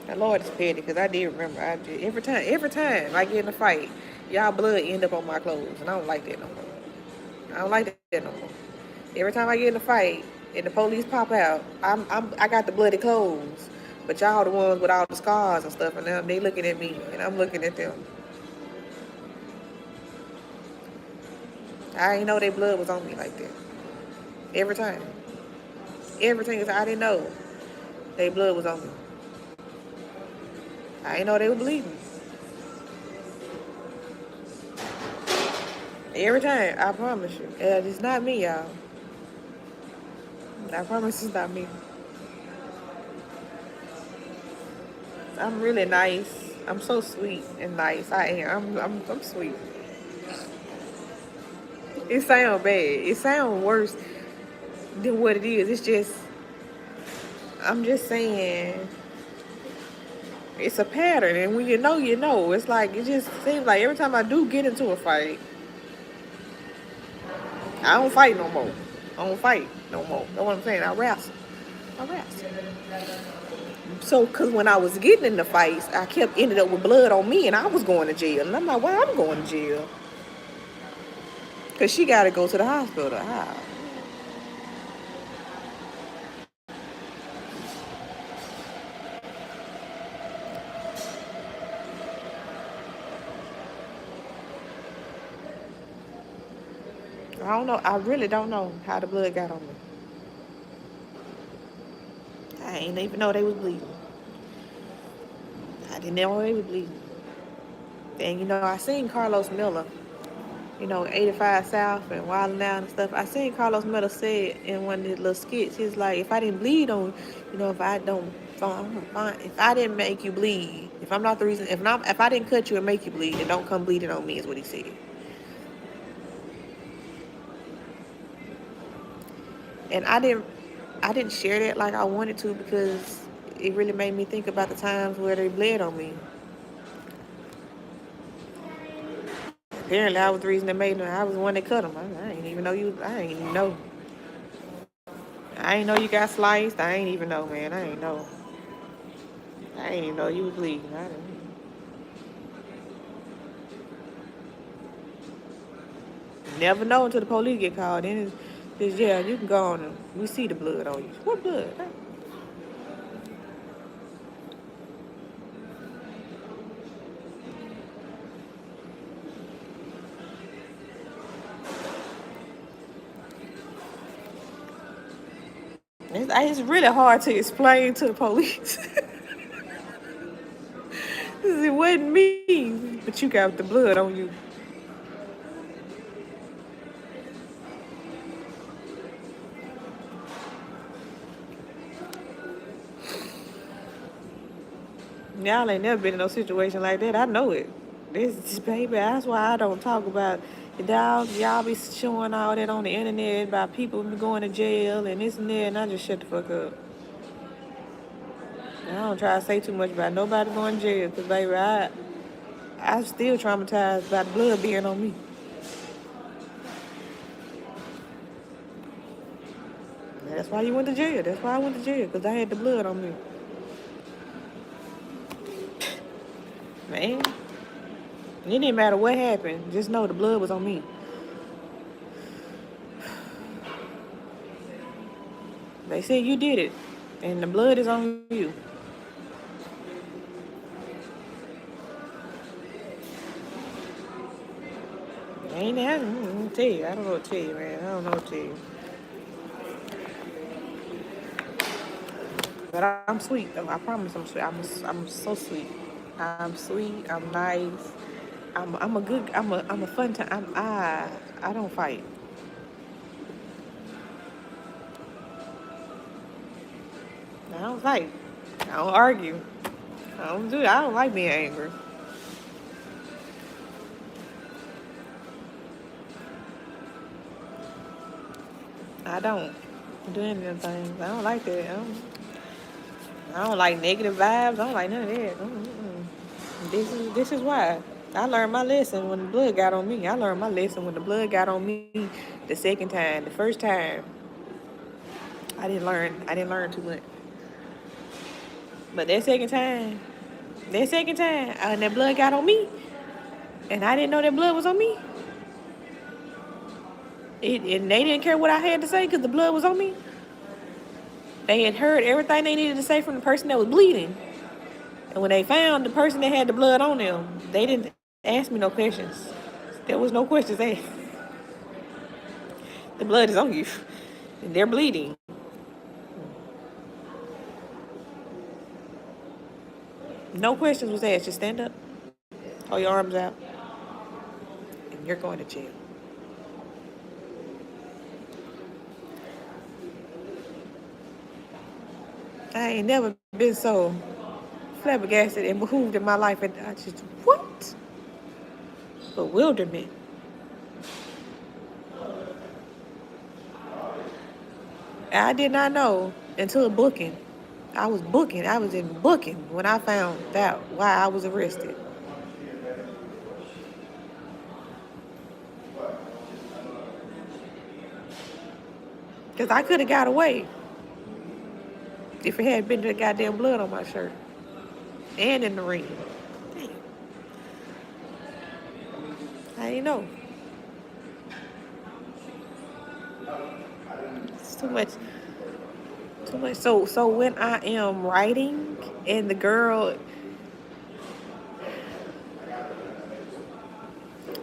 The Lord is petty because I did remember. Every time I get in a fight, y'all blood end up on my clothes, and I don't like that no more. I don't like that no more. Every time I get in a fight and the police pop out, I got the bloody clothes, but y'all the ones with all the scars and stuff, and now they looking at me and I'm looking at them. I didn't know their blood was on me like that. Every time I didn't know their blood was on me. I didn't know they were bleeding. Every time, I promise you. It's not me, y'all. I promise it's not me. I'm really nice. I'm so sweet and nice. I am. I'm sweet. It sounds bad. It sounds worse than what it is. It's just, I'm just saying, it's a pattern. And when you know, you know. It's like, it just seems like every time I do get into a fight, I don't fight no more. I don't fight no more. That's what I'm saying. I wrestle. So, because when I was getting in the fights, I kept ending up with blood on me and I was going to jail. And I'm like, why I'm going to jail? Because she got to go to the hospital. I don't know. I really don't know how the blood got on me. I ain't even know they was bleeding. I didn't know they was bleeding. And, I seen Carlos Miller, 85 South and Wildin' Out and stuff. I seen Carlos Miller say it in one of his little skits. He's like, if I didn't bleed on, if I didn't make you bleed, if I'm not the reason, if I didn't cut you and make you bleed, then don't come bleeding on me, is what he said. And I didn't share that like I wanted to because it really made me think about the times where they bled on me. Apparently, I was the reason they made them. I was the one that cut them. I didn't even know you. I didn't even know. I ain't know you got sliced. I ain't even know, man. I ain't know. I ain't even know you was bleeding. I didn't. Never know until the police get called. Then it's yeah, you can go on and we see the blood on you. What blood? It's really hard to explain to the police. It wasn't me, but you got the blood on you. Y'all ain't never been in no situation like that. I know it. This baby, that's why I don't talk about it. Y'all be showing all that on the internet about people going to jail and this and that, and I just shut the fuck up. I don't try to say too much about nobody going to jail, because, baby, I'm still traumatized by the blood being on me. That's why you went to jail. That's why I went to jail, because I had the blood on me. Man, it didn't matter what happened. Just know the blood was on me. They said you did it, and the blood is on you. Ain't that? I don't tell you. I don't know what to tell you, man. I don't know what to tell you. But I'm sweet, though. I promise I'm sweet. I'm so sweet. I'm sweet. I'm nice. I'm a fun time. I don't fight. I don't fight. I don't argue. I don't do that. I don't like being angry. I don't do any of them things. I don't like that. I don't like negative vibes. I don't like none of that. This is why. I learned my lesson when the blood got on me. I learned my lesson when the blood got on me the second time. The first time, I didn't learn. I didn't learn too much. But that second time, and that blood got on me, and I didn't know that blood was on me. And they didn't care what I had to say because the blood was on me. They had heard everything they needed to say from the person that was bleeding. And when they found the person that had the blood on them, they didn't ask me no questions. There was no questions asked. The blood is on you. And they're bleeding. No questions was asked. Just stand up, hold your arms out, and you're going to jail. I ain't never been so flabbergasted and behooved in my life. And I just, what? Bewilderment. I did not know until booking. I was booking. I was in booking when I found out why I was arrested. Because I could have got away if it had been the goddamn blood on my shirt and in the ring. Damn. I didn't know. It's too much. Too much. So when I am writing and the girl,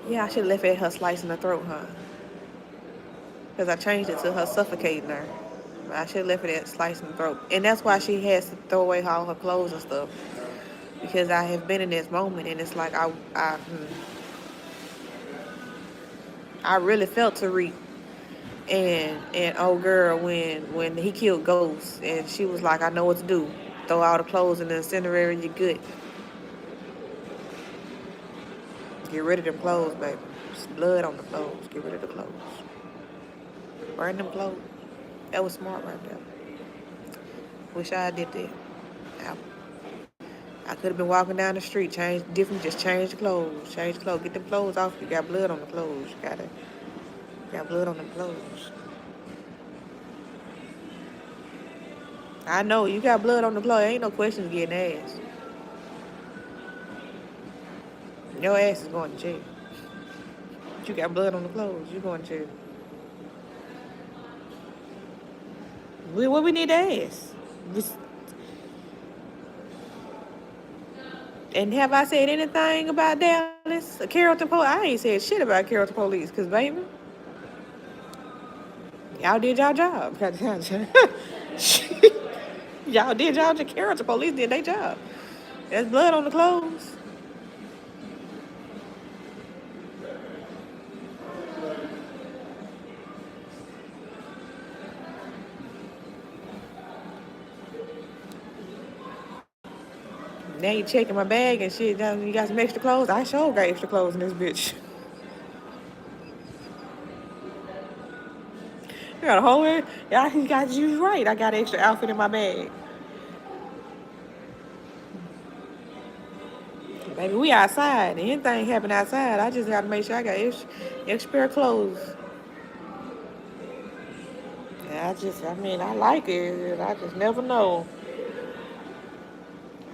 yeah, I should have left it at her slicing her throat, huh? Because I changed it to her suffocating her. I should have left it at slicing the throat. And that's why she has to throw away all her clothes and stuff. Because I have been in this moment and it's like I really felt Tariq and old girl when he killed Ghost and she was like, I know what to do. Throw all the clothes in the incinerator and you're good. Get rid of them clothes, baby. There's blood on the clothes. Get rid of the clothes. Burn them clothes. That was smart right there. Wish I did that. I could have been walking down the street, just change the clothes. Change the clothes. Get them clothes off. You got blood on the clothes. You got blood on them clothes. I know you got blood on the clothes. Ain't no questions getting asked. Your ass is going to jail. You got blood on the clothes. You going to jail. What we need to ask? And have I said anything about Dallas? Carrollton Police? I ain't said shit about Carrollton Police, because, baby, y'all did y'all job. Y'all did y'all job. Carrollton Police did their job. There's blood on the clothes. Now you checking my bag and shit. You got some extra clothes? I sure got extra clothes in this bitch. You got a whole head? Yeah, you got you right. I got an extra outfit in my bag. Baby, we outside. Anything happen outside, I just gotta make sure I got extra pair of clothes. Yeah, I like it. I just never know.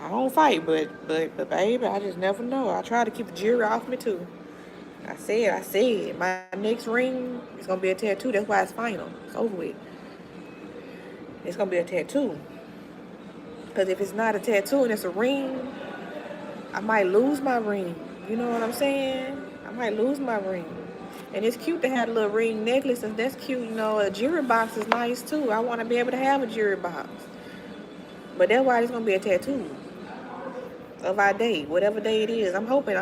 I don't fight, but baby, I just never know. I try to keep the jewelry off me too. I said, my next ring is gonna be a tattoo. That's why it's final. It's over with. It's gonna be a tattoo. Because if it's not a tattoo and it's a ring, I might lose my ring. You know what I'm saying? I might lose my ring. And it's cute to have a little ring necklace, and that's cute. You know, a jewelry box is nice too. I want to be able to have a jewelry box. But that's why it's gonna be a tattoo of our day, whatever day it is. I'm hoping.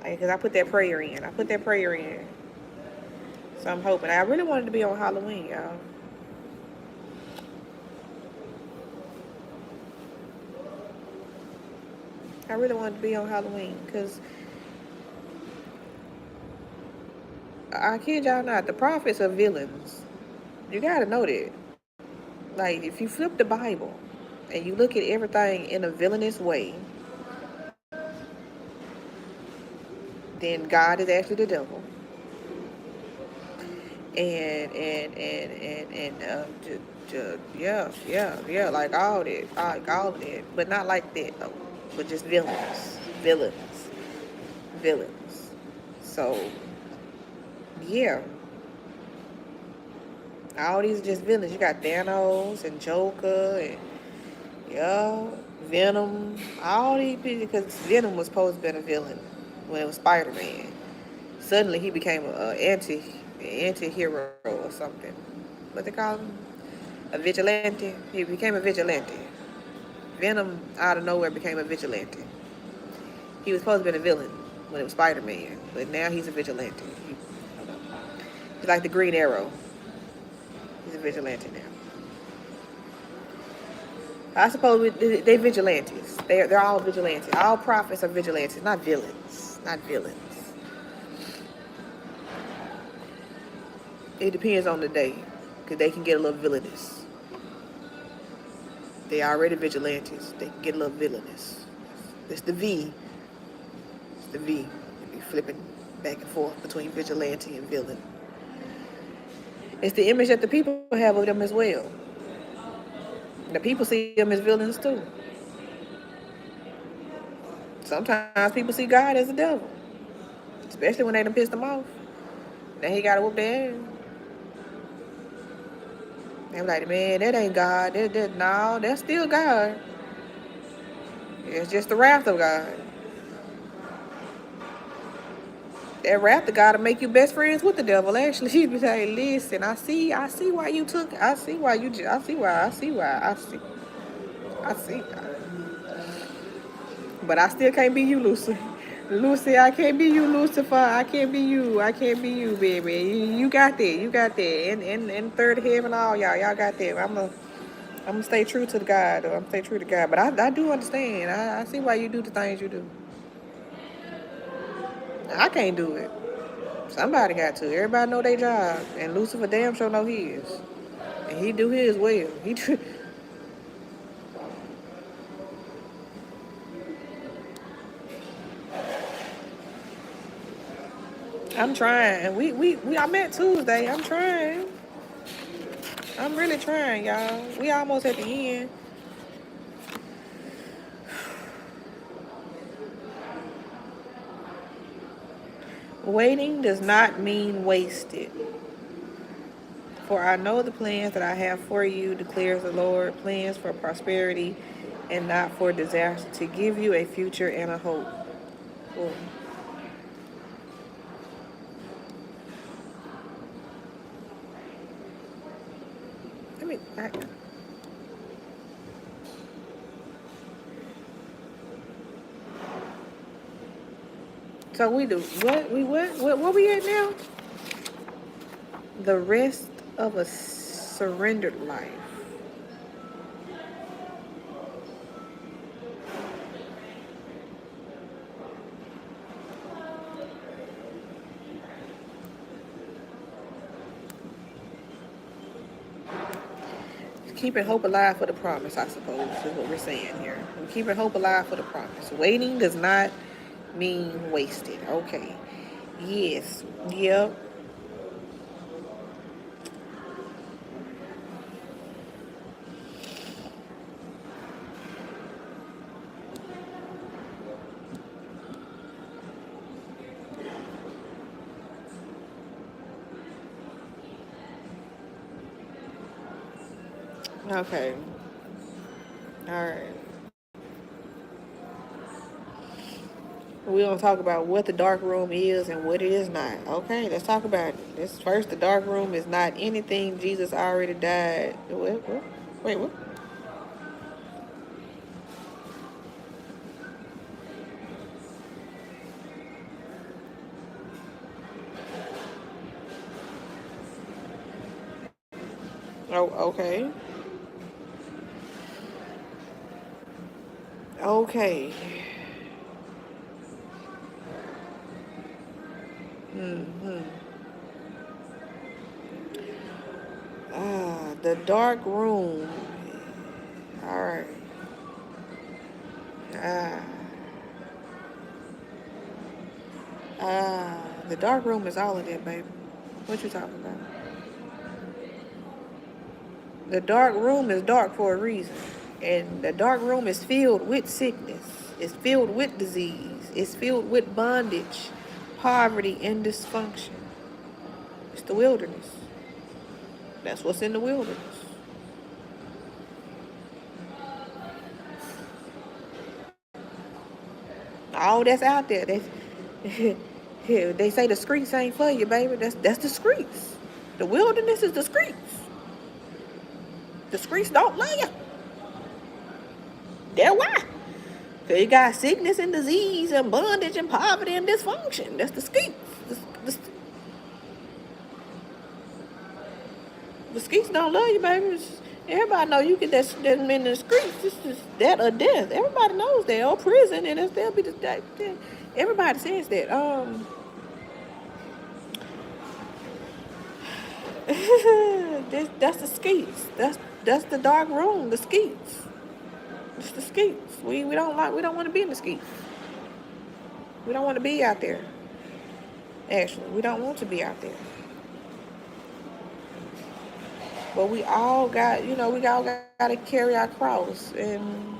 Because I put that prayer in. So I'm hoping. I really wanted to be on Halloween, y'all. I really wanted to be on Halloween because I kid y'all not, the prophets are villains. You gotta know that. Like, if you flip the Bible and you look at everything in a villainous way, then God is actually the devil. Yeah, like all that, but not like that though, but just villains. So yeah, all these are just villains. You got Thanos and Joker and yeah, Venom, all these people, because Venom was supposed to be a villain when it was Spider-Man. Suddenly he became an anti-hero or something. What they call him? A vigilante. He became a vigilante. Venom out of nowhere became a vigilante. He was supposed to be a villain when it was Spider-Man, but now he's a vigilante. He's like the Green Arrow. He's a vigilante now. I suppose they're vigilantes. They're all vigilantes. All prophets are vigilantes, not villains. It depends on the day, because they can get a little villainous. They already vigilantes. They can get a little villainous. It's the V. They be flipping back and forth between vigilante and villain. It's the image that the people have of them as well. The people see them as villains too. Sometimes people see God as the devil, especially when they done pissed them off. Then he got to whoop their ass. They're like, man, that ain't God. No, that's still God. It's just the wrath of God. That wrath of God will make you best friends with the devil. Actually, he be saying, listen, I see why you took, I see why. But I still can't be you, Lucy. Lucy, I can't be you, Lucifer. I can't be you, baby. You got that. In third heaven, all y'all got that. I'm gonna stay true to God, though. I'm stay true to God. But I do understand. I see why you do the things you do. I can't do it. Somebody got to. Everybody know their job, and Lucifer damn sure know his, and he do his well. I'm trying. I met Tuesday. I'm trying. I'm really trying, y'all. We almost at the end. Waiting does not mean wasted. For I know the plans that I have for you, declares the Lord, plans for prosperity and not for disaster, to give you a future and a hope. Cool. I mean, so we do what? What we at now? The rest of a surrendered life. Keeping hope alive for the promise, I suppose, is what we're saying here. We're keeping hope alive for the promise. Waiting does not mean wasted. Okay. Yes. Yep. Okay. All right. We're going to talk about what the dark room is and what it is not. Okay, let's talk about it. This first, the dark room is not anything Jesus already died. What? Wait, what? Oh, okay. Okay. Mm-hmm. The dark room. All right. Ah. The dark room is all of that, baby. What you talking about? The dark room is dark for a reason. And the dark room is filled with sickness. It's filled with disease. It's filled with bondage, poverty, and dysfunction. It's the wilderness. That's what's in the wilderness. All that's out there. They say the streets ain't for you, baby. That's the streets. The wilderness is the streets. The streets don't love you. That's why. Because you got sickness and disease and bondage and poverty and dysfunction. That's the streets. The, the streets don't love you, baby. Everybody know you get that in the streets. This is that or death. Everybody knows that. Or prison, and they'll be the. Everybody says that. That's the skeets. That's the dark room. The skeets. It's the skeets. We don't want to be in the skeets. We don't want to be out there. Actually, we don't want to be out there. But we all got, we all got to carry our cross and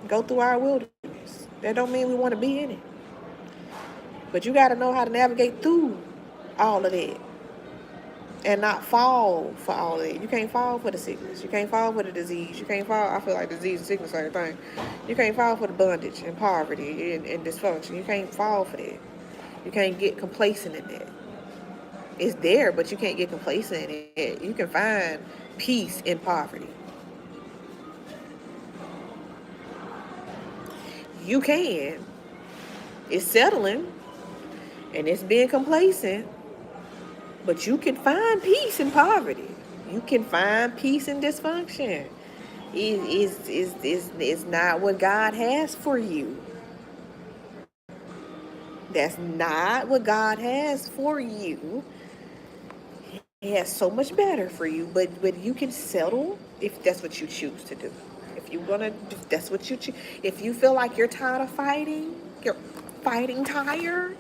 go through our wilderness. That don't mean we want to be in it. But you got to know how to navigate through all of that and not fall for all of it. You can't fall for the sickness. You can't fall for the disease. You can't fall, I feel like disease and sickness are the same thing. You can't fall for the bondage and poverty and dysfunction. You can't fall for that. You can't get complacent in that. It's there, but you can't get complacent in it. You can find peace in poverty. You can. It's settling and it's being complacent, but you can find peace in poverty. You can find peace in dysfunction. It's not what God has for you. That's not what God has for you. He has so much better for you, but you can settle if that's what you choose to do. If that's what you choose. If you feel like you're tired of fighting, you're fighting tired,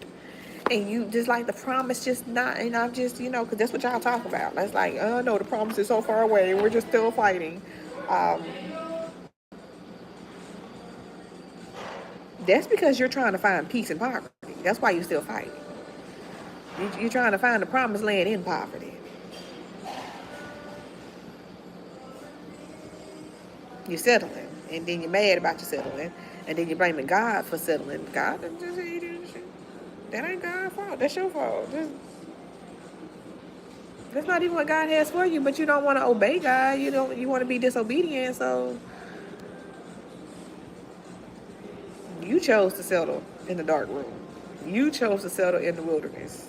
And you just like the promise just not, and I'm just, because that's what y'all talk about. That's like, oh no, the promise is so far away and we're just still fighting. Um, that's because you're trying to find peace in poverty. That's why you're still fighting. You're trying to find the promised land in poverty. You're settling, and then you're mad about your settling, and then you're blaming God for settling. God just that ain't God's fault. That's your fault. That's not even what God has for you, but you don't want to obey God. You want to be disobedient, so you chose to settle in the dark room. You chose to settle in the wilderness.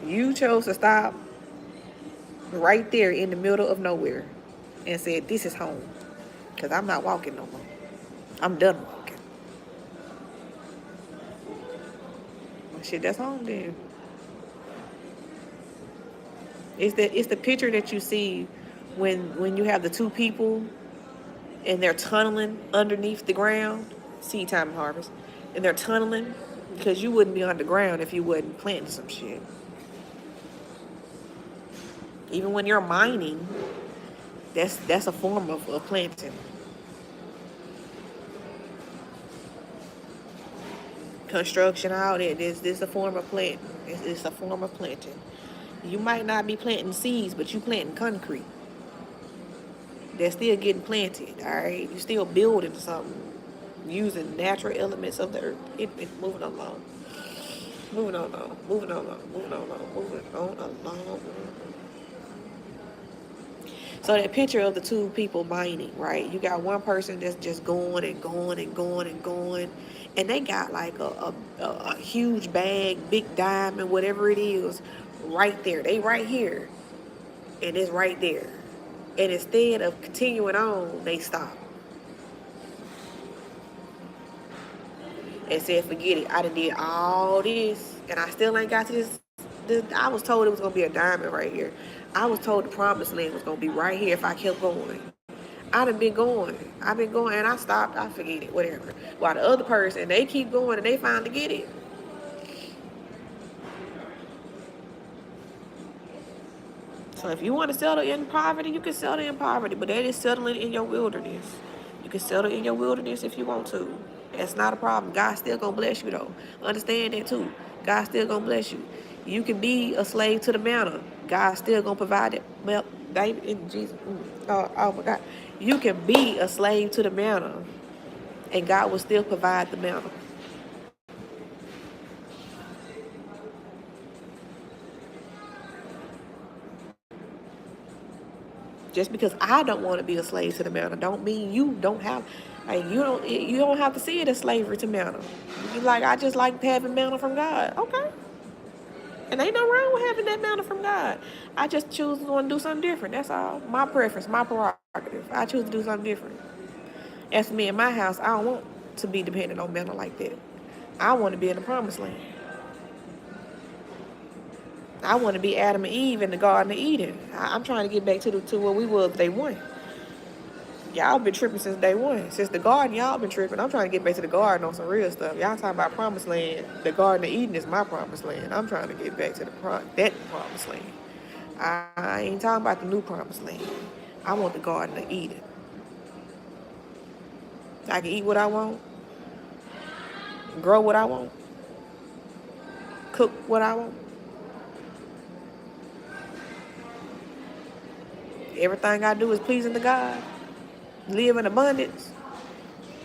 You chose to stop right there in the middle of nowhere and said, this is home. Because I'm not walking no more. I'm done walking. Well, shit, that's home then. It's the picture that you see when you have the two people and they're tunneling underneath the ground, seed time and harvest, and they're tunneling because you wouldn't be underground if you wasn't planting some shit. Even when you're mining, that's a form of planting. Construction, all that, this a form of planting. It's a form of planting. You might not be planting seeds, but you planting concrete. They're still getting planted, all right? You're still building something using natural elements of the earth. It's moving along. Moving on along. Moving on along. Moving on along. Moving on along. So that picture of the two people mining, right? You got one person that's just going and going and going and going. And they got like a huge bag, big diamond, whatever it is, right there. They right here. And it's right there. And instead of continuing on, they stop. And said, forget it. I done did all this, and I still ain't got to this. I was told it was going to be a diamond right here. I was told the promised land was going to be right here if I kept going. I done been going. I've been going, and I stopped. I forget it, whatever. While the other person, they keep going, and they finally get it. So if you want to settle in poverty, you can settle in poverty, but that is settling in your wilderness. You can settle in your wilderness if you want to. That's not a problem. God's still going to bless you, though. Understand that, too. God's still going to bless you. You can be a slave to the manna. God's still going to provide it. Well, David and Jesus. Oh, my God. You can be a slave to the manna, and God will still provide the manna. Just because I don't want to be a slave to the manna don't mean you don't have, like, you don't have to see it as slavery to manna. You like, I just like having manna from God. Okay. And ain't no wrong with having that manna from God. I just choose to want to do something different. That's all. My preference, my prerogative. I choose to do something different. As for me in my house, I don't want to be dependent on manna like that. I want to be in the promised land. I want to be Adam and Eve in the Garden of Eden. I'm trying to get back to where we was day one. Y'all been tripping since day one. Since the garden, y'all been tripping. I'm trying to get back to the garden on some real stuff. Y'all talking about promised land. The Garden of Eden is my promised land. I'm trying to get back to that promised land. I ain't talking about the new promised land. I want the Garden of Eden. I can eat what I want, grow what I want, cook what I want. Everything I do is pleasing to God. Live in abundance.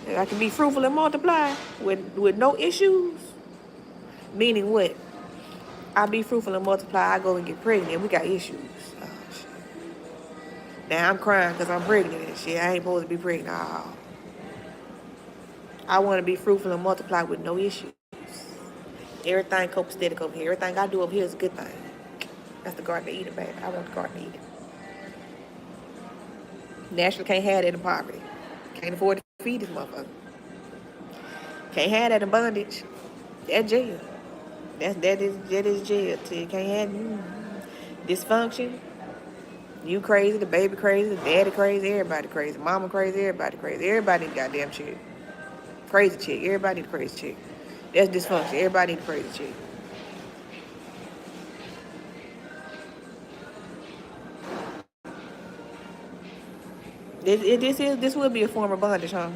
And I can be fruitful and multiply with no issues. Meaning what? I be fruitful and multiply, I go and get pregnant, and we got issues. Oh, shit. Now I'm crying because I'm pregnant and shit. I ain't supposed to be pregnant. Oh. I want to be fruitful and multiply with no issues. Everything copacetic over here. Everything I do over here is a good thing. That's the Garden of Eden, baby. I want the Garden of Eden. Naturally can't have that in poverty. Can't afford to feed this motherfucker. Can't have that in bondage. That's jail. That is jail. So you can't have dysfunction. You crazy, the baby crazy, the daddy crazy, everybody crazy. Mama crazy, everybody crazy. Everybody goddamn chick. Crazy chick. Everybody the crazy chick. That's dysfunction. Everybody need to praise the chick. This will be a form of bondage, huh?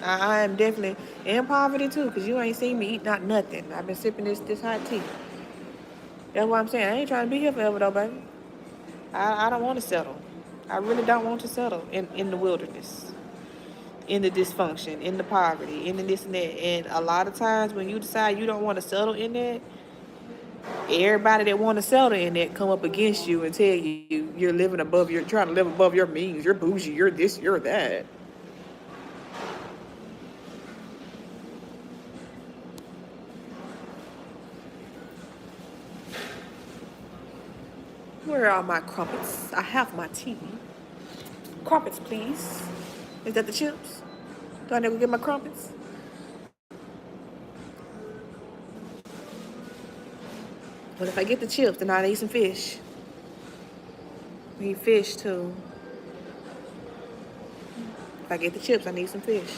I am definitely in poverty too, cause you ain't seen me eat not nothing. I've been sipping this hot tea. That's what I'm saying. I ain't trying to be here forever though, baby. I don't want to settle. I really don't want to settle in the wilderness, in the dysfunction, in the poverty, in the this and that. And a lot of times when you decide you don't want to settle in that, everybody that want to settle in that come up against you and tell you you're trying to live above your means. You're bougie. You're this. You're that. Where are my crumpets? I have my tea. Crumpets, please. Is that the chips? Do I never get my crumpets? But if I get the chips, then I need some fish. I need fish too. If I get the chips, I need some fish.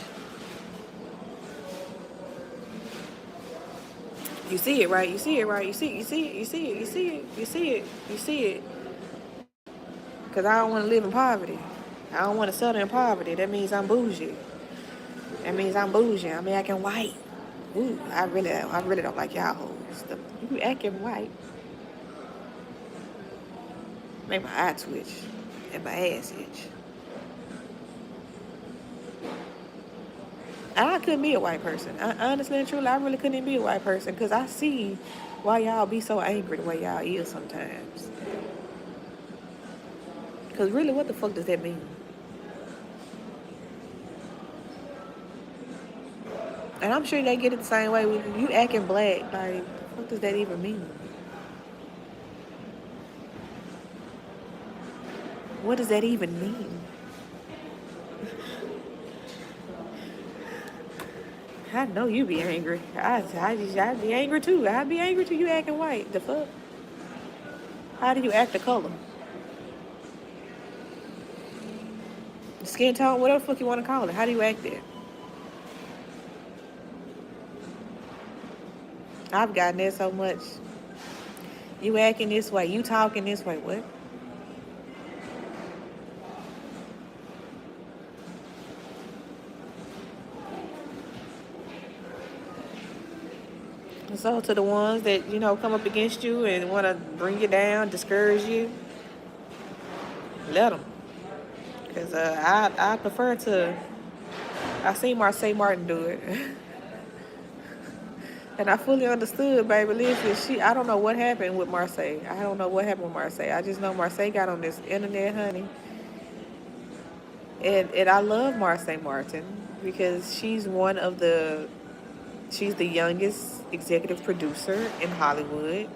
You see it, right? You see it, right? You see it, you see it, you see it, you see it, you see it, you see it. Because I don't want to live in poverty. I don't want to settle in poverty. That means I'm bougie. That means I'm bougie. I'm acting white. Ooh, I really don't like y'all hoes. You acting white. Make my eye twitch and my ass itch. I couldn't be a white person. Honestly and truly, I really couldn't be a white person because I see why y'all be so angry the way y'all is sometimes. Because really, what the fuck does that mean? And I'm sure they get it the same way with you acting black. Like, what does that even mean? What does that even mean? I know you be angry. I'd be angry too. I'd be angry too. You acting white. The fuck? How do you act the color? Skin tone, whatever the fuck you want to call it. How do you act it? I've gotten that so much. You acting this way. You talking this way. What? So to the ones that, come up against you and want to bring you down, discourage you, let them. Because I prefer to, I seen Marseille Martin do it. And I fully understood, baby. Listen, I don't know what happened with Marseille. I don't know what happened with Marseille. I just know Marseille got on this internet, honey. And I love Marseille Martin because she's the youngest executive producer in Hollywood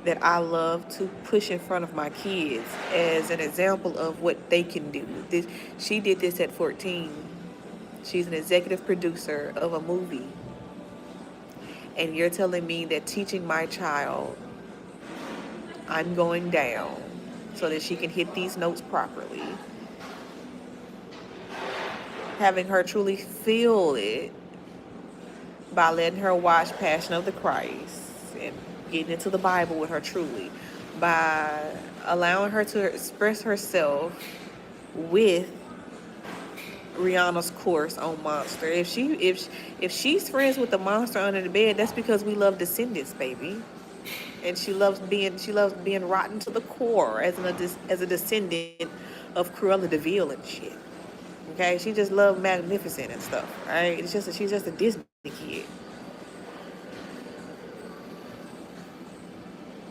that I love to push in front of my kids as an example of what they can do. She did this at 14. She's an executive producer of a movie. And you're telling me that teaching my child I'm going down so that she can hit these notes properly, having her truly feel it by letting her watch Passion of the Christ and getting into the Bible with her truly, by allowing her to express herself with Rihanna's course on Monster. If she's friends with the monster under the bed, that's because we love Descendants, baby. And she loves being rotten to the core as a descendant of Cruella de Vil and shit. Okay, she just loves Magnificent and stuff, right? She's just a Disney kid.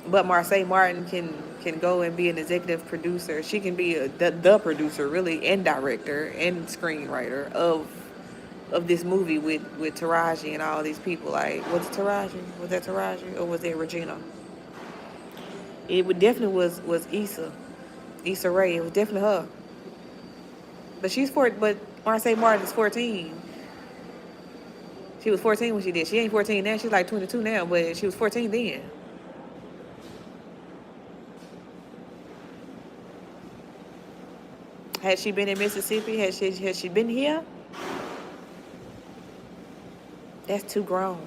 But Marseille Martin can go and be an executive producer. She can be the producer, really, and director and screenwriter of this movie with Taraji and all these people. Like, was it Taraji? Was that Taraji or was that Regina? Definitely was Issa Rae. It was definitely her. But Marseille Martin is 14. She was 14 when she did. She ain't 14 now. She's like 22 now, but she was 14 then. Had she been in Mississippi? Has she been here? That's too grown.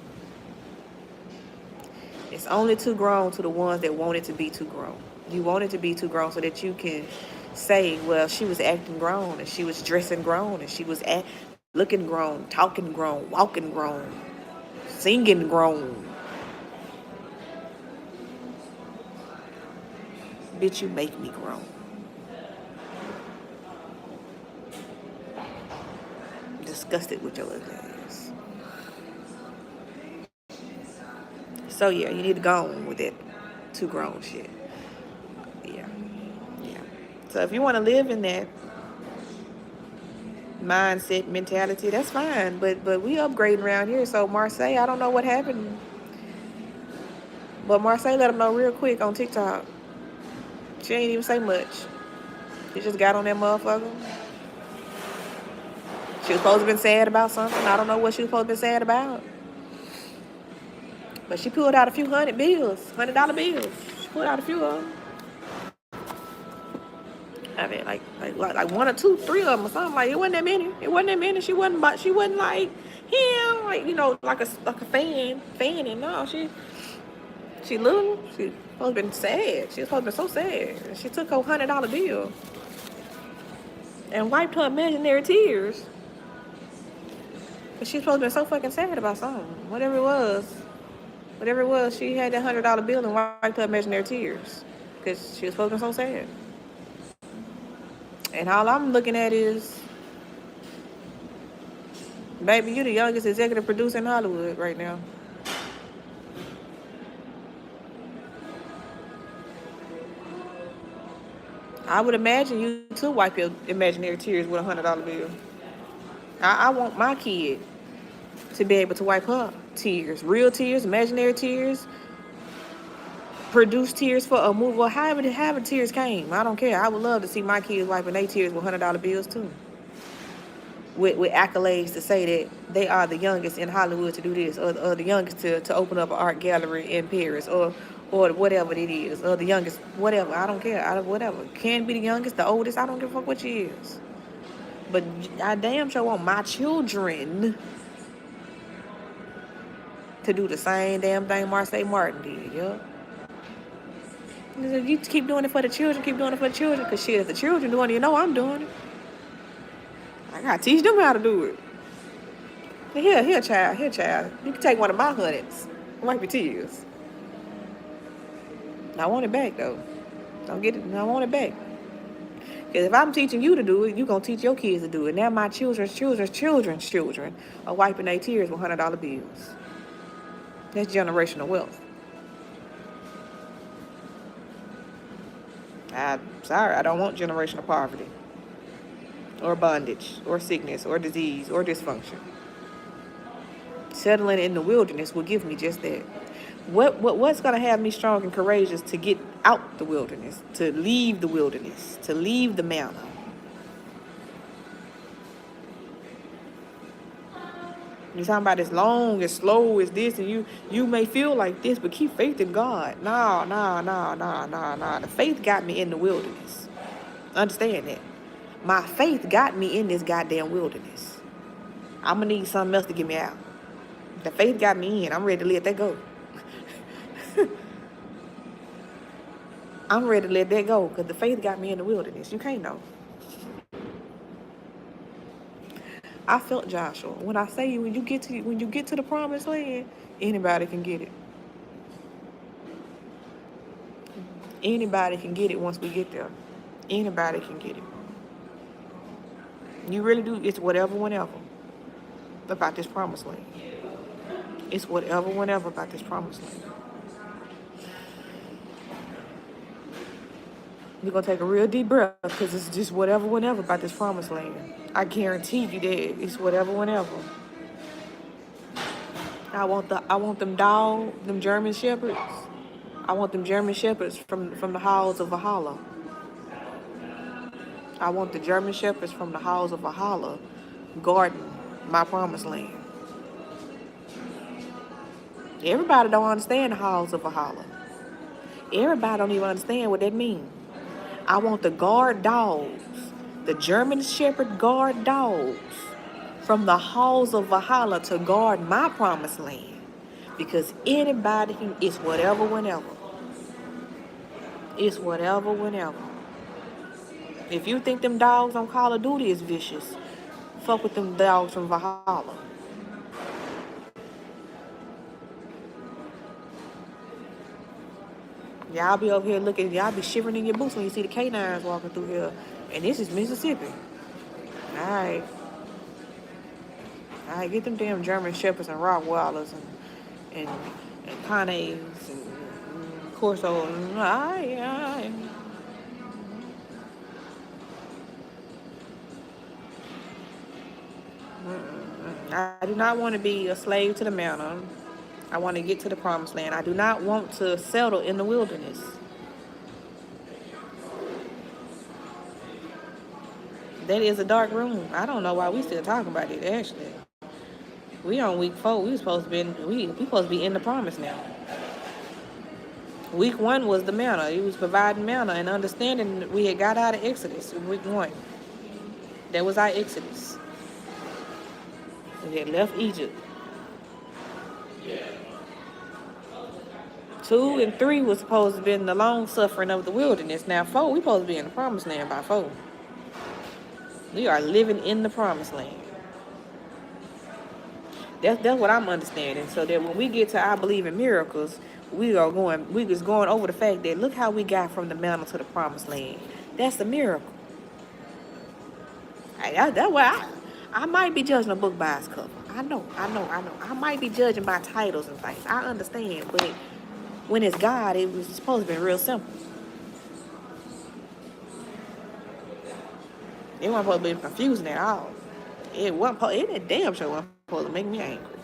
It's only too grown to the ones that want it to be too grown. You want it to be too grown so that you can say, well, she was acting grown, and she was dressing grown, and she was looking grown, talking grown, walking grown, singing grown. Bitch, you make me grown. Disgusted with your ugly ass. So yeah, you need to go on with that too grown shit. Yeah. So if you want to live in that mindset, mentality, that's fine. But we upgrading around here. So Marseille, I don't know what happened, but Marseille let them know real quick on TikTok. She ain't even say much. She just got on that motherfucker. She was supposed to have been sad about something. I don't know what she was supposed to be sad about. But she pulled out a few $100 bills. She pulled out a few of them. I mean, like one or two, three of them or something. Like, it wasn't that many. She wasn't like him, like, you know, like a fanning. No, she little. She supposed to have been sad. She was supposed to have been so sad. And she took her $100 bill and wiped her imaginary tears. But she was supposed to have been so fucking sad about something. Whatever it was, she had that $100 bill and wiped her imaginary tears. Because she was supposed to be so sad. And all I'm looking at is, baby, you the youngest executive producer in Hollywood right now. I would imagine you too wipe your imaginary tears with a $100 bill. I want my kid to be able to wipe her tears, real tears, imaginary tears, produce tears for a movie, or however tears came. I don't care. I would love to see my kids wiping their tears with $100 bills too. With accolades to say that they are the youngest in Hollywood to do this, or the youngest to open up an art gallery in Paris, or whatever it is, or the youngest, whatever. I don't care. Whatever. Can be the youngest, the oldest. I don't give a fuck what she is. But I damn sure want my children to do the same damn thing Marseille Martin did, yeah. You keep doing it for the children, because shit, if the children doing it, you know I'm doing it. I gotta teach them how to do it. Here, child. You can take one of my hundreds. Wipe your tears. I want it back, though. Don't get it. I want it back. Because if I'm teaching you to do it, you're going to teach your kids to do it. Now my children's children are wiping their tears with $100 bills. That's generational wealth. I'm sorry, I don't want generational poverty, or bondage, or sickness, or disease, or dysfunction. Settling in the wilderness will give me just that. What's going to have me strong and courageous to get out the wilderness, to leave the wilderness, to leave the mountain? You're talking about as long, as slow as this, and you may feel like this, but keep faith in God. No. The faith got me in the wilderness. Understand that. My faith got me in this goddamn wilderness. I'm going to need something else to get me out. The faith got me in. I'm ready to let that go. I'm ready to let that go because the faith got me in the wilderness. You can't know. I felt Joshua. When I say when you get to the promised land, anybody can get it. Anybody can get it once we get there. Anybody can get it. You really do. It's whatever, whenever about this promised land. It's whatever, whenever about this promised land. You're going to take a real deep breath because it's just whatever, whenever about this promised land. I guarantee you that it's whatever, whenever. I want them German shepherds. I want them German shepherds from the halls of Valhalla. I want the German shepherds from the halls of Valhalla guarding my promised land. Everybody don't understand the halls of Valhalla. Everybody don't even understand what that means. I want the guard dogs, the German shepherd guard dogs from the halls of Valhalla to guard my promised land. Because anybody can, it's whatever, whenever. It's whatever, whenever. If you think them dogs on Call of Duty is vicious, fuck with them dogs from Valhalla. Y'all be over here looking, y'all be shivering in your boots when you see the canines walking through here. And this is Mississippi. Alright. Alright, get them damn German Shepherds and Rottweilers and Connays and Corso. Alright. I do not want to be a slave to the manna. I want to get to the promised land. I do not want to settle in the wilderness. That is a dark room. I don't know why we still talking about it, actually. We on week 4. We supposed to be in the promise now. Week 1 was the manna. He was providing manna and understanding we had got out of Exodus in week 1. That was our Exodus. We had left Egypt. 2 and 3 was supposed to be in the long suffering of the wilderness. Now 4, we supposed to be in the promised land by 4. We are living in the promised land. That's what I'm understanding. So that when we get to I believe in miracles, we just going over the fact that look how we got from the mountain to the promised land. That's the miracle. That's why I might be judging a book by its cover. I know. I might be judging by titles and things. I understand, but when it's God, it was supposed to be real simple. It wasn't supposed to be confusing at all. It damn sure wasn't supposed to make me angry.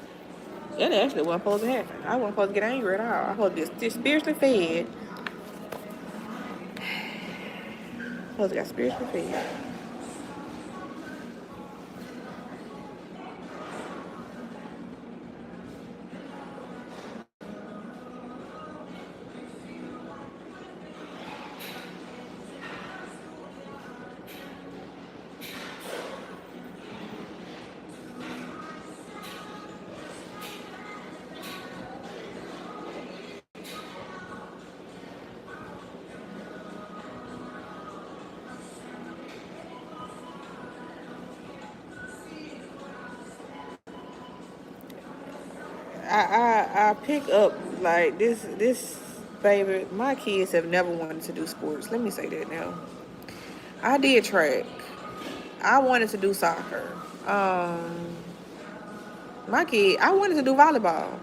It actually wasn't supposed to happen. I wasn't supposed to get angry at all. I was supposed to be spiritually fed. Supposed to get spiritually fed. I pick up like this baby. My kids have never wanted to do sports. Let me say that now. I did track. I wanted to do soccer. I wanted to do volleyball.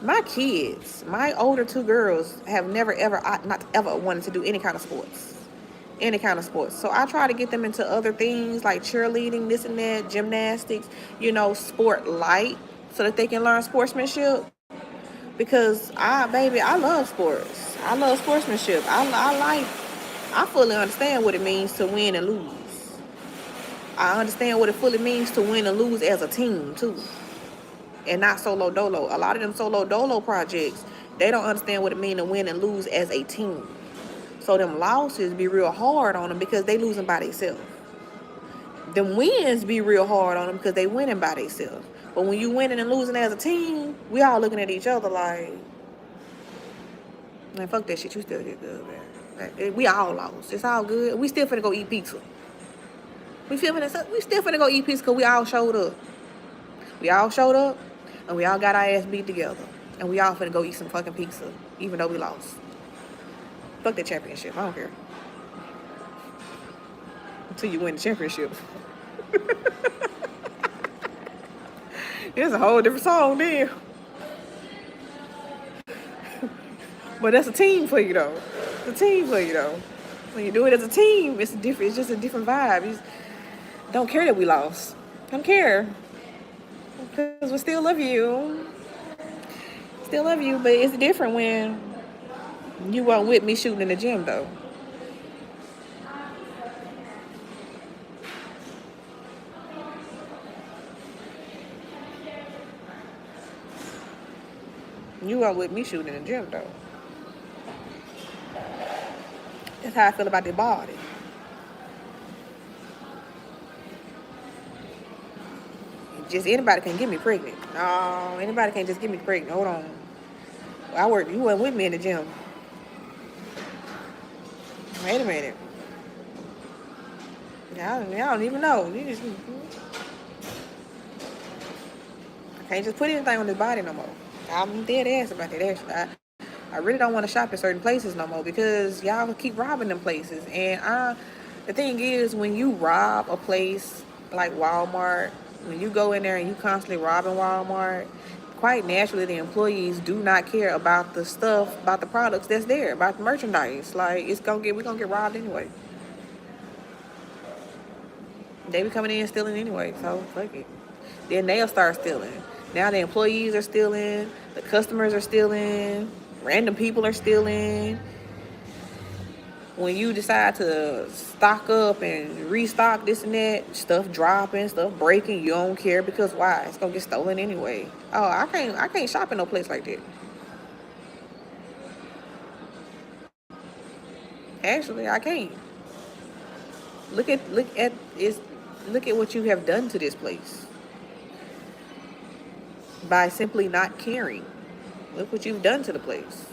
My older 2 girls have never ever, not ever wanted to do any kind of sports. So I try to get them into other things like cheerleading, this and that, gymnastics, sport light, so that they can learn sportsmanship. Because I love sports. I love sportsmanship. I fully understand what it means to win and lose. I understand what it fully means to win and lose as a team too. And not solo dolo. A lot of them solo dolo projects, they don't understand what it means to win and lose as a team. So them losses be real hard on them because they losing by themselves. Them wins be real hard on them because they winning by themselves. But when you winning and losing as a team, we all looking at each other like, man, fuck that shit. You still did good, man. We all lost. It's all good. We still finna go eat pizza. We still finna go eat pizza because we all showed up. We all showed up and we all got our ass beat together. And we all finna go eat some fucking pizza, even though we lost. Fuck that championship. I don't care. Until you win the championship. It's a whole different song then. But that's a team for you though. It's a team for you though. When you do it as a team, it's just a different vibe. You don't care that we lost. Don't care. Because we still love you. Still love you, but it's different when you weren't with me shooting in the gym though. You weren't with me shooting in the gym though. That's how I feel about the body. just anybody can get me pregnant. No, anybody can't just get me pregnant. Hold on. You wasn't with me in the gym. Wait a minute. Y'all don't even know. I can't just put anything on this body no more. I'm dead ass about that, actually. I really don't want to shop at certain places no more because y'all keep robbing them places. And the thing is, when you rob a place like Walmart, when you go in there and you constantly robbing Walmart, quite naturally the employees do not care about the stuff, about the products that's there, about the merchandise. Like we're gonna get robbed anyway. They be coming in stealing anyway, so fuck it. Then they'll start stealing. Now the employees are stealing, the customers are stealing, random people are stealing. When you decide to stock up and restock this and that, stuff dropping, stuff breaking, you don't care because why? It's gonna get stolen anyway. Oh, I can't shop in no place like that. Actually, I can't. Look at what you have done to this place by simply not caring. Look what you've done to the place.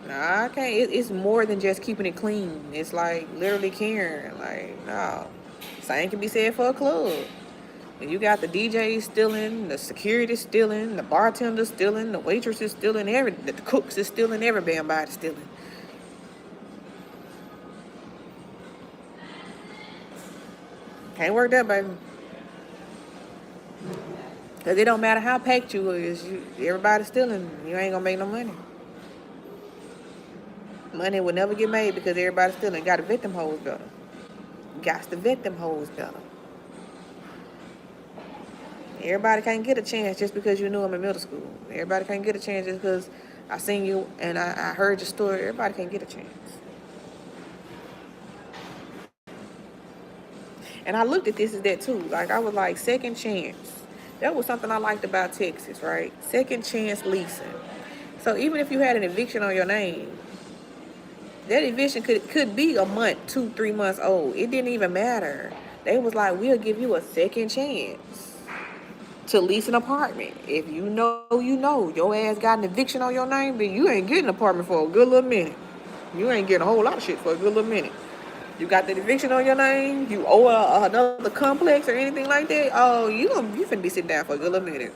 Nah, I can't. It's more than just keeping it clean. It's like literally caring. Like, no. Same can be said for a club. When you got the DJs stealing, the security stealing, the bartenders stealing, the waitresses stealing, the cooks is stealing, every damn body stealing. Can't work that, baby. Because it don't matter how packed you is, everybody's stealing. You ain't gonna make no money. Money will never get made because everybody's stealing. Got to vet them hoes better. Got to vet them hoes better. Everybody can't get a chance just because you knew them in middle school. Everybody can't get a chance just because I seen you and I heard your story. Everybody can't get a chance. And I looked at this as that too. Like, I was like, second chance. That was something I liked about Texas, right? Second chance leasing. So even if you had an eviction on your name, that eviction could be a month, 2-3 months old. It didn't even matter. They was like, we'll give you a second chance to lease an apartment. If you know, your ass got an eviction on your name, then you ain't getting an apartment for a good little minute. You ain't getting a whole lot of shit for a good little minute. You got the eviction on your name, you owe another complex or anything like that, oh, you finna be sitting down for a good little minute.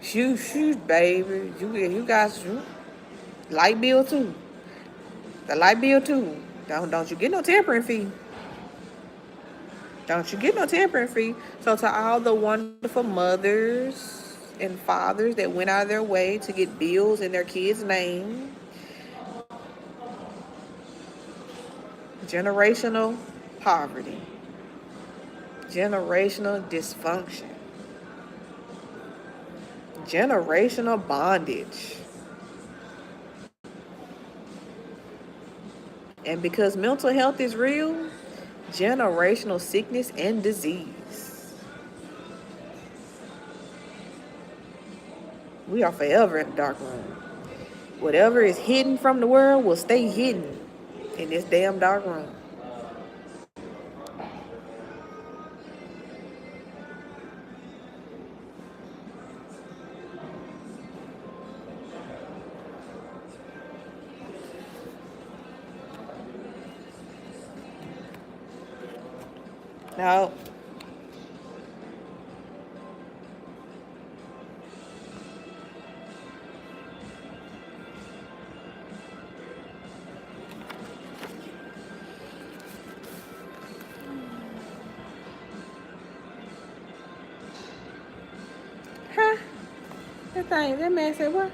Shoot, baby. You guys, light bill too. The light bill too. Don't you get no tampering fee. Don't you get no tampering fee. So to all the wonderful mothers and fathers that went out of their way to get bills in their kids' name, generational poverty, generational dysfunction, generational bondage. And because mental health is real, generational sickness and disease. We are forever in the dark room. Whatever is hidden from the world will stay hidden in this damn dark room. No. Huh? That man said what?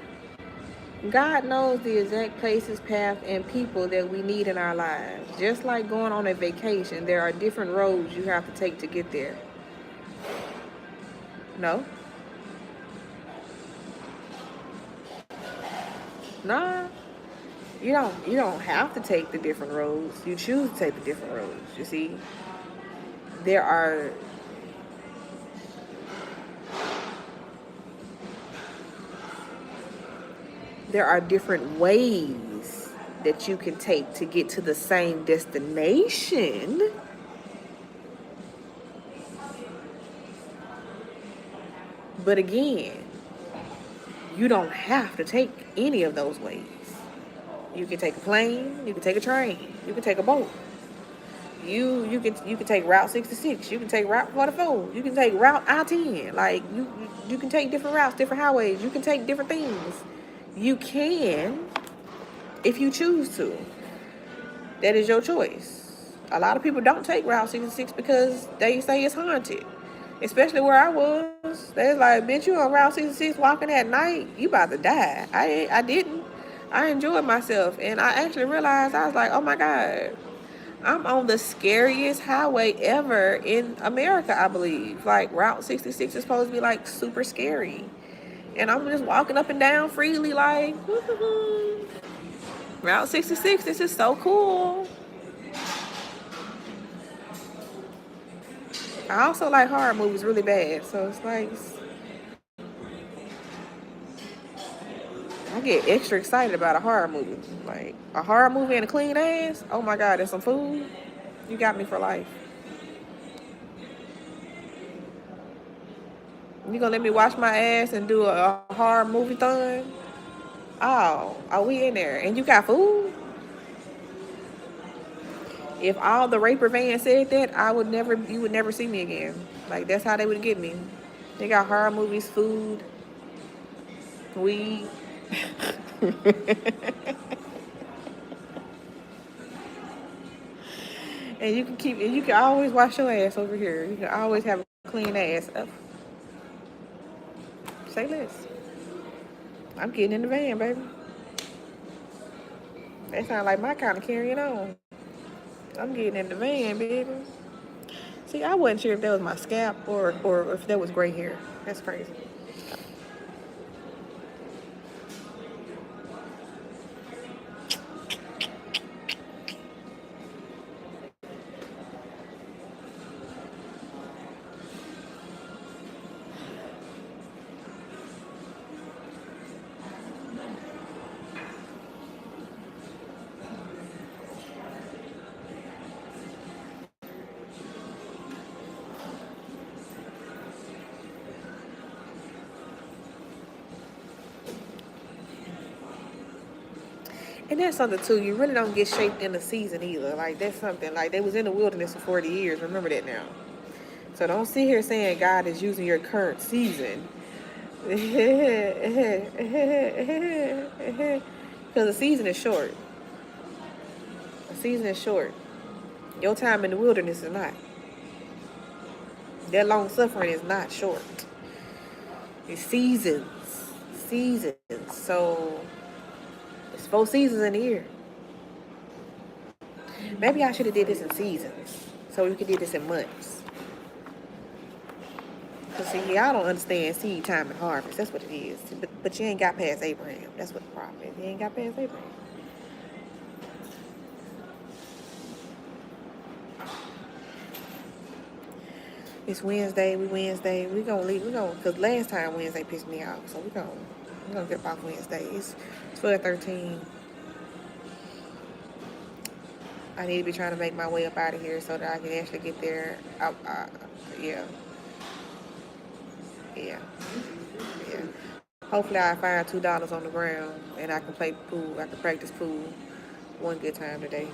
God knows the exact places, paths, and people that we need in our lives. Just like going on a vacation, there are different roads you have to take to get there. No? Nah. You don't have to take the different roads. You choose to take the different roads, you see. There are different ways that you can take to get to the same destination. But again, you don't have to take any of those ways. You can take a plane, you can take a train, you can take a boat. You can take Route 66, you can take Route 44, you can take Route I-10. Like you can take different routes, different highways. You can take different things. You can if you choose to. That is your choice. A lot of people don't take Route 66 because they say it's haunted. Especially where I was. They was like, bitch, you on Route 66 walking at night, you about to die. I didn't. I enjoyed myself. And I actually realized, I was like, oh my God, I'm on the scariest highway ever in America, I believe. Like, Route 66 is supposed to be, like, super scary. And I'm just walking up and down freely, like, woo-hoo-hoo. Route 66, this is so cool. I also like horror movies really bad, so it's like, I get extra excited about a horror movie. Like, a horror movie and a clean ass, oh my God, and some food, you got me for life. You gonna let me wash my ass and do a horror movie thon? Oh, are we in there? And you got food? If all the raper vans said that, you would never see me again. Like, that's how they would get me. They got horror movies, food, weed. And you can always wash your ass over here. You can always have a clean ass. Say less. I'm getting in the van, baby. That sound like my kind of carrying on. I'm getting in the van, baby. See, I wasn't sure if that was my scalp or if that was gray hair. That's crazy. And that's something too. You really don't get shaped in the season either. Like, that's something. Like, they was in the wilderness for 40 years. Remember that now. So don't sit here saying God is using your current season. Because the season is short. The season is short. Your time in the wilderness is not. That long suffering is not short. It's seasons. Seasons. So it's 4 seasons in a year. Maybe I should have did this in seasons. So we could do this in months. Because see, y'all don't understand seed time and harvest. That's what it is. But you ain't got past Abraham. That's what the problem is. You ain't got past Abraham. It's Wednesday. We gonna leave. Cause last time Wednesday pissed me off. So we gonna get off Wednesday. It's 12:13. I need to be trying to make my way up out of here so that I can actually get there. Yeah. Yeah. Yeah. Hopefully I find $2 on the ground and I can play pool. I can practice pool one good time today.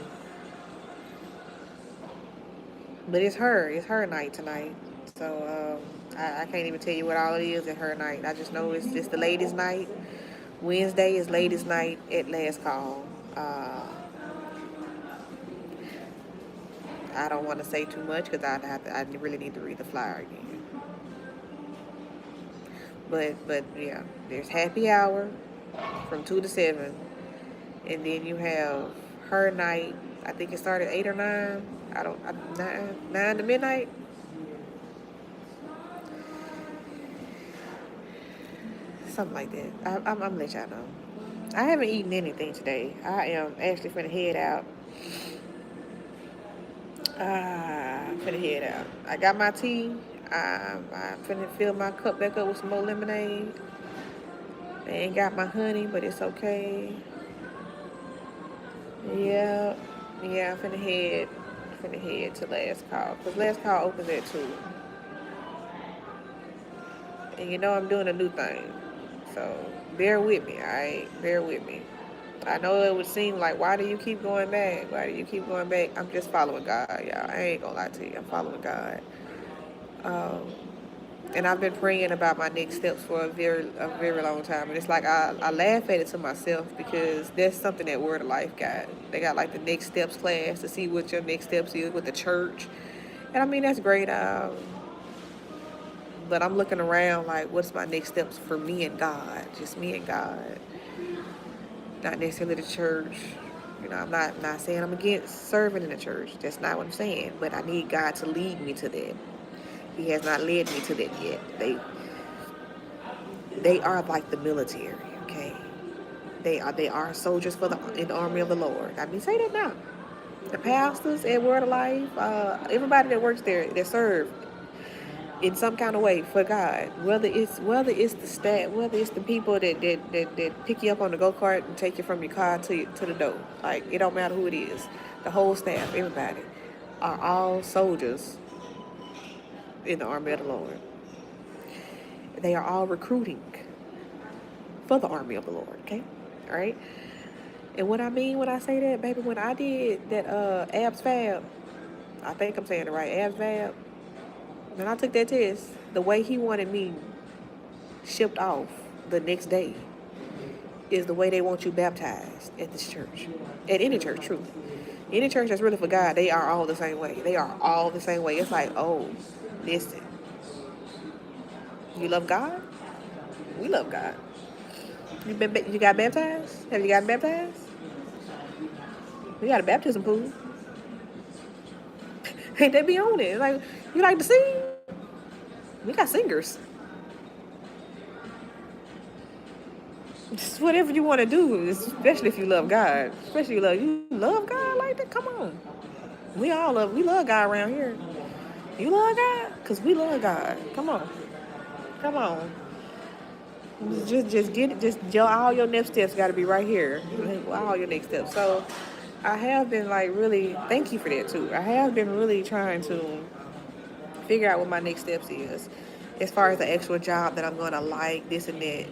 But it's her night tonight. So I can't even tell you what all it is at her night. I just know it's just the ladies' night. Wednesday is ladies' night at last call. I don't want to say too much because I really need to read the flyer again. But yeah, there's happy hour from 2 to 7, and then you have her night. I think it started 8 or 9. Nine to midnight. Something like that. I'm gonna let y'all know. I haven't eaten anything today. I am actually finna head out. Finna head out. I got my tea. I'm finna fill my cup back up with some more lemonade. I ain't got my honey, but it's okay. Yeah, I'm finna head to last call. Cause last call opens at 2. And you know I'm doing a new thing. So bear with me, alright? Bear with me. I know it would seem like, why do you keep going back? Why do you keep going back? I'm just following God, y'all. I ain't gonna lie to you. I'm following God. Um, and I've been praying about my next steps for a very long time. And it's like I laugh at it to myself because that's something that Word of Life got. They got like the next steps class to see what your next steps is with the church. And I mean that's great. But I'm looking around like, what's my next steps for me and God? Just me and God. Not necessarily the church. You know, I'm not saying I'm against serving in the church. That's not what I'm saying. But I need God to lead me to that. He has not led me to that yet. They are like the military, okay? They are soldiers in the army of the Lord. I mean, say that now. The pastors at Word of Life, everybody that works there, that serve in some kind of way for God. Whether it's the staff, whether it's the people that pick you up on the go-kart and take you from your car to the door. Like, it don't matter who it is. The whole staff, everybody, are all soldiers in the army of the Lord. They are all recruiting for the army of the Lord, okay? All right? And what I mean when I say that, baby, when I did that abs fab, I think I'm saying it right, abs fab, when I took that test, the way he wanted me shipped off the next day is the way they want you baptized at this church. At any church, true. Any church that's really for God, they are all the same way. They are all the same way. It's like, oh, listen, you love God? We love God. You got baptized? Have you gotten baptized? We got a baptism pool. Ain't they be on it? Like, you like to sing? We got singers. Just whatever you want to do, especially if you love God. Especially you love God like that. Come on, we love God around here. You love God, cause we love God. Come on. Just get it. All your next steps got to be right here. All your next steps. So I have been like really. Thank you for that too. I have been really trying to figure out what my next steps is, as far as the actual job that I'm gonna like, this and that.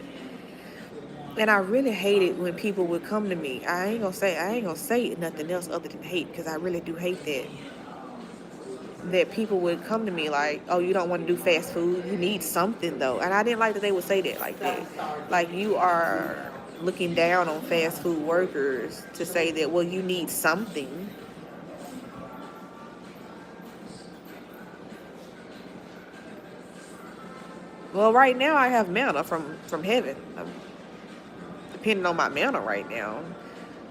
And I really hate it when people would come to me. I ain't gonna say nothing else other than hate, because I really do hate that. That people would come to me like, oh, you don't want to do fast food. You need something though. And I didn't like that they would say that like that. Like, you are looking down on fast food workers to say that, well, you need something. Well, right now I have manna from heaven. I'm depending on my manna right now.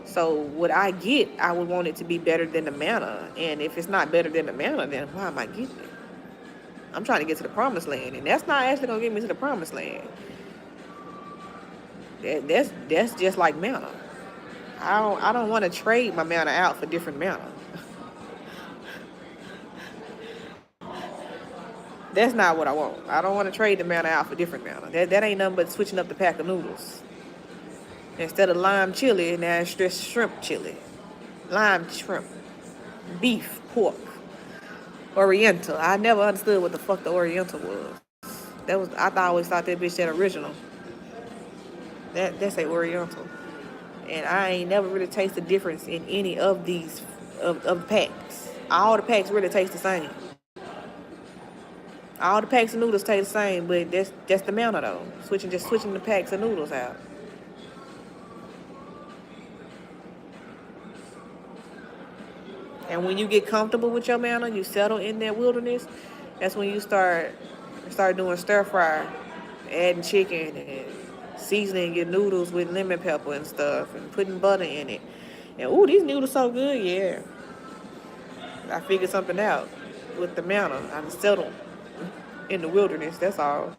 So what I get, I would want it to be better than the manna. And if it's not better than the manna, then why am I getting it? I'm trying to get to the promised land, and that's not actually gonna get me to the promised land. That's just like manna. I don't want to trade my manna out for different manna. That's not what I want. I don't want to trade the manna out for different manna. That ain't nothing but switching up the pack of noodles. Instead of lime chili, now it's just shrimp chili. Lime shrimp. Beef, pork. Oriental. I never understood what the fuck the Oriental was. I always thought that bitch said original. That's a Oriental. And I ain't never really tasted the difference in any of these of packs. All the packs really taste the same. All the packs of noodles taste the same, but that's the manner though. Switching the packs of noodles out. And when you get comfortable with your manner, you settle in that wilderness, that's when you start doing stir fry, adding chicken and seasoning your noodles with lemon pepper and stuff and putting butter in it. And ooh, these noodles so good, yeah. I figured something out with the manna. I'm settled in the wilderness, that's all.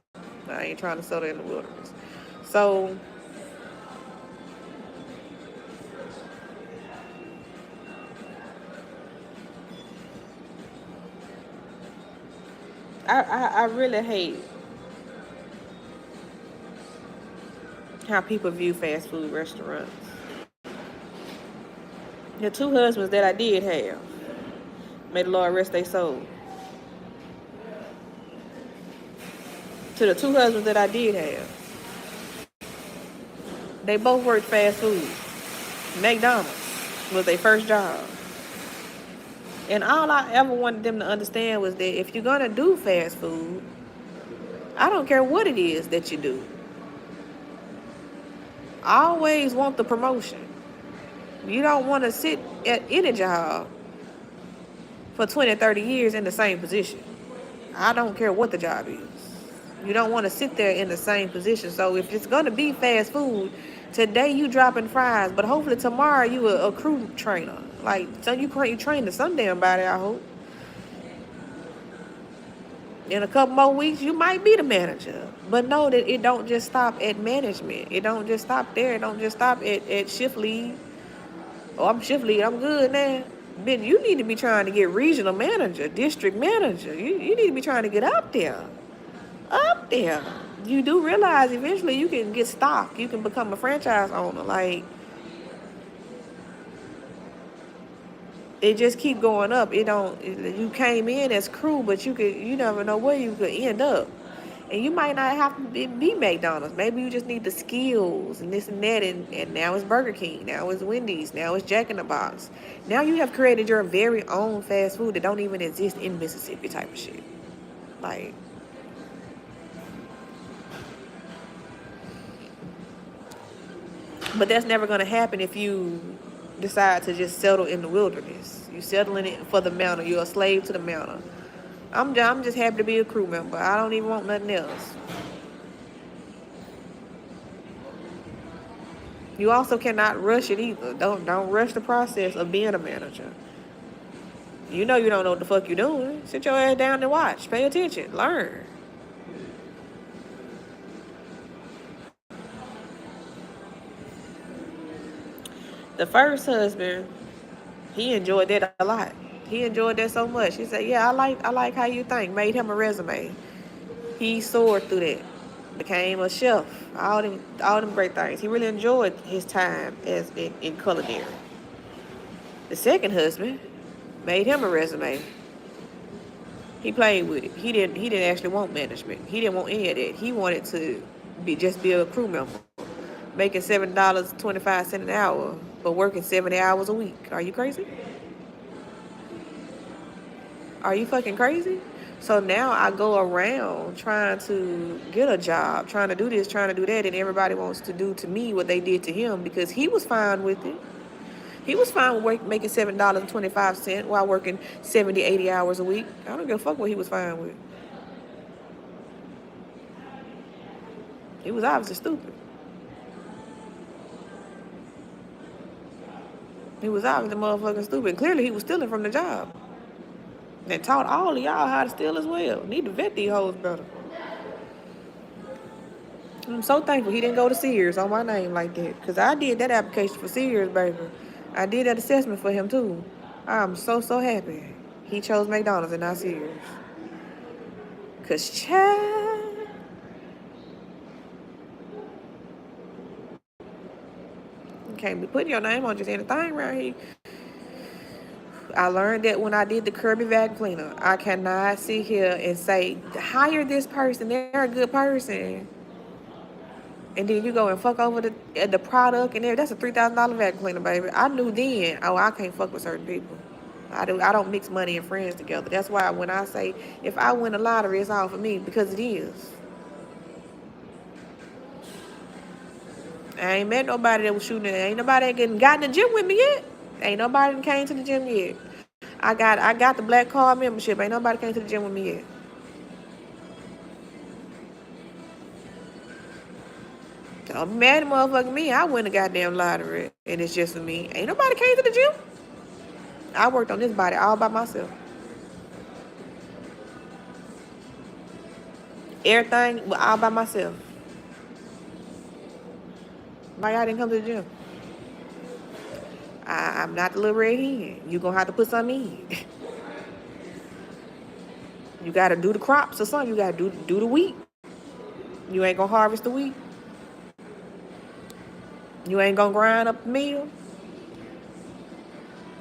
I ain't trying to settle in the wilderness. So I really hate how people view fast food restaurants. The two husbands that I did have, may the Lord rest their soul, To the two husbands that I did have, they both worked fast food. McDonald's was their first job. And all I ever wanted them to understand was that if you're going to do fast food, I don't care what it is that you do, I always want the promotion. You don't want to sit at any job for 20, 30 years in the same position. I don't care what the job is. You don't want to sit there in the same position. So if it's going to be fast food, today you dropping fries, but hopefully tomorrow you a crew trainer. Like, so you train to some damn body, I hope. In a couple more weeks, you might be the manager. But know that it don't just stop at management. It don't just stop there. It don't just stop at shift lead. Oh, I'm shift lead. I'm good now. But you need to be trying to get regional manager, district manager. You need to be trying to get up there. Up there. You do realize eventually you can get stock. You can become a franchise owner. Like, it just keep going up. You came in as crew, but you never know where you could end up. And you might not have to be McDonald's. Maybe you just need the skills and this and that. And now it's Burger King. Now it's Wendy's. Now it's Jack in the Box. Now you have created your very own fast food that don't even exist in Mississippi type of shit. Like, but that's never going to happen if you decide to just settle in the wilderness. You settle in it for the mountain. You're a slave to the mountain. I'm just happy to be a crew member. I don't even want nothing else. You also cannot rush it either. Don't rush the process of being a manager. You know you don't know what the fuck you're doing. Sit your ass down and watch. Pay attention. Learn. The first husband, he enjoyed that a lot. He enjoyed that so much. He said, yeah, I like how you think. Made him a resume. He soared through that. Became a chef. All them great things. He really enjoyed his time as in culinary. The second husband made him a resume. He played with it. He didn't actually want management. He didn't want any of that. He wanted to just be a crew member. Making $7.25 an hour, but working 70 hours a week. Are you crazy? Are you fucking crazy? So now I go around trying to get a job, trying to do this, trying to do that, and everybody wants to do to me what they did to him because he was fine with it. He was fine with making $7.25 while working 70, 80 hours a week. I don't give a fuck what he was fine with. He was obviously stupid. He was obviously motherfucking stupid. Clearly he was stealing from the job. And taught all of y'all how to steal as well. Need to vet these hoes better. I'm so thankful he didn't go to Sears on my name like that. Because I did that application for Sears, baby. I did that assessment for him too. I'm so happy he chose McDonald's and not Sears. Because, child, you can't be putting your name on just anything around here. I learned that when I did the Kirby vacuum cleaner. I cannot sit here and say, hire this person, they're a good person. And then you go and fuck over the product and that's a $3,000 vacuum cleaner, baby. I knew then, I can't fuck with certain people. I don't mix money and friends together. That's why when I say, if I win the lottery, it's all for me, because it is. I ain't met nobody that was shooting. Ain't nobody that got in the gym with me yet. Ain't nobody that came to the gym yet. I got the black card membership. Ain't nobody came to the gym with me yet. Don't be mad at motherfucking me. I win the goddamn lottery and it's just for me. Ain't nobody came to the gym. I worked on this body all by myself. Everything all by myself. Why y'all didn't come to the gym? I'm not the little red hen. You gonna have to put something in. You gotta do the crops or something. You gotta do the wheat. You ain't gonna harvest the wheat. You ain't gonna grind up the meal.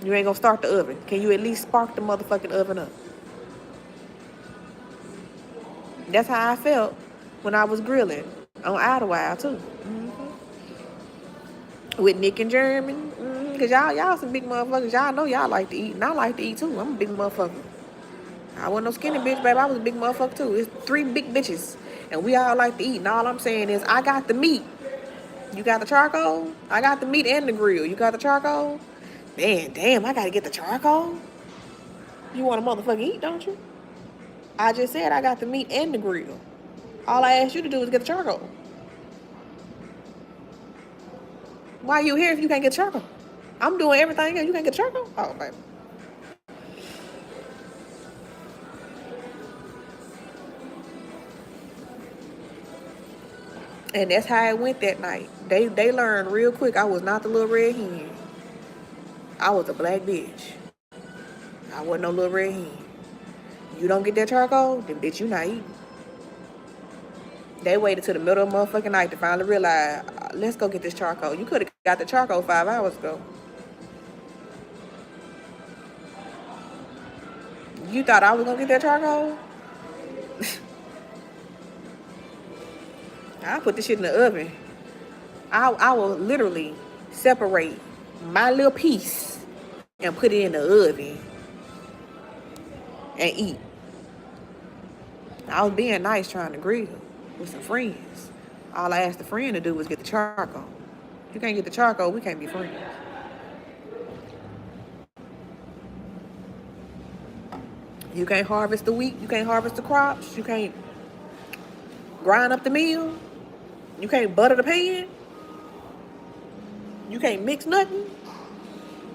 You ain't gonna start the oven. Can you at least spark the motherfucking oven up? That's how I felt when I was grilling on Idlewild too. With Nick and Jeremy. Cause y'all some big motherfuckers. Y'all know y'all like to eat, and I like to eat too. I'm a big motherfucker. I wasn't no skinny bitch, baby. I was a big motherfucker too. It's 3 big bitches, and we all like to eat. And all I'm saying is, I got the meat. You got the charcoal? I got the meat and the grill. You got the charcoal? Man, damn, I gotta get the charcoal. You want to motherfucking eat, don't you? I just said I got the meat and the grill. All I asked you to do is get the charcoal. Why you here if you can't get charcoal? I'm doing everything and you can't get charcoal? Oh, baby. And that's how it went that night. They learned real quick I was not the little red hen. I was a black bitch. I wasn't no little red hen. You don't get that charcoal, then bitch, you not eating. They waited till the middle of the motherfucking night to finally realize, let's go get this charcoal. You could have got the charcoal 5 hours ago. You thought I was gonna get that charcoal? I put this shit in the oven. I will literally separate my little piece and put it in the oven and eat. I was being nice trying to grill with some friends. All I asked the friend to do was get the charcoal. If you can't get the charcoal, we can't be friends. You can't harvest the wheat. You can't harvest the crops. You can't grind up the meal. You can't butter the pan. You can't mix nothing.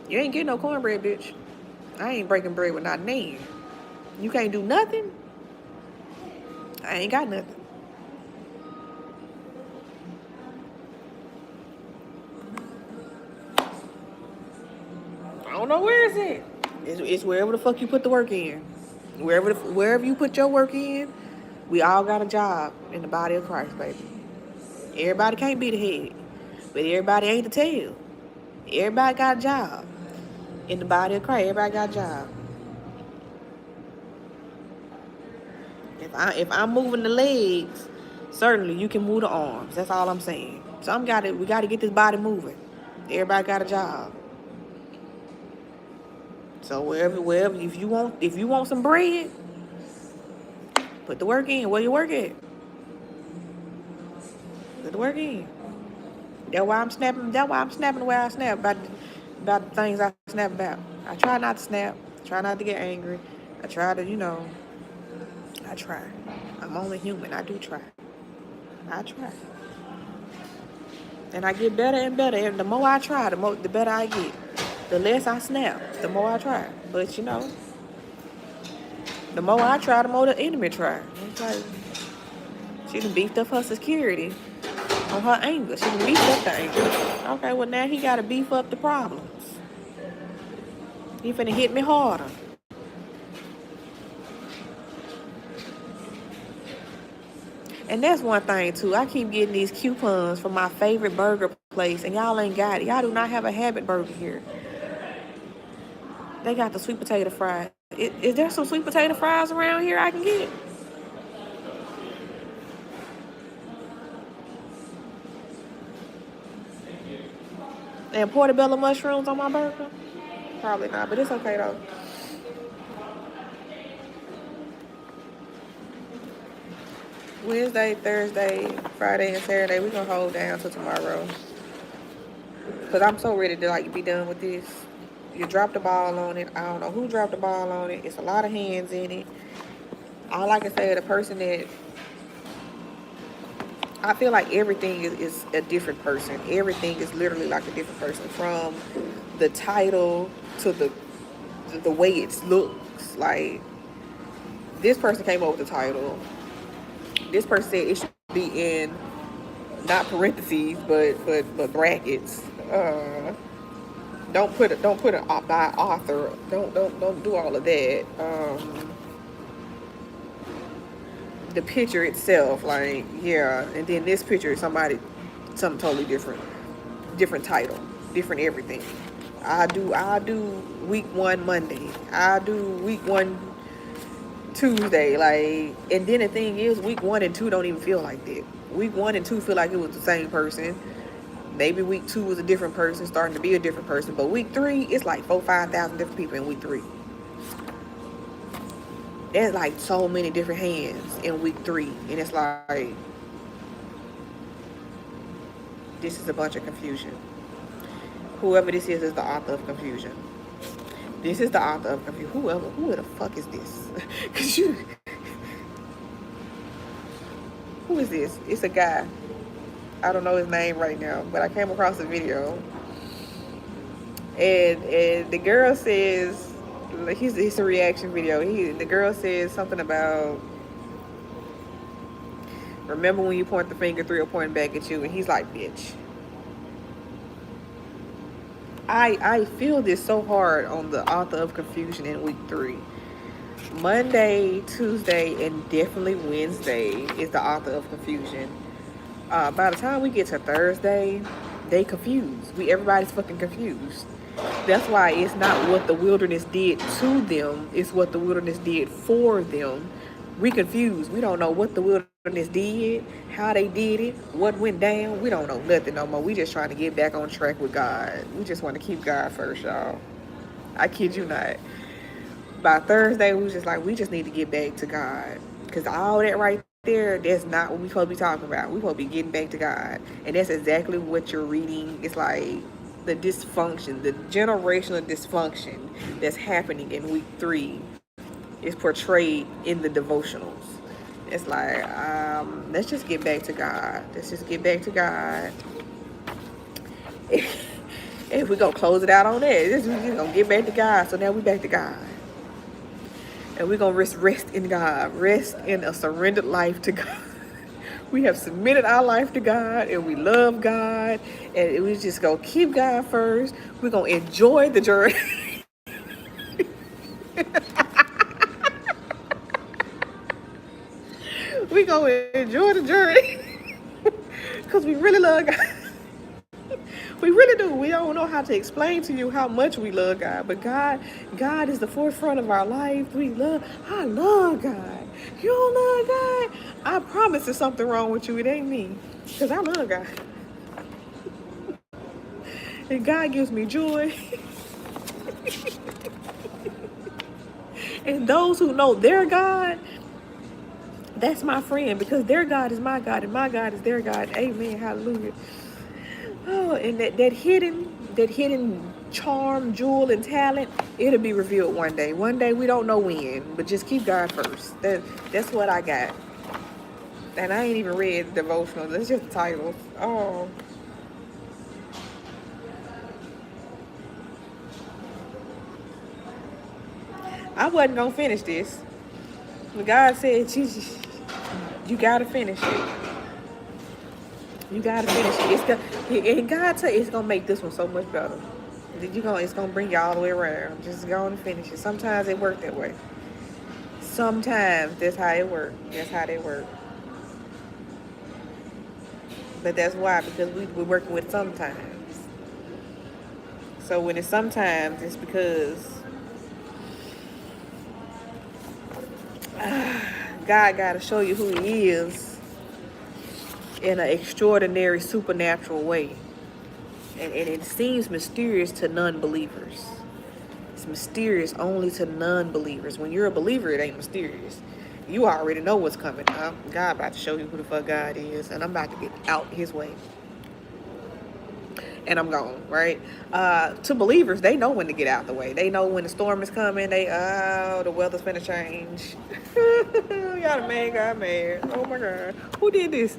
You ain't getting no cornbread, bitch. I ain't breaking bread with not nan. You can't do nothing. I ain't got nothing. I don't know where it's at. It's wherever the fuck you put the work in. Wherever you put your work in, we all got a job in the body of Christ, baby. Everybody can't be the head, but everybody ain't the tail. Everybody got a job in the body of Christ. Everybody got a job. If I'm moving the legs, certainly you can move the arms. That's all I'm saying. So we gotta get this body moving. Everybody got a job. So wherever, if you want some bread, put the work in. Where you work at? Put the work in. That's why I'm snapping the way I snap about the things I snap about. I try not to snap. I try not to get angry. I try to, I try. I'm only human. I do try. I try. And I get better and better. And the more I try, the better I get. The less I snap, the more I try. But the more I try, the more the enemy try. It's like, she done beefed up her security on her anger. She done beefed up the anger. Okay, well now he gotta beef up the problems. He finna hit me harder. And that's one thing too. I keep getting these coupons from my favorite burger place, and y'all ain't got it. Y'all do not have a Habit burger here. They got the sweet potato fries. Is there some sweet potato fries around here I can get? And portobello mushrooms on my burger? Probably not, but it's okay though. Wednesday, Thursday, Friday, and Saturday, we're gonna hold down till tomorrow. Cause I'm so ready to be done with this. You dropped the ball on it. I don't know who dropped the ball on it. It's a lot of hands in it. All I can say is the person that I feel like everything is a different person. Everything is literally like a different person, from the title to the way it looks. Like, this person came up with the title. This person said it should be in not parentheses but brackets. Don't put it by author. Don't do all of that. The picture itself, yeah, and then this picture is something totally different title, different everything. I do week 1 Monday. I do week 1 Tuesday, like, and then the thing is, week 1 and 2 don't even feel like that. Week 1 and 2 feel like it was the same person. Maybe week 2 was a different person, starting to be a different person. But week 3, it's like 5,000 different people in week 3. There's like so many different hands in week 3, and it's like, this is a bunch of confusion. Whoever this is the author of confusion. This is the author of confusion. Who the fuck is this? Cause who is this? It's a guy. I don't know his name right now, but I came across a video, and the girl says, it's a reaction video. The girl says something about, remember when you point the finger, 3 are pointing back at you, and he's like, bitch. I feel this so hard on the author of confusion in week 3. Monday, Tuesday, and definitely Wednesday is the author of confusion. By the time we get to Thursday, they confused. Everybody's fucking confused. That's why it's not what the wilderness did to them, it's what the wilderness did for them. We confused. We don't know what the wilderness did, how they did it, what went down. We don't know nothing no more. We just trying to get back on track with God. We just want to keep God first, y'all. I kid you not. By Thursday, we was just like, we just need to get back to God. Because all that right there, that's not what we supposed to be talking about. We supposed to be getting back to God. And that's exactly what you're reading. It's like the dysfunction, the generational dysfunction that's happening in week 3 is portrayed in the devotionals. It's like, let's just get back to God. Let's just get back to God. If we gonna close it out on that, we're just gonna get back to God. So now we back to God. And we're gonna rest in God. Rest in a surrendered life to God. We have submitted our life to God, and we love God, and we just gonna keep God first. We're gonna enjoy the journey. We gonna enjoy the journey because we really love God. We really do. We don't know how to explain to you how much we love God, but God is the forefront of our life. I love God. You don't love God? I promise there's something wrong with you. It ain't me, because I love God. And God gives me joy. And those who know their God, that's my friend, because their God is my God and my God is their God. Amen. Hallelujah. Oh, and that hidden charm, jewel, and talent, it'll be revealed one day. One day, we don't know when, but just keep God first. That's what I got. And I ain't even read the devotional. That's just the title. Oh. I wasn't going to finish this. But God said, you got to finish it. You got to finish it. And God said it's going to make this one so much better. It's going to bring you all the way around. Just go on and finish it. Sometimes it works that way. Sometimes that's how it works. That's how they work. But that's why, because we're working with sometimes. So when it's sometimes, it's because God got to show you who He is in an extraordinary, supernatural way. And it seems mysterious to non-believers. It's mysterious only to non-believers. When you're a believer, it ain't mysterious. You already know what's coming. God about to show you who the fuck God is, and I'm about to get out His way. And I'm gone, right? To believers, they know when to get out the way. They know when the storm is coming. The weather's finna change. Y'all mad, God mad. Oh my God. Who did this?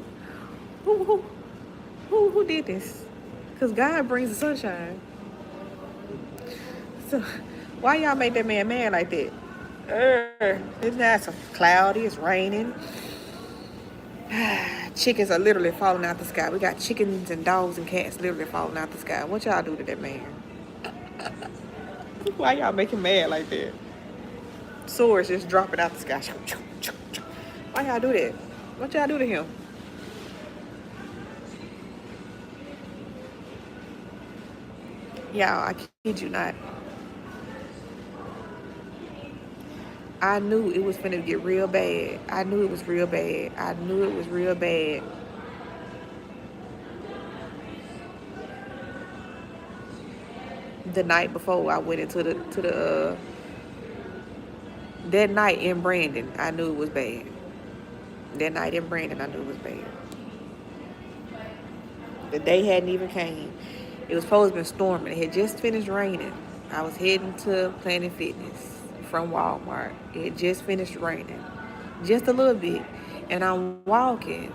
Who did this? Because God brings the sunshine. So why y'all make that man mad like that? It's not so cloudy, it's raining. Chickens are literally falling out the sky. We got chickens and dogs and cats literally falling out the sky. What y'all do to that man? Why y'all make him mad like that? Swords just dropping out the sky. Why y'all do that? What y'all do to him? Y'all, I kid you not. I knew it was finna get real bad. I knew it was real bad. I knew it was real bad. The night before I went into the that night in Brandon, I knew it was bad. That night in Brandon, I knew it was bad. The day hadn't even came. It was supposed to be storming. It had just finished raining. I was heading to Planet Fitness from Walmart. It had just finished raining. Just a little bit. And I'm walking.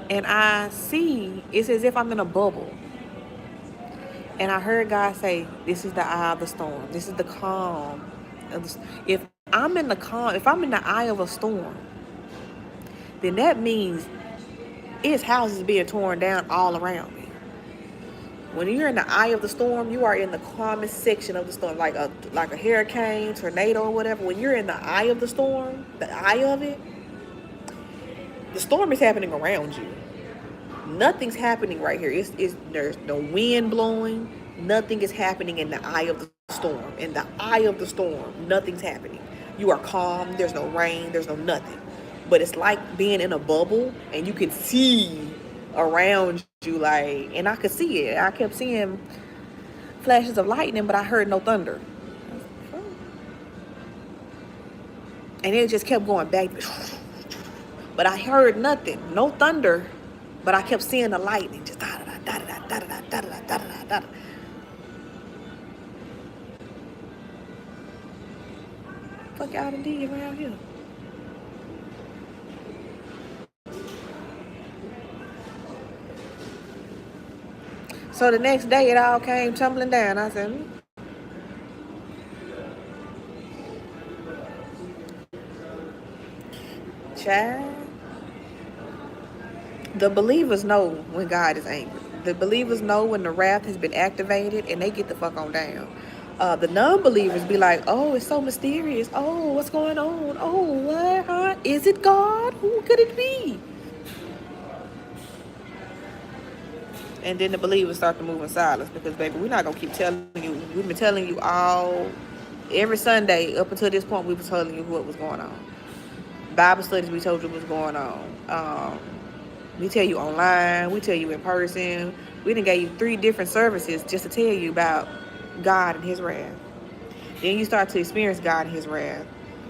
And I see, it's as if I'm in a bubble. And I heard God say, this is the eye of the storm. This is the calm. If I'm in the eye of a storm, then that means it's houses being torn down all around me. When you're in the eye of the storm, you are in the calmest section of the storm, like a hurricane, tornado, or whatever. When you're in the eye of the storm, the eye of it, the storm is happening around you. Nothing's happening right here. There's no wind blowing. Nothing is happening in the eye of the storm. In the eye of the storm, nothing's happening. You are calm. There's no rain. There's no nothing. But it's like being in a bubble, and you can see around you, like, and I could see it. I kept seeing flashes of lightning, but I heard no thunder. And it just kept going back. But I heard nothing, no thunder, but I kept seeing the lightning, just da da da da da da da da da da da. Fuck y'all done did around here. So the next day, it all came tumbling down. I said, child. The believers know when God is angry. The believers know when the wrath has been activated, and they get the fuck on down. The non-believers be like, oh, it's so mysterious. Oh, what's going on? Oh, what? Huh? Is it God? Who could it be? And then the believers start to move in silence because, baby, we're not going to keep telling you. We've been telling you every Sunday up until this point, we were telling you what was going on. Bible studies, we told you what was going on. We tell you online. We tell you in person. We done gave you 3 different services just to tell you about God and his wrath. Then you start to experience God and his wrath,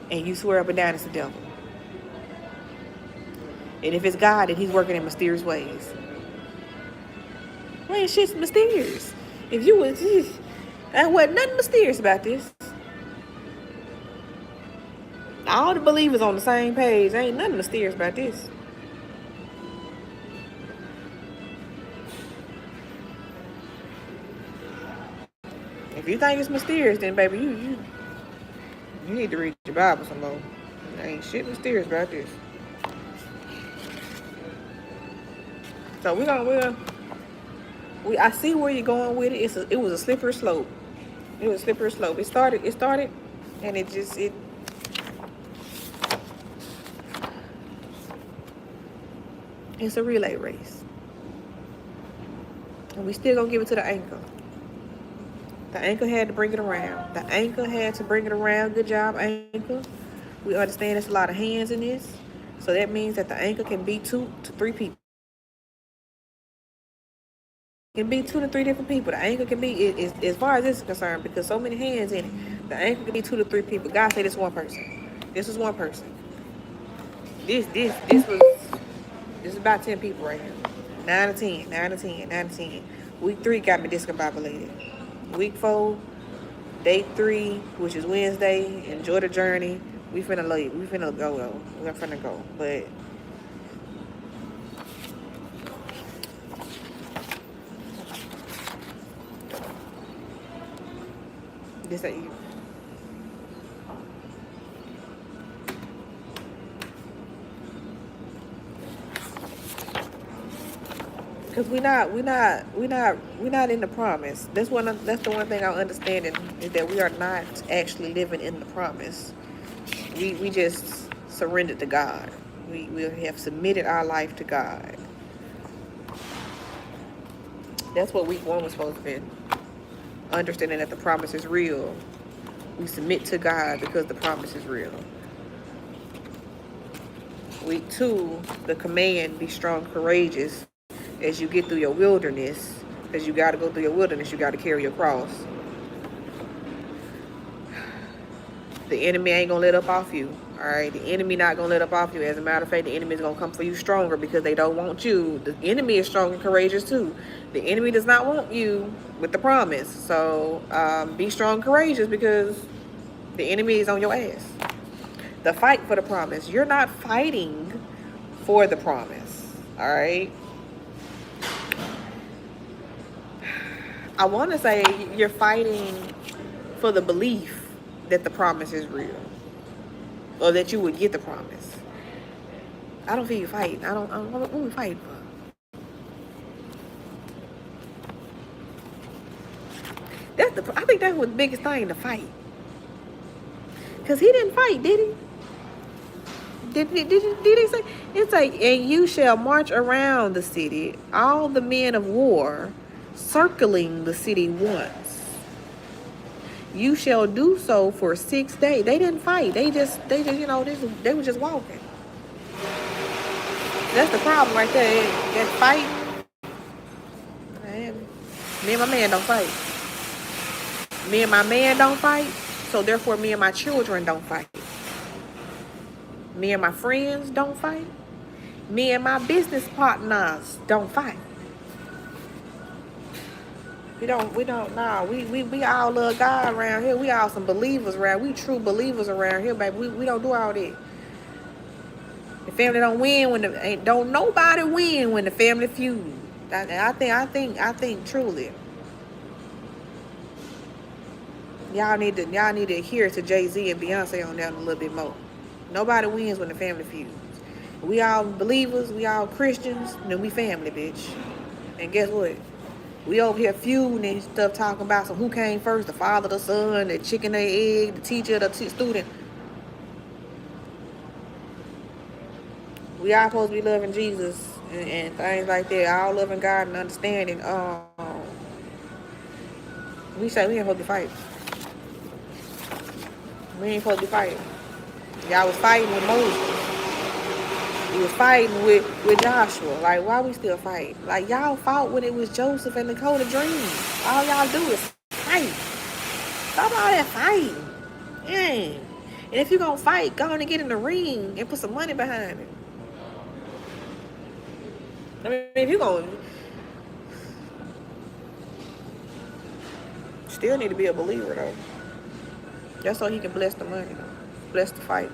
and you swear up and down it's the devil. And if it's God, then he's working in mysterious ways. Man, shit's mysterious. If you was, there wasn't nothing mysterious about this. All the believers on the same page. Ain't nothing mysterious about this. If you think it's mysterious, then baby, you need to read your Bible some more. There ain't shit mysterious about this. So I see where you're going with it. It was a slippery slope. It was a slippery slope. It started, and it's a relay race. And we still gonna give it to the anchor. The anchor had to bring it around. The anchor had to bring it around. Good job, anchor. We understand there's a lot of hands in this. So that means that the anchor can be 2 to 3 people. It can be 2 to 3 different people. The anchor can be, as far as this is concerned, because so many hands in it, the anchor can be 2 to 3 people. God said it's one person. This is one person. This is about 10 people right here. 9 to 10, 9 to 10, 9 to 10. Week 3 got me discombobulated. Week 4, day 3, which is Wednesday, enjoy the journey. We finna leave. We finna go though. We're finna go. But this ain't you. Cause we're not in the promise. That's the one thing I'm understanding is that we are not actually living in the promise. We just surrendered to God. We have submitted our life to God. That's what week 1 was supposed to be. Understanding that the promise is real. We submit to God because the promise is real. Week 2, the command, be strong, courageous as you get through your wilderness. Because you got to go through your wilderness, you got to carry your cross. The enemy ain't going to let up off you. All right, the enemy not going to let up off you. As a matter of fact, the enemy is going to come for you stronger because they don't want you. The enemy is strong and courageous too. The enemy does not want you with the promise. So be strong and courageous because the enemy is on your ass. The fight for the promise. You're not fighting for the promise. All right. I want to say you're fighting for the belief that the promise is real. Or that you would get the promise. I don't feel you fighting. What are we fighting for? I think that was the biggest thing to fight. Because he didn't fight, did he? Did he say? It's like, and you shall march around the city, all the men of war, circling the city once. You shall do so for 6 days. They didn't fight. They just, they were just walking. That's the problem right there. That fight. Man, me and my man don't fight. Me and my man don't fight. So therefore, me and my children don't fight. Me and my friends don't fight. Me and my business partners don't fight. We all love God around here. We all some believers around. We true believers around here, baby. We don't do all that. The family don't win when don't nobody win when the family feud. I think truly. Y'all need to adhere to Jay-Z and Beyonce on that a little bit more. Nobody wins when the family feuds. We all believers, we all Christians, then we family, bitch. And guess what? We over here feuding and stuff, talking about who came first, the father, the son, the chicken, the egg, the teacher, the student. We all supposed to be loving Jesus and things like that. All loving God and understanding. We say we ain't supposed to be fighting. We ain't supposed to be fighting. Y'all was fighting with Moses. You was fighting with Joshua. Like, why we still fight? Like, y'all fought when it was Joseph and the Code of Dreams. All y'all do is fight. Stop all that fighting. Dang. And if you're going to fight, go on and get in the ring and put some money behind it. I mean, if you're going to... Still need to be a believer, though. That's so he can bless the money, though. Bless the fight.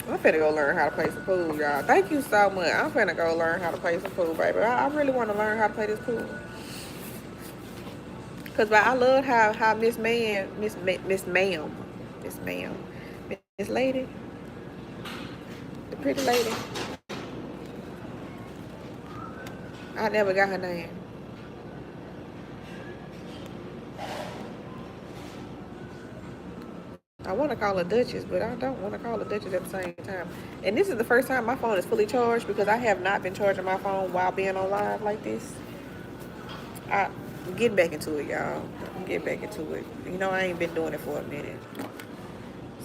I'm finna go learn how to play some pool, y'all. Thank you so much. I'm finna go learn how to play some pool, baby. I really want to learn how to play this pool. Because I love how Miss Ma'am, Miss Lady, the pretty lady. I never got her name. I want to call her Duchess, but I don't want to call her Duchess at the same time. And this is the first time my phone is fully charged because I have not been charging my phone while being on live like this. I'm getting back into it, y'all. I'm getting back into it. You know, I ain't been doing it for a minute.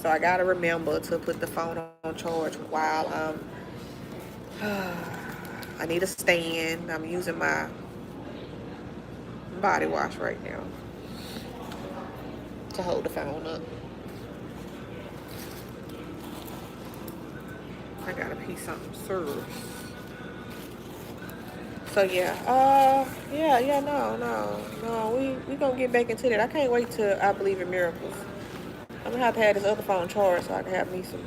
So I got to remember to put the phone on charge while I need a stand. I'm using my body wash right now to hold the phone up. I gotta pee something serious. So yeah, no. We gonna get back into that. I can't wait till I believe in miracles. I'm gonna have to have this other phone charged so I can have me some.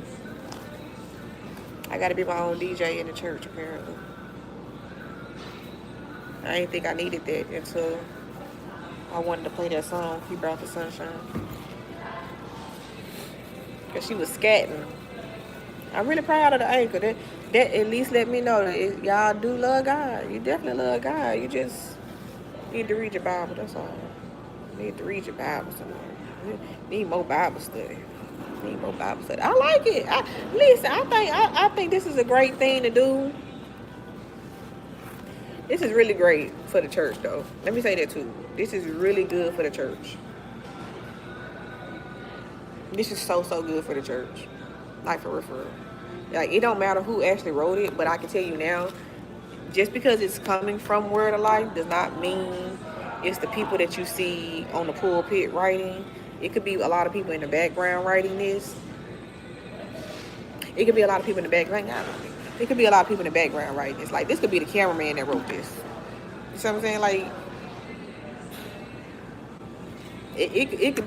I gotta be my own DJ in the church apparently. I didn't think I needed that until I wanted to play that song, He Brought the Sunshine. Cause she was scatting. I'm really proud of the anchor. That at least let me know that y'all do love God. You definitely love God. You just need to read your Bible. That's all. You need to read your Bible somewhere. Need more Bible study. I like it. I think this is a great thing to do. This is really great for the church, though. Let me say that too. This is really good for the church. This is so good for the church. Like, for real, for real. Like, it don't matter who actually wrote it, but I can tell you now, just because it's coming from Word of Life does not mean it's the people that you see on the pulpit writing. It could be a lot of people in the background writing this. It could be a lot of people in the background. It could be a lot of people in the background writing this. Like, this could be the cameraman that wrote this. You see what I'm saying? Like, it could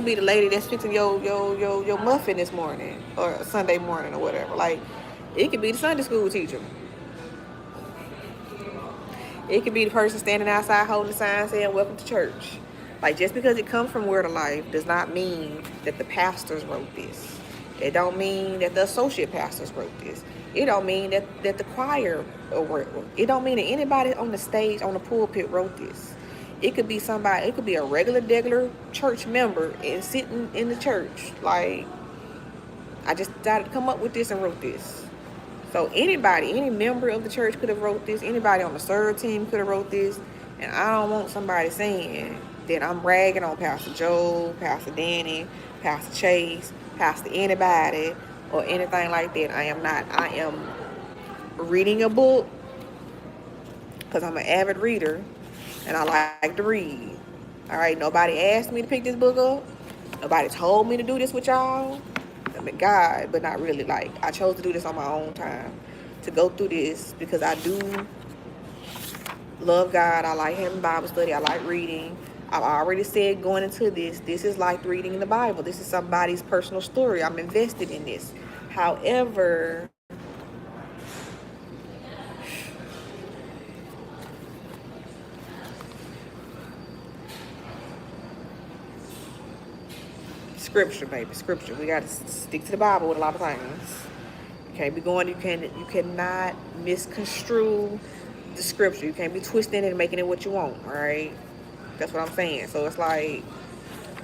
be the lady that's fixing your muffin this morning or Sunday morning or whatever. Like, it could be the Sunday school teacher. It could be the person standing outside holding the sign saying welcome to church. Like, just because it comes from Word of Life does not mean that the pastors wrote this. It don't mean that the associate pastors wrote this. It don't mean that the choir wrote it. It don't mean that anybody on the stage, on the pulpit wrote this. It could be somebody, it could be a regular church member and sitting in the church. Like, I just decided to come up with this and wrote this. So anybody, any member of the church could have wrote this. Anybody on the serve team could have wrote this. And I don't want somebody saying that I'm ragging on Pastor Joe, Pastor Danny, Pastor Chase, Pastor anybody, or anything like that. I am not. I am reading a book because I'm an avid reader and I like to read. All right, nobody asked me to pick this book up. Nobody told me to do this with y'all. I mean, God, but not really. Like, I chose to do this on my own time, to go through this because I do love God. I like having Bible study. I like reading. I've already said going into this is like reading the Bible. This is somebody's personal story. I'm invested in this. However, scripture, baby, scripture. We got to stick to the Bible with a lot of things. You can't be going. You cannot misconstrue the scripture. You can't be twisting it and making it what you want. All right, that's what I'm saying. So it's like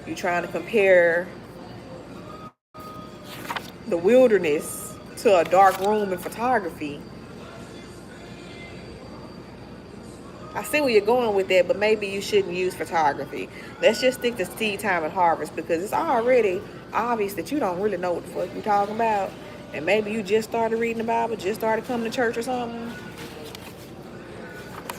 you're trying to compare the wilderness to a dark room in photography. I see where you're going with that, but maybe you shouldn't use photography. Let's just stick to seed time and harvest because it's already obvious that you don't really know what the fuck you're talking about. And maybe you just started reading the Bible, just started coming to church or something.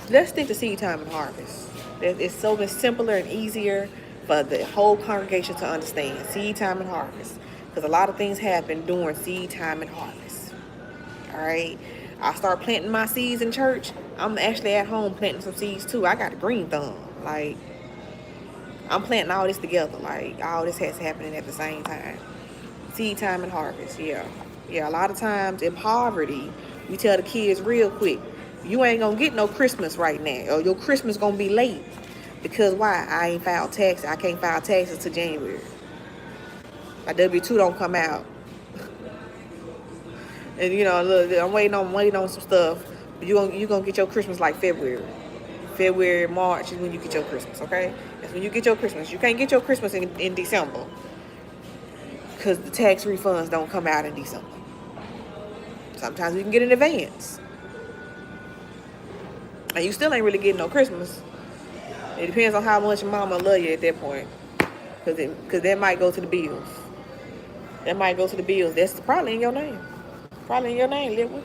Let's stick to seed time and harvest. It's so much simpler and easier for the whole congregation to understand seed time and harvest. Because a lot of things happen during seed time and harvest. All right? I start planting my seeds in church. I'm actually at home planting some seeds too. I got a green thumb. Like, I'm planting all this together. Like, all this has happening at the same time. Seed time and harvest, yeah. Yeah, a lot of times in poverty, we tell the kids real quick, you ain't gonna get no Christmas right now. Or your Christmas gonna be late. Because why? I ain't filed taxes. I can't file taxes till January. My W-2 don't come out. And you know, look, I'm waiting on some stuff. You gonna get your Christmas like February, March is when you get your Christmas. Okay, that's when you get your Christmas. You can't get your Christmas in December because the tax refunds don't come out in December. Sometimes we can get in advance, and you still ain't really getting no Christmas. It depends on how much your mama love you at that point, because that might go to the bills. That might go to the bills. That's probably in your name. Probably in your name, Little.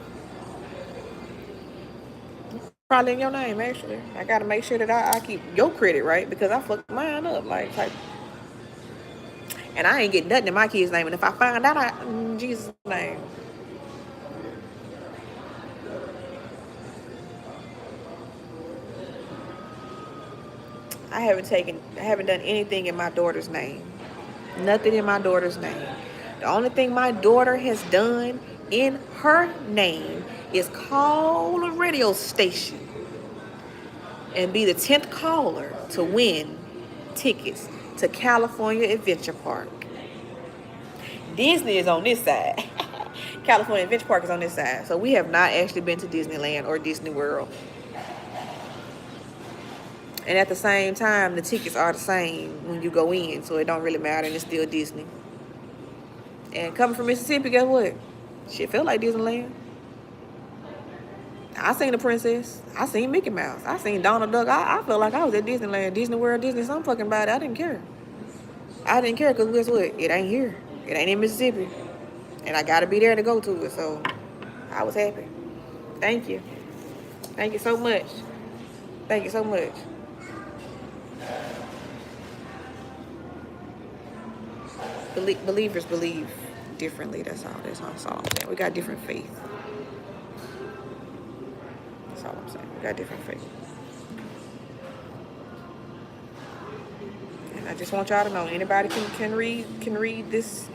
Probably in your name, actually. I gotta make sure that I keep your credit right because I fucked mine up, like. And I ain't getting nothing in my kid's name. And if I find out, in Jesus' name. I haven't done anything in my daughter's name. Nothing in my daughter's name. The only thing my daughter has done in her name is call a radio station and be the 10th caller to win tickets to California Adventure Park. Disney is on this side. California Adventure Park is on this side. So we have not actually been to Disneyland or Disney World. And at the same time, the tickets are the same when you go in. So it don't really matter and it's still Disney. And coming from Mississippi, guess what? Shit felt like Disneyland. I seen the princess. I seen Mickey Mouse. I seen Donald Duck. I felt like I was at Disneyland, Disney World, Disney, some fucking body. I didn't care. I didn't care because guess what? It ain't here. It ain't in Mississippi. And I got to be there to go to it. So I was happy. Thank you. Thank you so much. Thank you so much. Believers believe differently. That's all I'm saying. We got different faith. That's all I'm saying. We got different faith. And I just want y'all to know, anybody can read this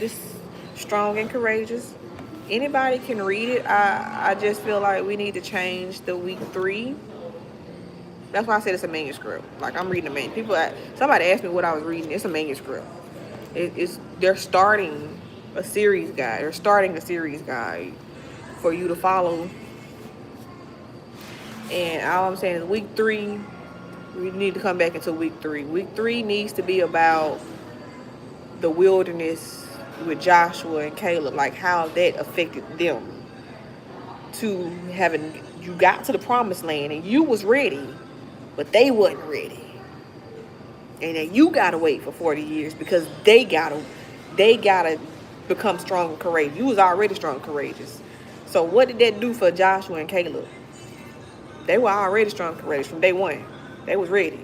Strong and Courageous. Anybody can read it. I just feel like we need to change the week 3. That's why I said it's a manuscript. Like, I'm reading a manuscript. Somebody asked me what I was reading. It's a manuscript. They're starting a series guide. They're starting a series guide for you to follow. And all I'm saying is week 3, we need to come back into week 3. Week 3 needs to be about the wilderness with Joshua and Caleb, like how that affected them to having, you got to the promised land and you was ready, but they wasn't ready. And then you gotta wait for 40 years because they gotta become strong and courageous. You was already strong and courageous. So what did that do for Joshua and Caleb? They were already strong and courageous from day 1. They was ready.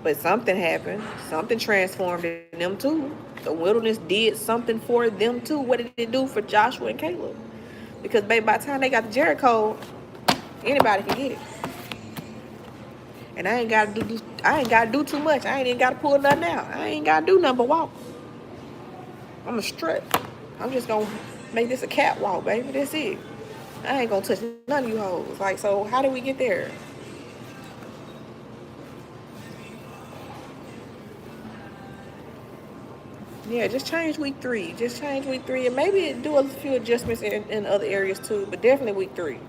But something happened. Something transformed in them too. The wilderness did something for them too. What did it do for Joshua and Caleb? Because baby, by the time they got to Jericho, anybody can get it. And I ain't gotta do too much. I ain't even gotta pull nothing out. I ain't gotta do nothing but walk. I'm a strut. I'm just gonna make this a catwalk, baby. That's it. I ain't gonna touch none of you hoes. Like, so how did we get there? Yeah, just change week 3. Just change week 3. And maybe do a few adjustments in other areas too. But definitely week 3.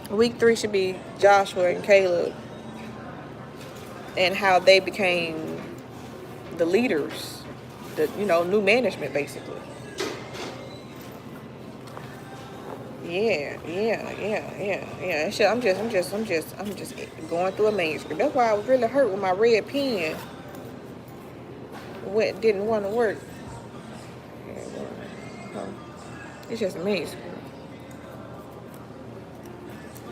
Week 3 should be Joshua and Caleb and how they became the leaders, new management basically. Yeah. I'm just going through a manuscript. That's why I was really hurt when my red pen didn't want to work. It's just a manuscript.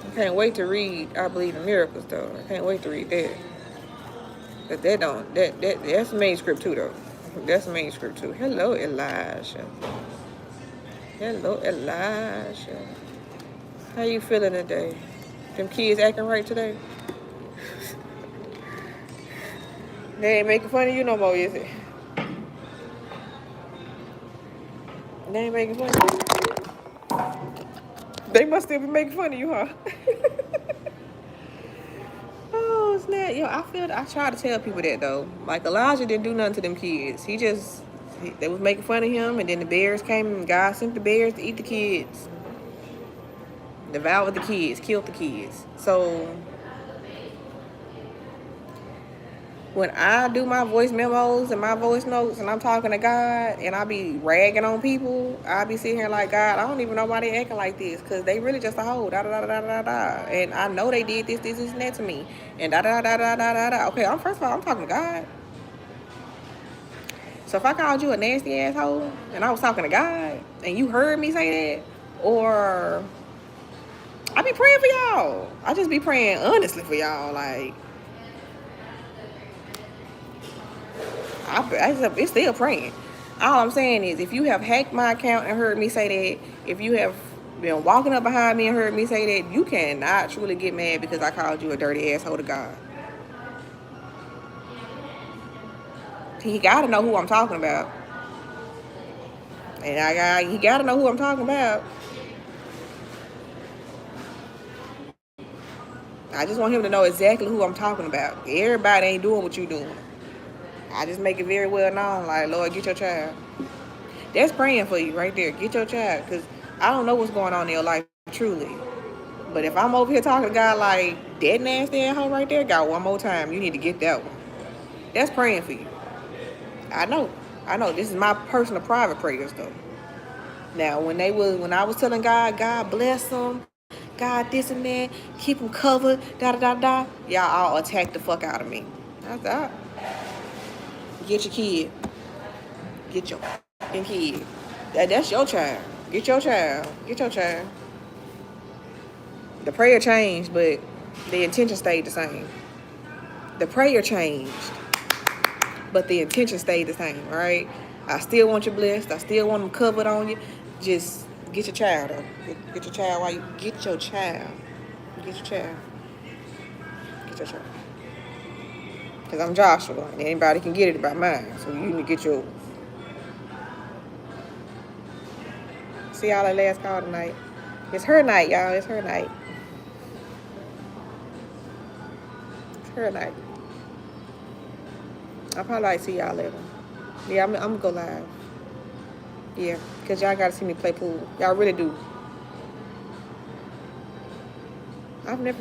I can't wait to read I Believe in Miracles though. I can't wait to read that. But that's a manuscript too though. That's a manuscript too. Hello, Elijah. Hello, Elijah. How you feeling today? Them kids acting right today? They ain't making fun of you no more, is it? They ain't making fun of you. They must still be making fun of you, huh? Oh, snap. Yo, I try to tell people that, though. Like, Elijah didn't do nothing to them kids. They was making fun of him, and then the bears came, and God sent the bears to eat the kids. Devoured the kids, killed the kids. So when I do my voice memos and my voice notes and I'm talking to God and I be ragging on people, I be sitting here like, God, I don't even know why they acting like this, because they really just a hoe, da da da da da da. And I know they did this and that to me. And da da da da da da da. Okay, first of all, I'm talking to God. So if I called you a nasty asshole and I was talking to God and you heard me say that, or I be praying for y'all. I just be praying honestly for y'all. Like, it's still praying. All I'm saying is, if you have hacked my account and heard me say that, if you have been walking up behind me and heard me say that, you cannot truly get mad because I called you a dirty asshole to God. He got to know who I'm talking about. And he got to know who I'm talking about. I just want him to know exactly who I'm talking about. Everybody ain't doing what you doing. I just make it very well known, like, Lord, get your child. That's praying for you right there. Get your child. Because I don't know what's going on in your life, truly. But if I'm over here talking to God like, that nasty asshole right there, God, one more time, you need to get that one. That's praying for you. I know. This is my personal private prayers, though. Now, when I was telling God, God bless them, God this and that, keep them covered, da da da da, y'all all attacked the fuck out of me. I thought, get your kid, get your kid. That's your child. Get your child. Get your child. The prayer changed, but the intention stayed the same. The prayer changed, but the intention stayed the same, right? I still want you blessed. I still want them covered on you. Just get your child, though. Get your child while you get your child. Get your child. Get your child. Because I'm Joshua, and anybody can get it about mine. So you need to get yours. See y'all at last call tonight. It's her night, y'all. It's her night. It's her night. I'll probably like see y'all later. Yeah, I'm gonna go live. Yeah, because y'all gotta see me play pool. Y'all really do. I've never